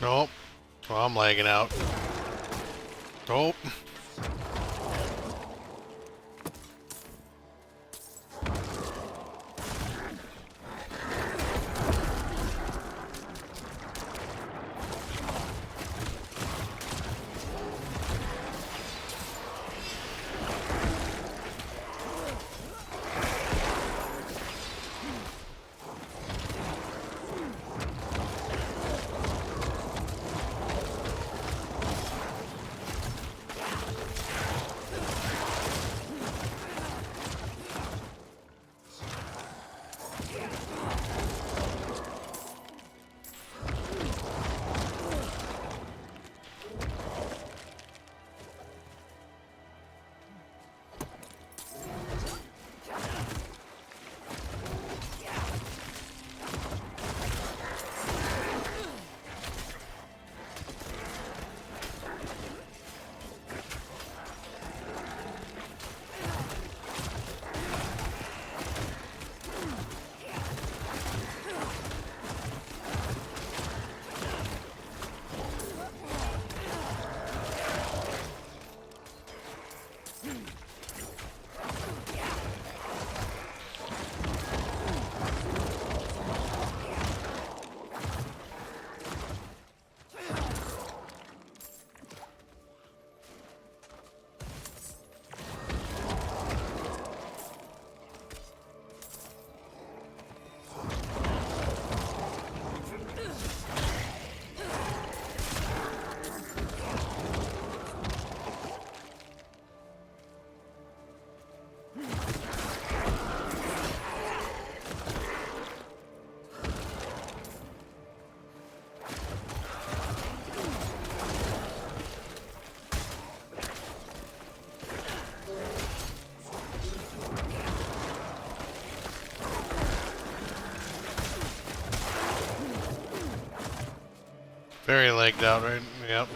Oh, well, I'm lagging out. Oh. Very legged out, right? Yep.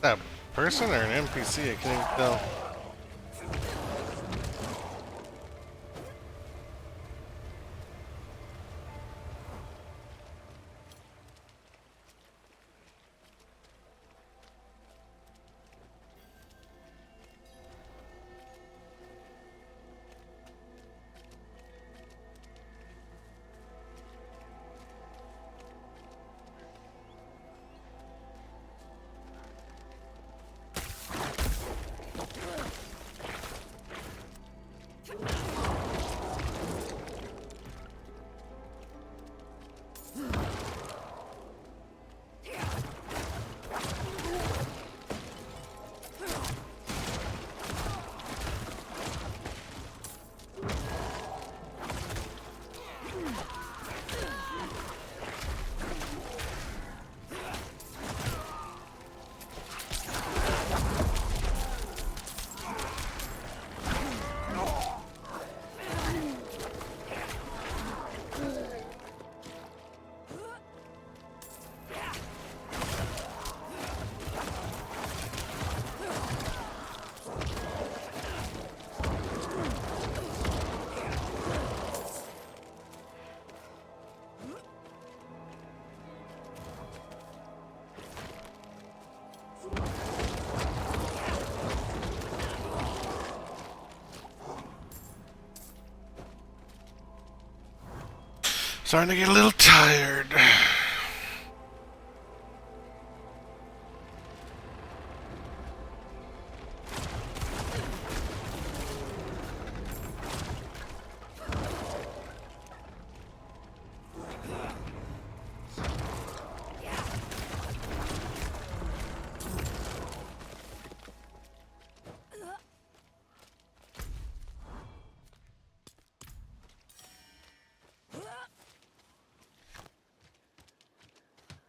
That person or an NPC? I can't even tell. Starting to get a little tired.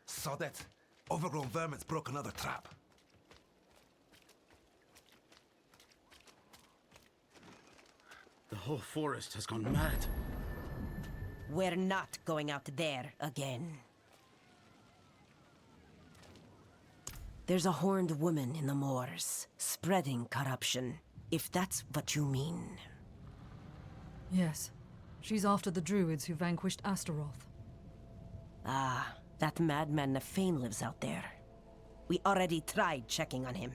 Saw that. Overgrown vermin's broke another trap.
The whole forest has gone mad.
We're not going out there again. There's a horned woman in the moors, spreading corruption, if that's what you mean.
Yes. She's after the druids who vanquished Astaroth.
Ah, that madman Nefane lives out there. We already tried checking on him.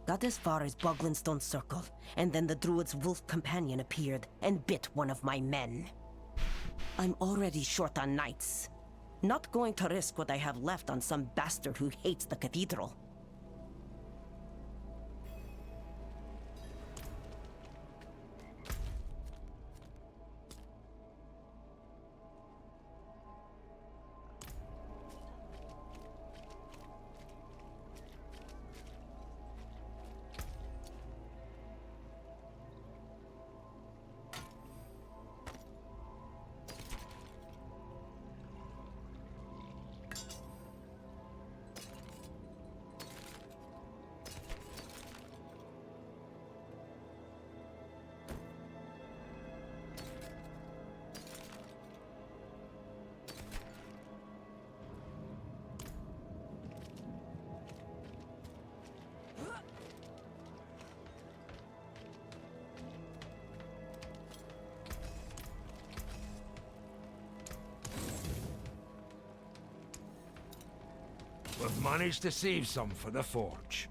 Got as far as Boglinstone Circle, and then the druid's wolf companion appeared and bit one of my men. I'm already short on knights. Not going to risk what I have left on some bastard who hates the cathedral.
We've managed to save some for the forge.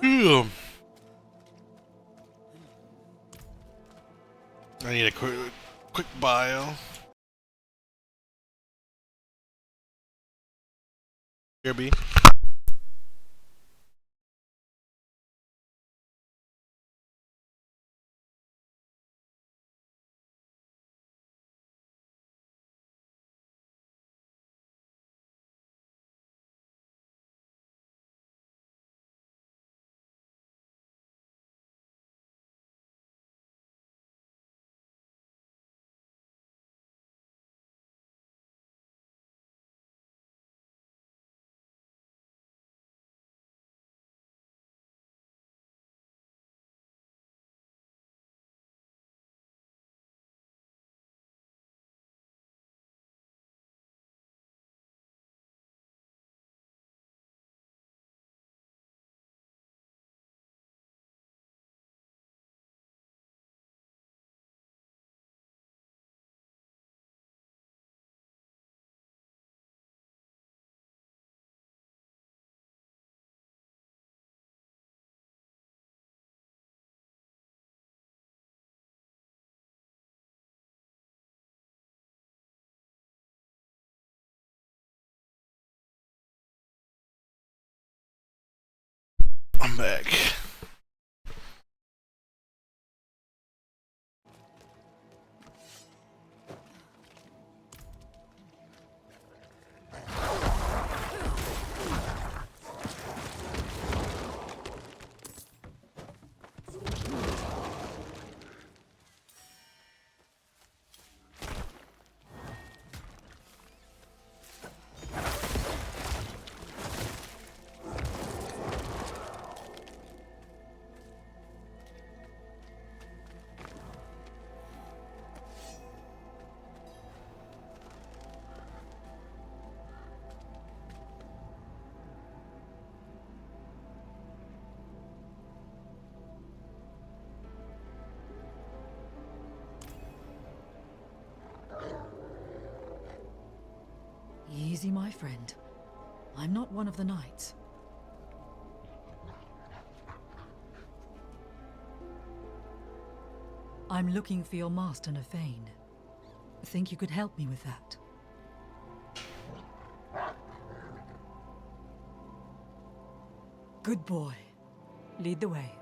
Ew. I need a quick bio. Here, B. I'm back.
Easy, my friend. I'm not one of the knights. I'm looking for your master, Nefane. Think you could help me with that? Good boy. Lead the way.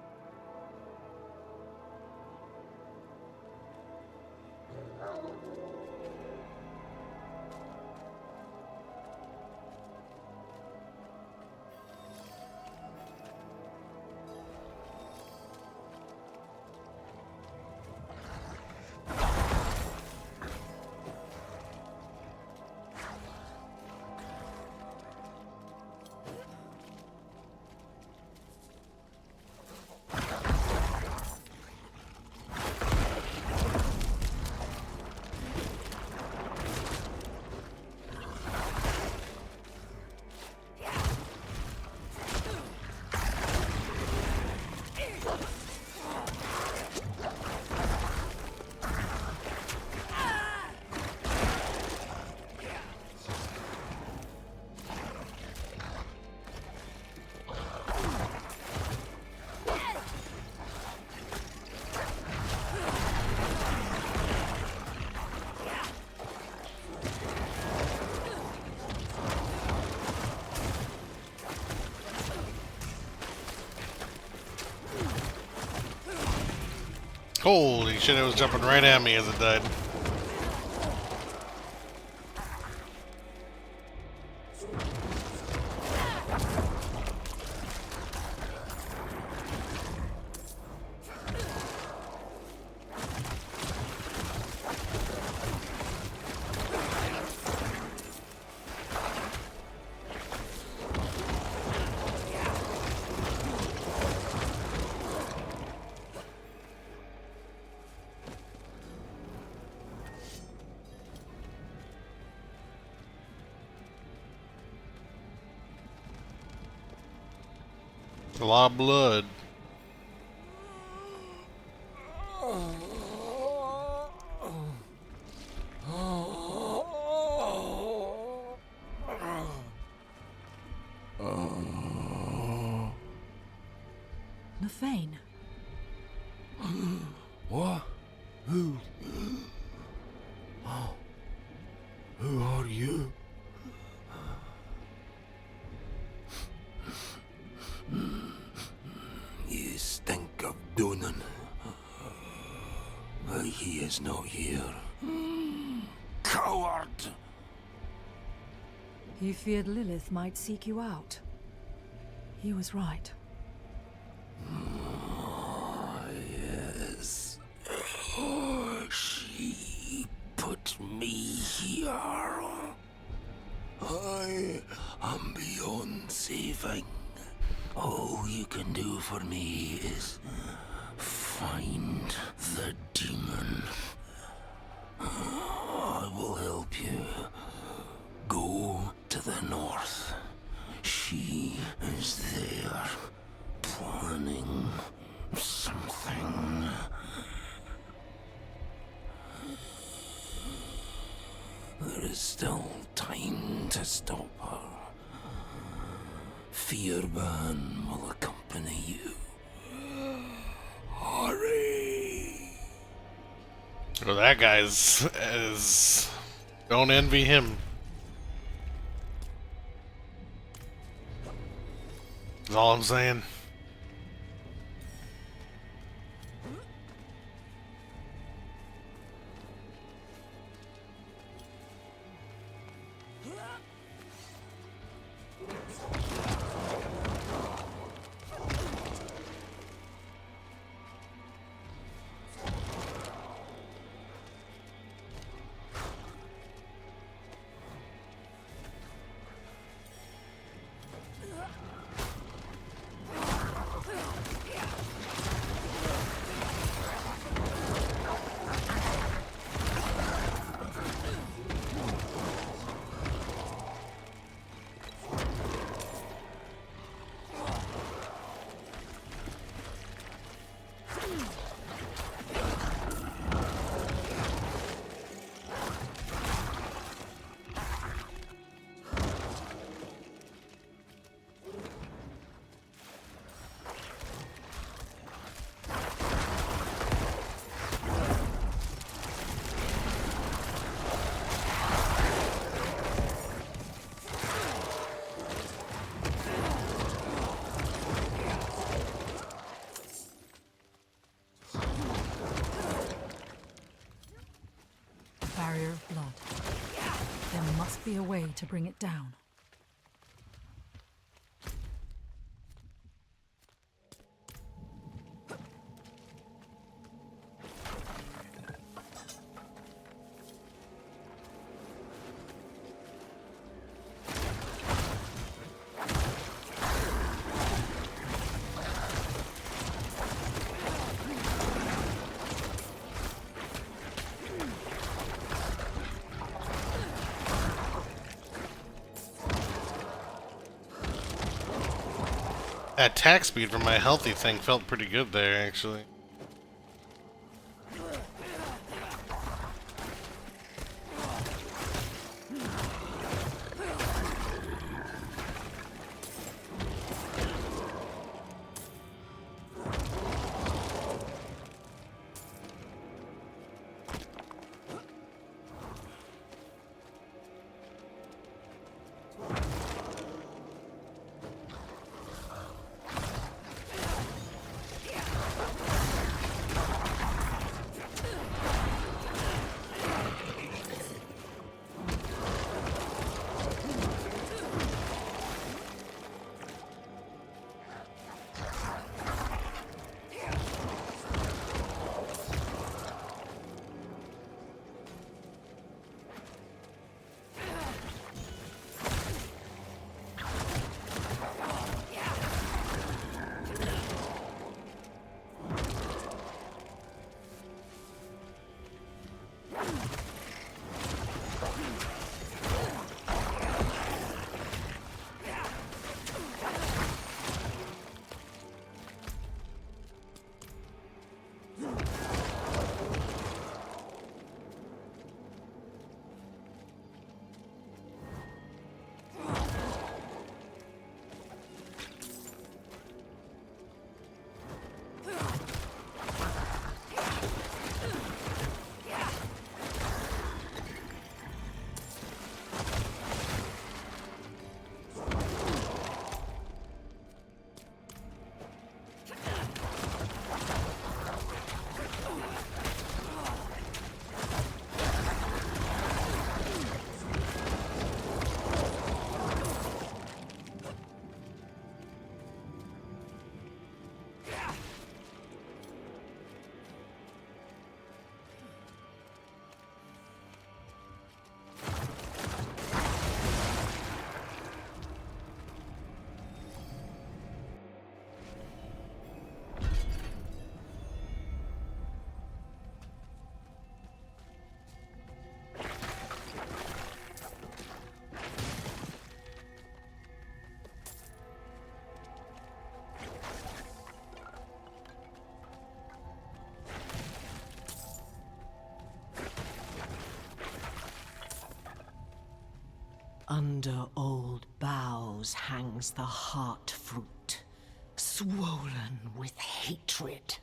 Holy shit, it was jumping right at me as it died. A lot of blood.
Nefane.
What? Who? Oh. Who are you? You stink of Donan. But he is not here. Coward!
He feared Lilith might seek you out. He was right.
Yes. She put me here. I am beyond saving. All you can do for me is find the demon. I will help you. Go to the north. She is there, planning something. There is still time to stop her. Fearban will accompany you. Hurry!
Well, that guy's is. Don't envy him. That's all I'm saying.
must be a way to bring it down.
Attack speed from my healthy thing felt pretty good there, actually.
Under old boughs hangs the heart fruit, swollen with hatred.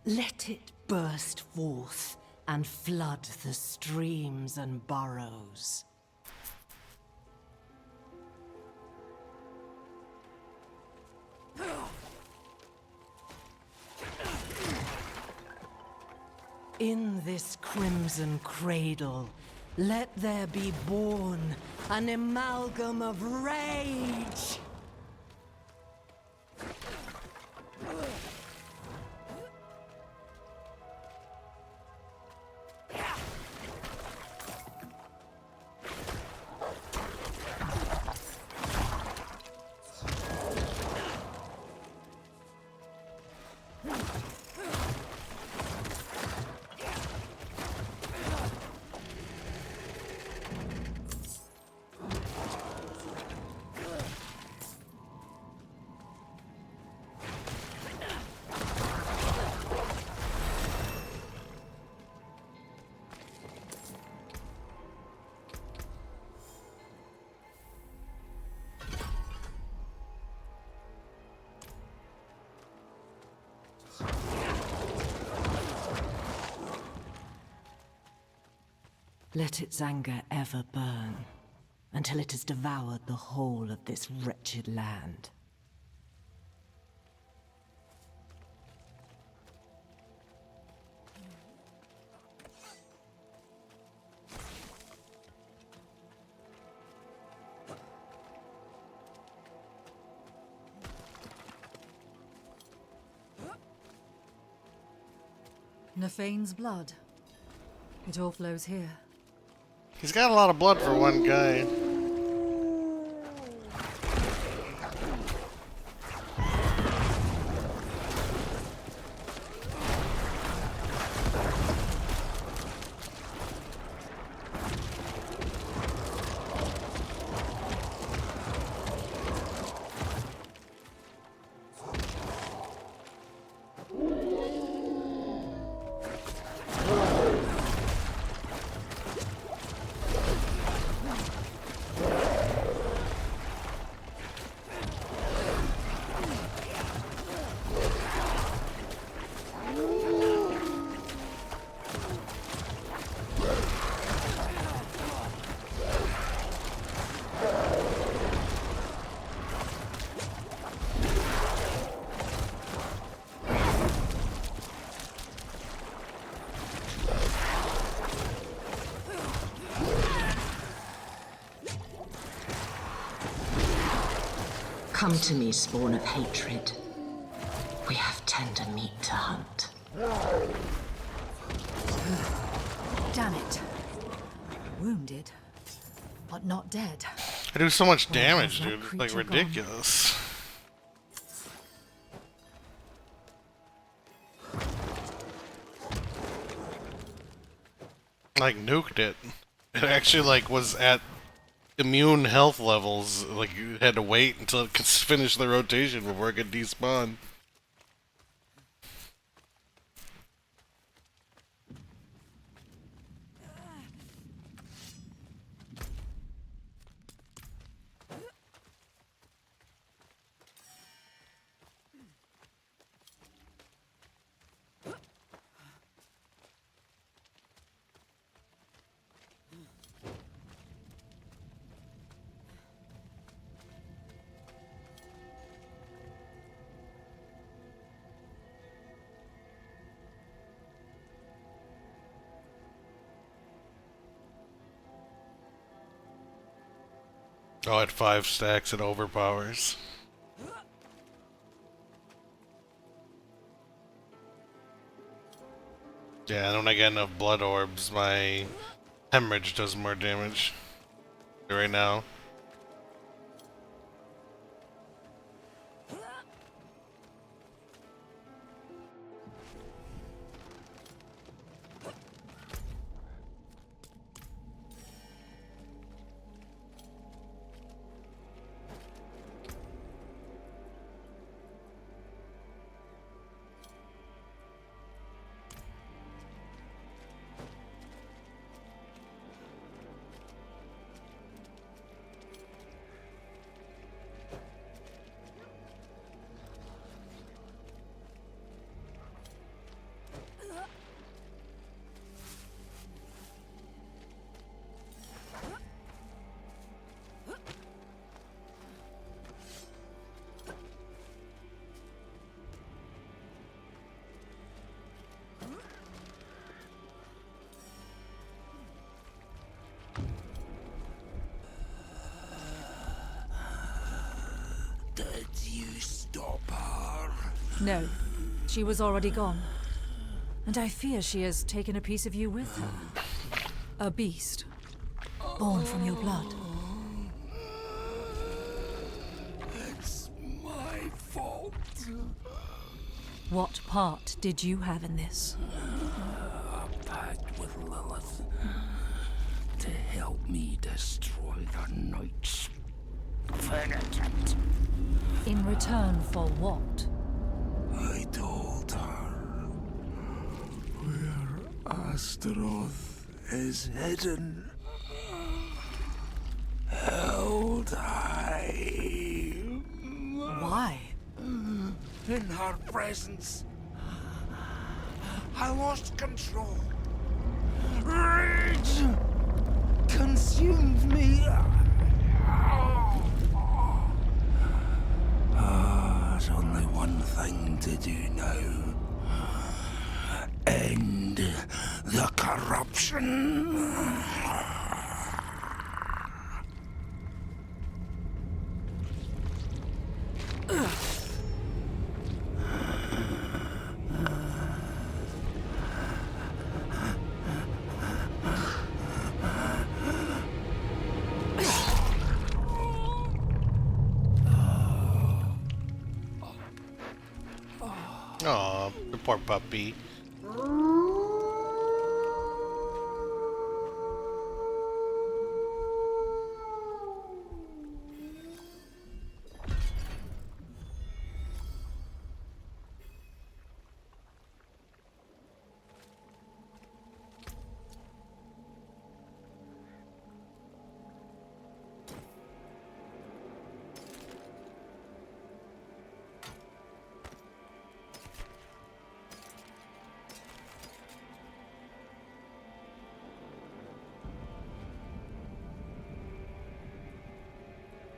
Let it burst forth and flood the streams and burrows. In this crimson cradle, let there be born an amalgam of rage! Let its anger ever burn, until it has devoured the whole of this wretched land.
Nefane's blood. It all flows here.
He's got a lot of blood for one guy.
Come to me, spawn of hatred. We have tender meat to hunt.
Damn it. Wounded, but not dead.
I do so much damage, dude. It's like ridiculous. Like nuked it. It actually like was at immune health levels. Like you had to wait until it could finish the rotation before it could despawn. Oh, at 5 stacks it overpowers. Yeah, and when I get enough blood orbs, my hemorrhage does more damage. Right now.
Did you stop her?
No, she was already gone. And I fear she has taken a piece of you with her. A beast, born from your blood.
It's my fault.
What part did you have in this?
A pact with Lilith to help me destroy the Knight's penitent.
In return for what?
I told her where Astaroth is hidden, held high.
Why?
In her presence, I lost control. Rage consumed me. There's only one thing to do now. End the corruption.
Aw, the poor puppy.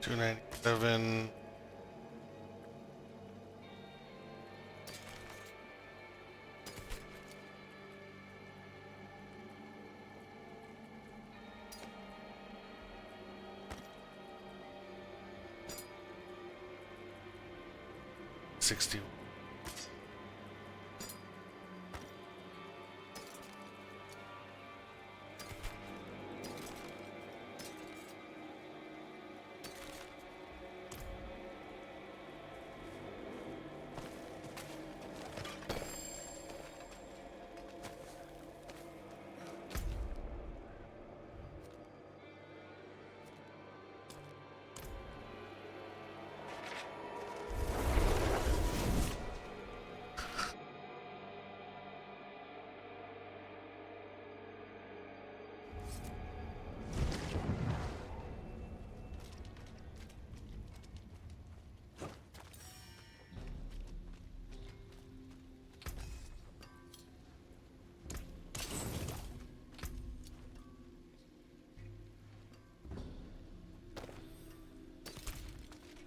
$297. $60.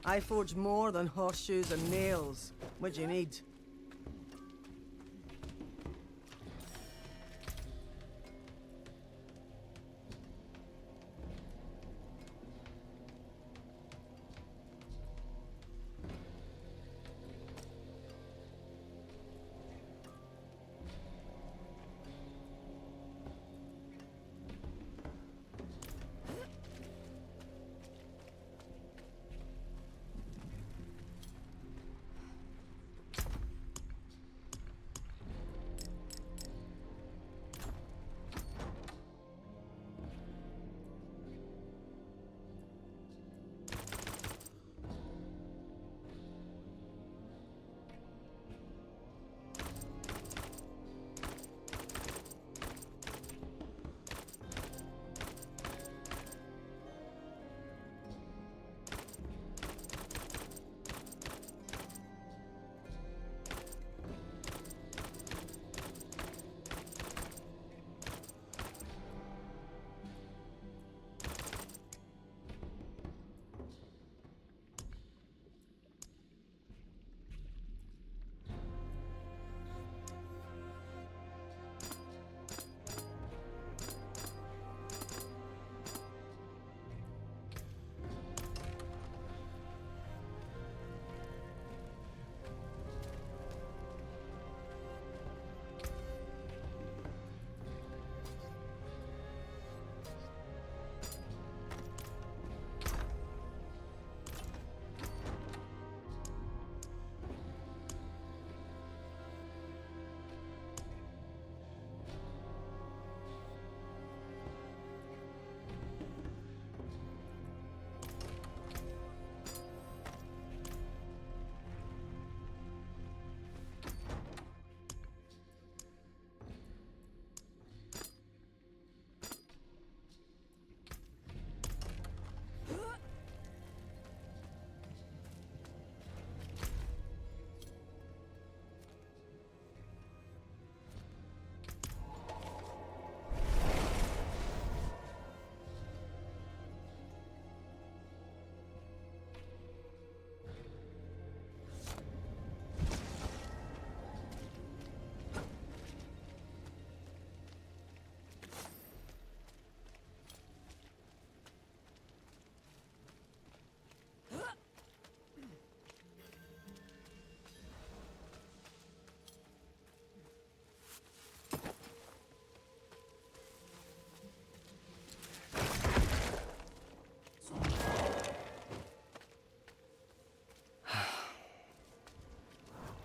I forge more than horseshoes and nails. What do you need?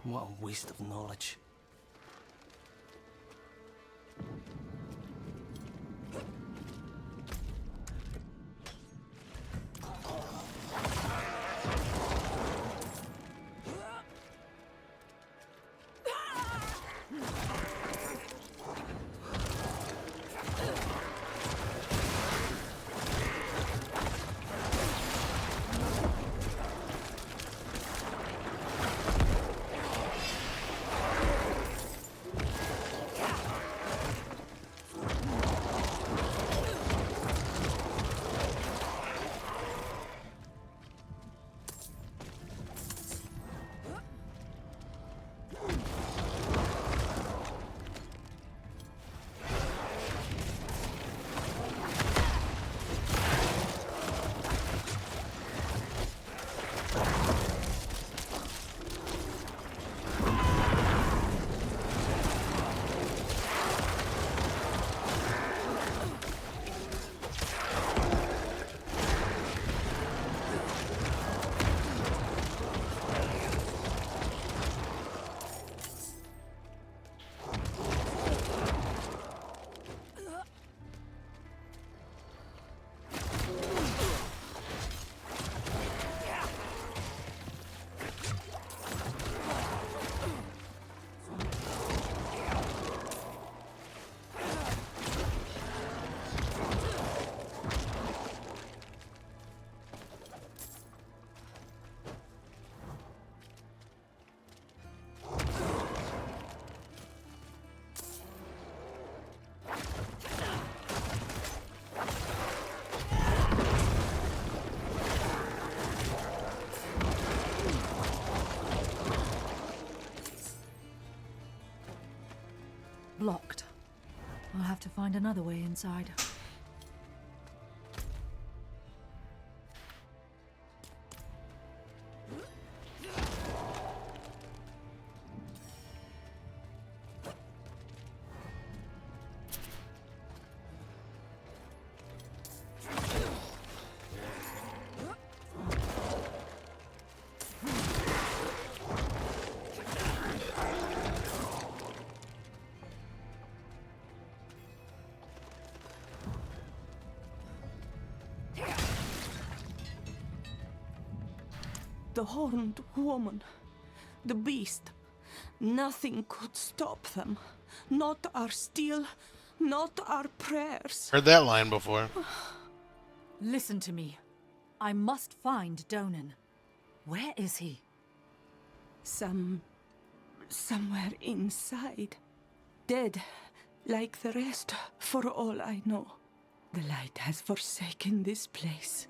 What a waste of knowledge.
Blocked. I'll have to find another way inside.
The horned woman, the beast. Nothing could stop them. Not our steel, not our prayers.
Heard that line before.
Listen to me. I must find Donan. Where is he?
Somewhere inside. Dead, like the rest, for all I know. The light has forsaken this place.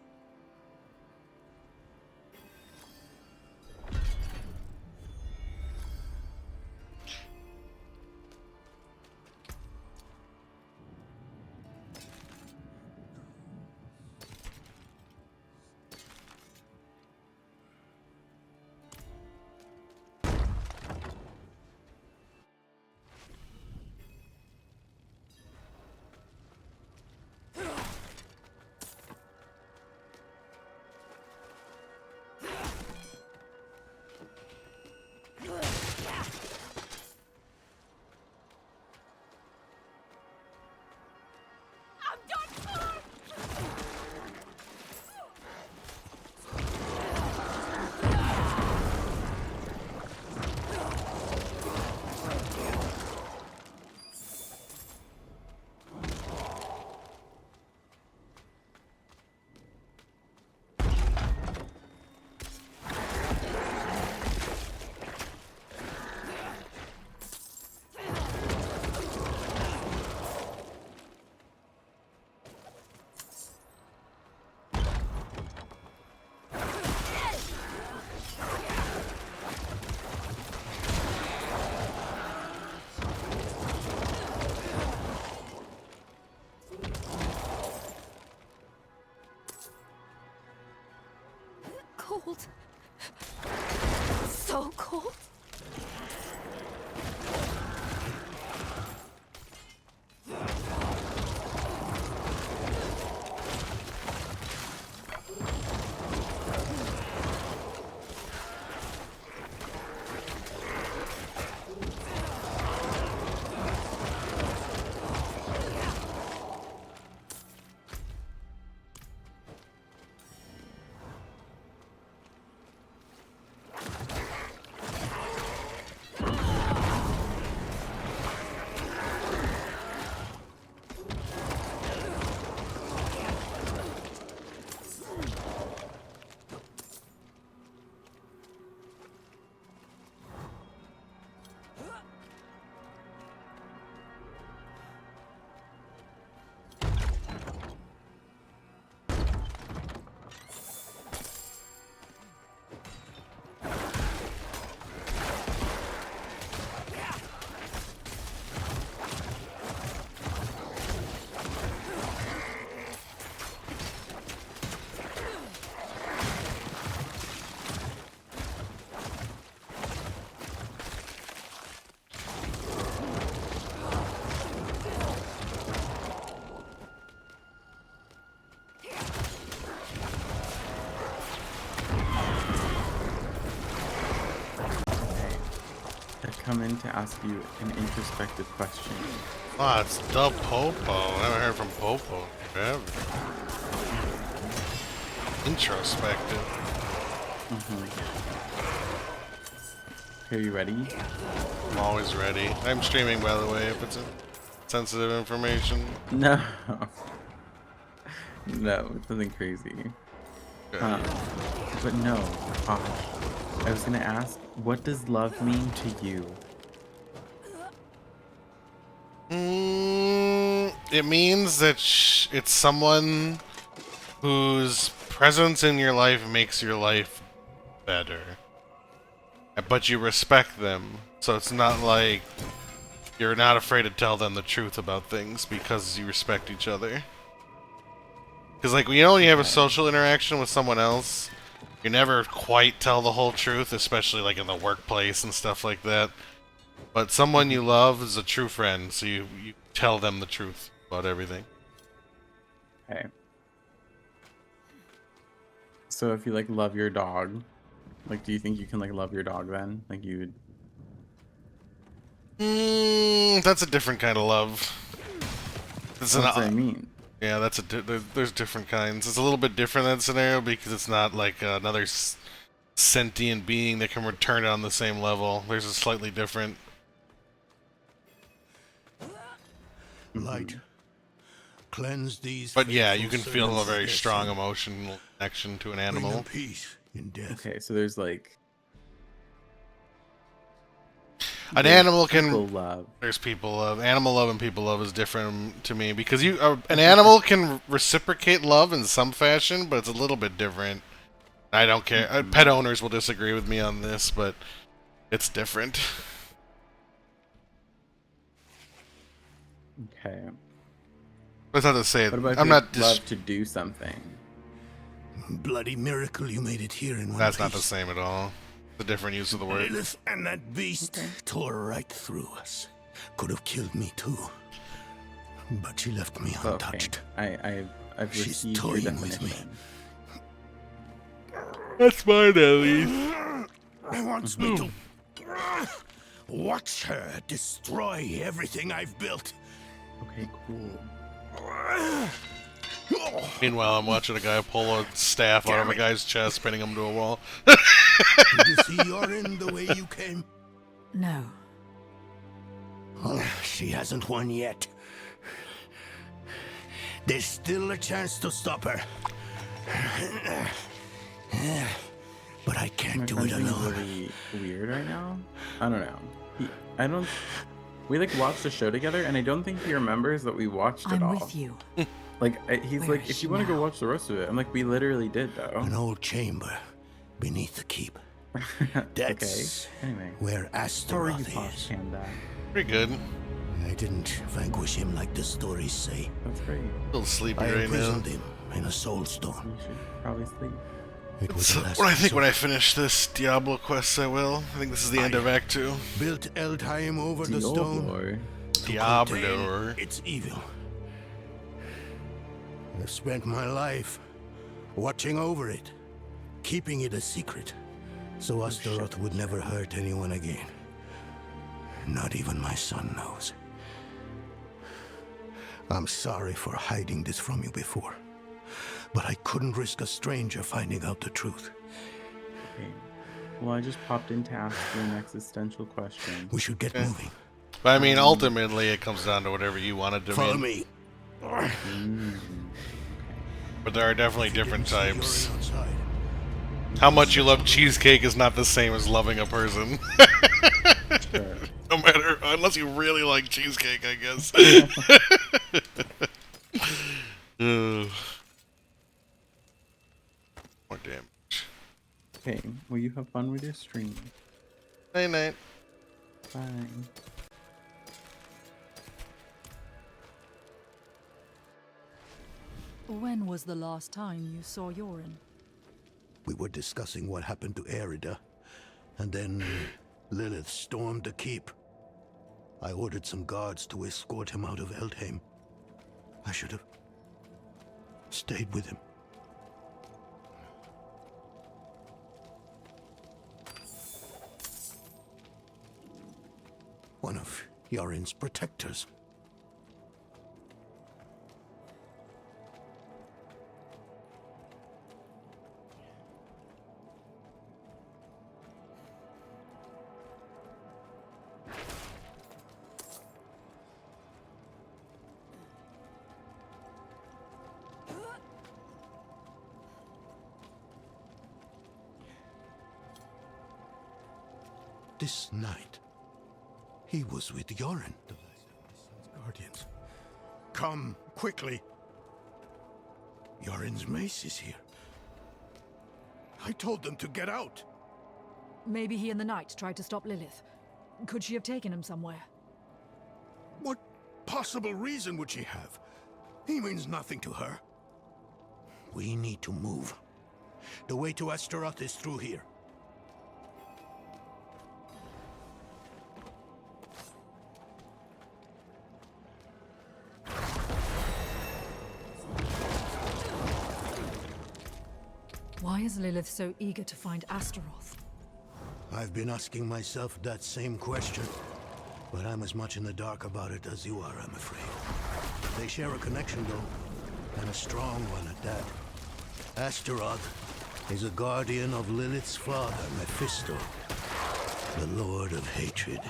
Cold. So cold.
come in to ask you an introspective question.
Oh, it's the Popo. I haven't heard from Popo forever. Introspective.
Are you ready?
I'm always ready. I'm streaming, by the way, if it's sensitive information.
No. No, it's nothing crazy. But no, Posh. I was gonna ask, what does love mean to you?
It means that it's someone whose presence in your life makes your life better. But you respect them, so it's not like you're not afraid to tell them the truth about things because you respect each other. Because, like, when you only have a social interaction with someone else, you never quite tell the whole truth, especially, like, in the workplace and stuff like that. But someone you love is a true friend, so you tell them the truth about everything.
Okay. So if you, like, love your dog, like, do you think you can, like, love your dog then? Like, you would...
That's a different kind of love.
That's what I mean.
Yeah, that's there's different kinds. It's a little bit different in that scenario because it's not like another sentient being that can return on the same level. There's a slightly different...
Light. Cleanse these.
But yeah, you can
faithful
feel a
servants
very
of their
strong
sin.
emotional connection to an
Bring
animal.
them peace in death.
Okay, so there's, like...
An animal
people
can
love.
There's people love. Animal love and people love is different to me because an animal can reciprocate love in some fashion, but it's a little bit different. I don't care. Pet owners will disagree with me on this, but it's different.
Okay.
That's not to say
What about
I'm
if
not
you love to do something?
Bloody miracle you made it here in one
That's not
piece.
the same at all. The different use of the word.
Lilith and that beast tore right through us. Could have killed me too. But she left me untouched.
I've
She's
received your
toying with me.
definition.
That's fine, at least.
He wants me to watch her destroy everything I've built.
Okay, cool.
Meanwhile, I'm watching a guy pull a staff out of a guy's chest, pinning him to a wall.
Did you see Yorin the way you came?
No.
She hasn't won yet. There's still a chance to stop her. But I can't do it alone.
Really weird right now. I don't know. We like watched the show together, and I don't think he remembers that we watched it all.
I'm with you.
Like he's
Where
like,
is
if
she
you want to go
now?
watch the rest of it, I'm like, we literally did though.
An old chamber beneath the keep. That's
Okay. Anyway.
where
How are you,
Astaroth
Posh
is.
Panda?
Pretty good.
I didn't vanquish him like the stories say.
That's great.
A little sleepy
I
right now.
imprisoned him in a soul stone.
You should probably sleep.
It was
So,
the last
what I think when I
resort.
finish this Diablo quest, I will. I think this is the end of Act 2.
Built Eldheim over the stone.
Diablo.
to contain its evil. I've spent my life watching over it, keeping it a secret, so Astaroth would never hurt anyone again. Not even my son knows. I'm sorry for hiding this from you before, but I couldn't risk a stranger finding out the truth.
Okay. Well, I just popped in to ask you an existential question.
We should get moving.
But I mean, ultimately, it comes down to whatever you wanted to
Follow
mean.
me.
But there are definitely different types. How much you love cheesecake is not the same as loving a person.
Sure.
No matter, unless you really like cheesecake, I guess. More damage.
Okay. Well, you have fun with your stream.
Night night.
Bye.
When was the last time you saw Yorin?
We were discussing what happened to Erida, and then Lilith stormed the keep. I ordered some guards to escort him out of Eldheim. I should have stayed with him. Yorin's protectors. This night, he was with Yorin, the last of my son's guardians. Come, quickly. Yorin's mace is here. I told them to get out.
Maybe he and the knight tried to stop Lilith. Could she have taken him somewhere?
What possible reason would she have? He means nothing to her. We need to move. The way to Astaroth is through here.
Why is Lilith so eager to find Astaroth?
I've been asking myself that same question, but I'm as much in the dark about it as you are, I'm afraid. They share a connection, though, and a strong one at that. Astaroth is a guardian of Lilith's father, Mephisto, the Lord of Hatred.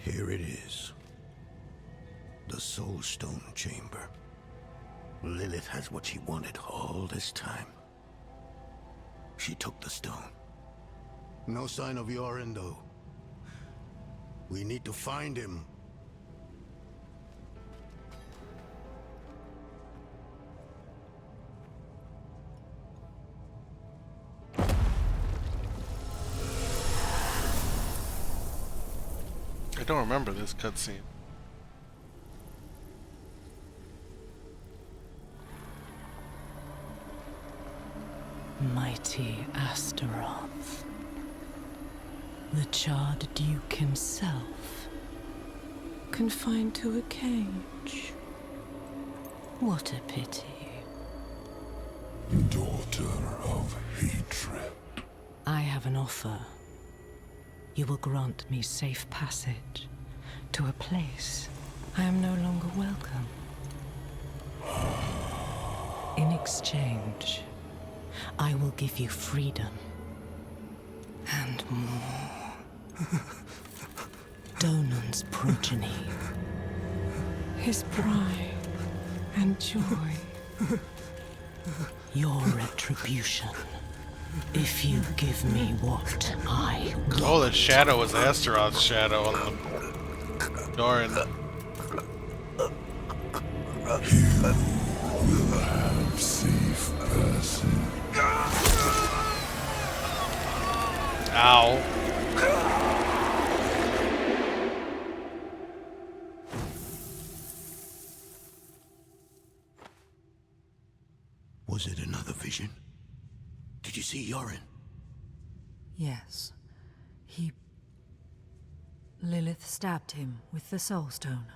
Here it is. The Soul Stone Chamber. Lilith has what she wanted all this time. She took the stone. No sign of Yorin, though. We need to find him.
I don't remember this cutscene.
Mighty Astaroth. The charred duke himself. Confined to a cage. What a pity.
Daughter of hatred.
I have an offer. You will grant me safe passage to a place I am no longer welcome. In exchange, I will give you freedom and more. Donan's progeny, his pride and joy, your retribution. If you give me what I want.
Oh, the shadow was Astaroth's shadow on the Yorin.
You will have safe passage.
Ow.
Was it another vision? Did you see Yorin?
Yes. Lilith stabbed him with the Soul Stone.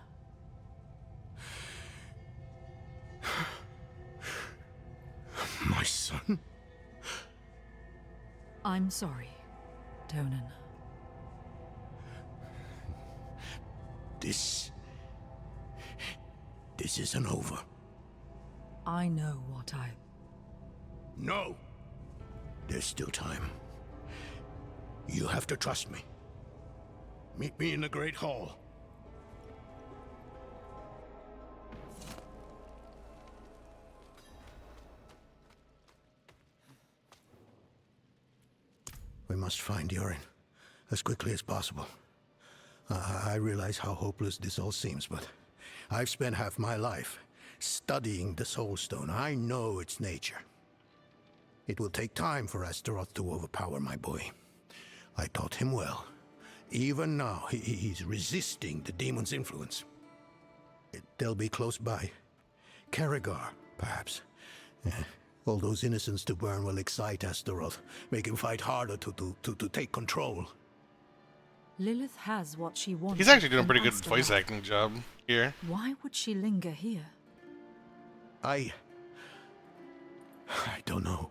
My son?
I'm sorry, Donan.
This isn't over.
I know what I...
No! There's still time. You have to trust me. Meet me in the Great Hall. must find Yorin as quickly as possible. I realize how hopeless this all seems, but I've spent half my life studying the Soul Stone. I know its nature. It will take time for Astaroth to overpower my boy. I taught him well. Even now, he's resisting the demon's influence. They'll be close by. Karagar, perhaps. All those innocents to burn will excite Astaroth, make him fight harder to take control.
Lilith has what she wants.
He's actually doing a pretty good voice acting job here.
Why would she linger here?
I don't know.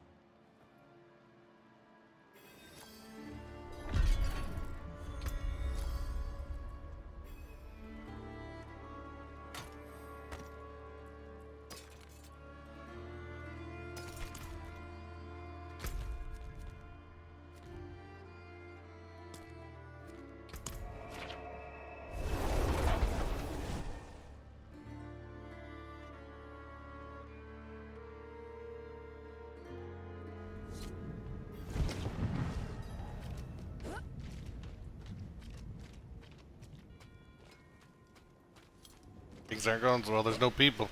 Things aren't going so well, there's no people.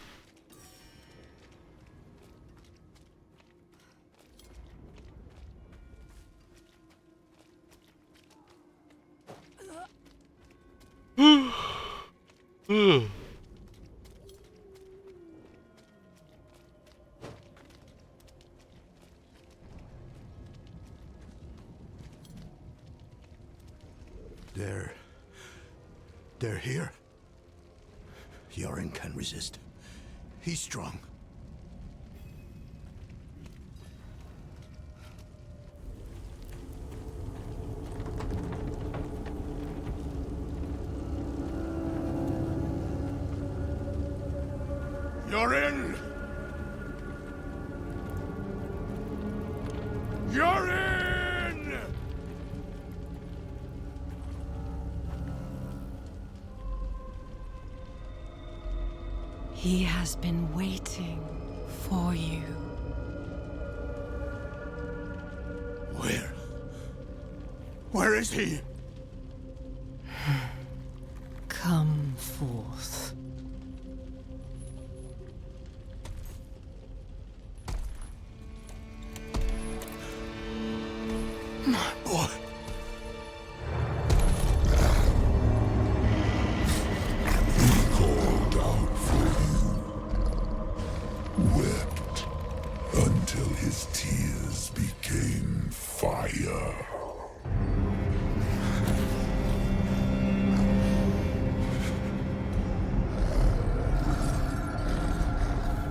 They're here. Yorin can resist. He's strong.
Yorin! Yorin!
He has been waiting for you.
Where? Where is he?
Come forth.
My boy.
Until his tears became fire.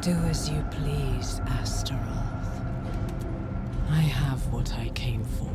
Do as you please, Astaroth. I have what I came for.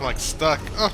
like stuck. Oh.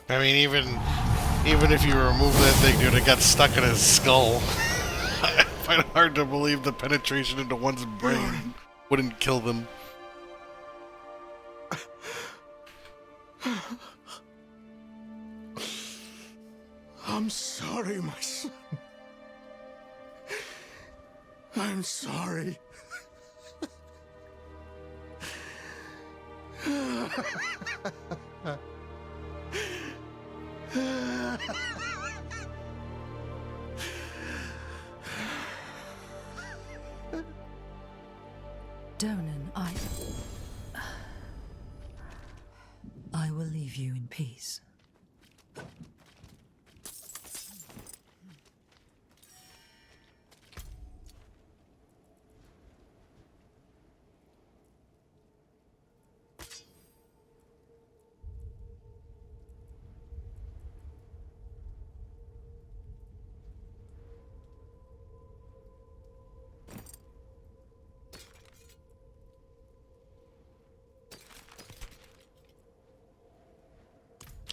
I mean, even if you remove that thing, dude, it got stuck in his skull. I find it hard to believe the penetration into one's brain wouldn't kill them.
I'm sorry, my son. I'm sorry.
Donan, I will leave you in peace.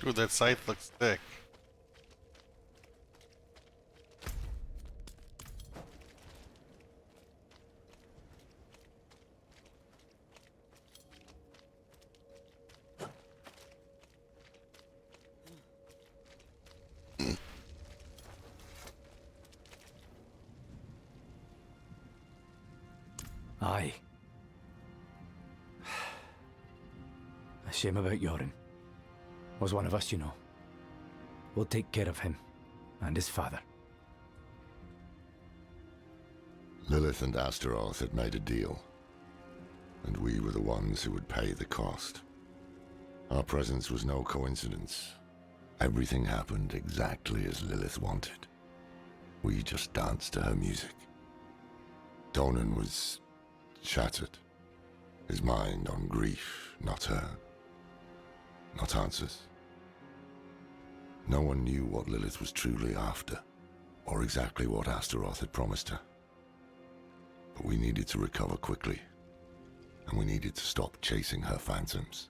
Ooh, that scythe looks thick.
shame about Yoren. Was one of us, you know. We'll take care of him and his father.
Lilith and Astaroth had made a deal, and we were the ones who would pay the cost. Our presence was no coincidence. Everything happened exactly as Lilith wanted. We just danced to her music. Donan was shattered. His mind on grief, not her. Not answers. No one knew what Lilith was truly after, or exactly what Astaroth had promised her. But we needed to recover quickly, and we needed to stop chasing her phantoms.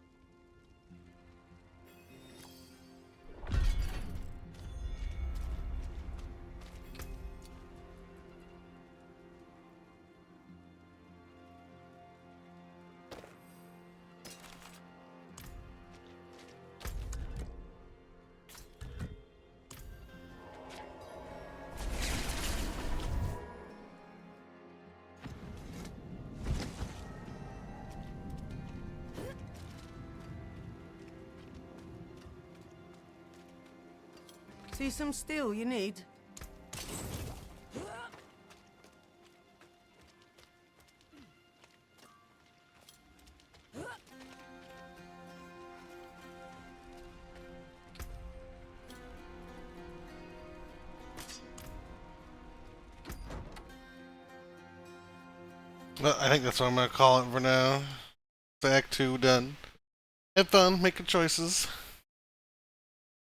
See some steel you need?
Well, I think that's what I'm going to call it for now. Act 2 done. Have fun making choices.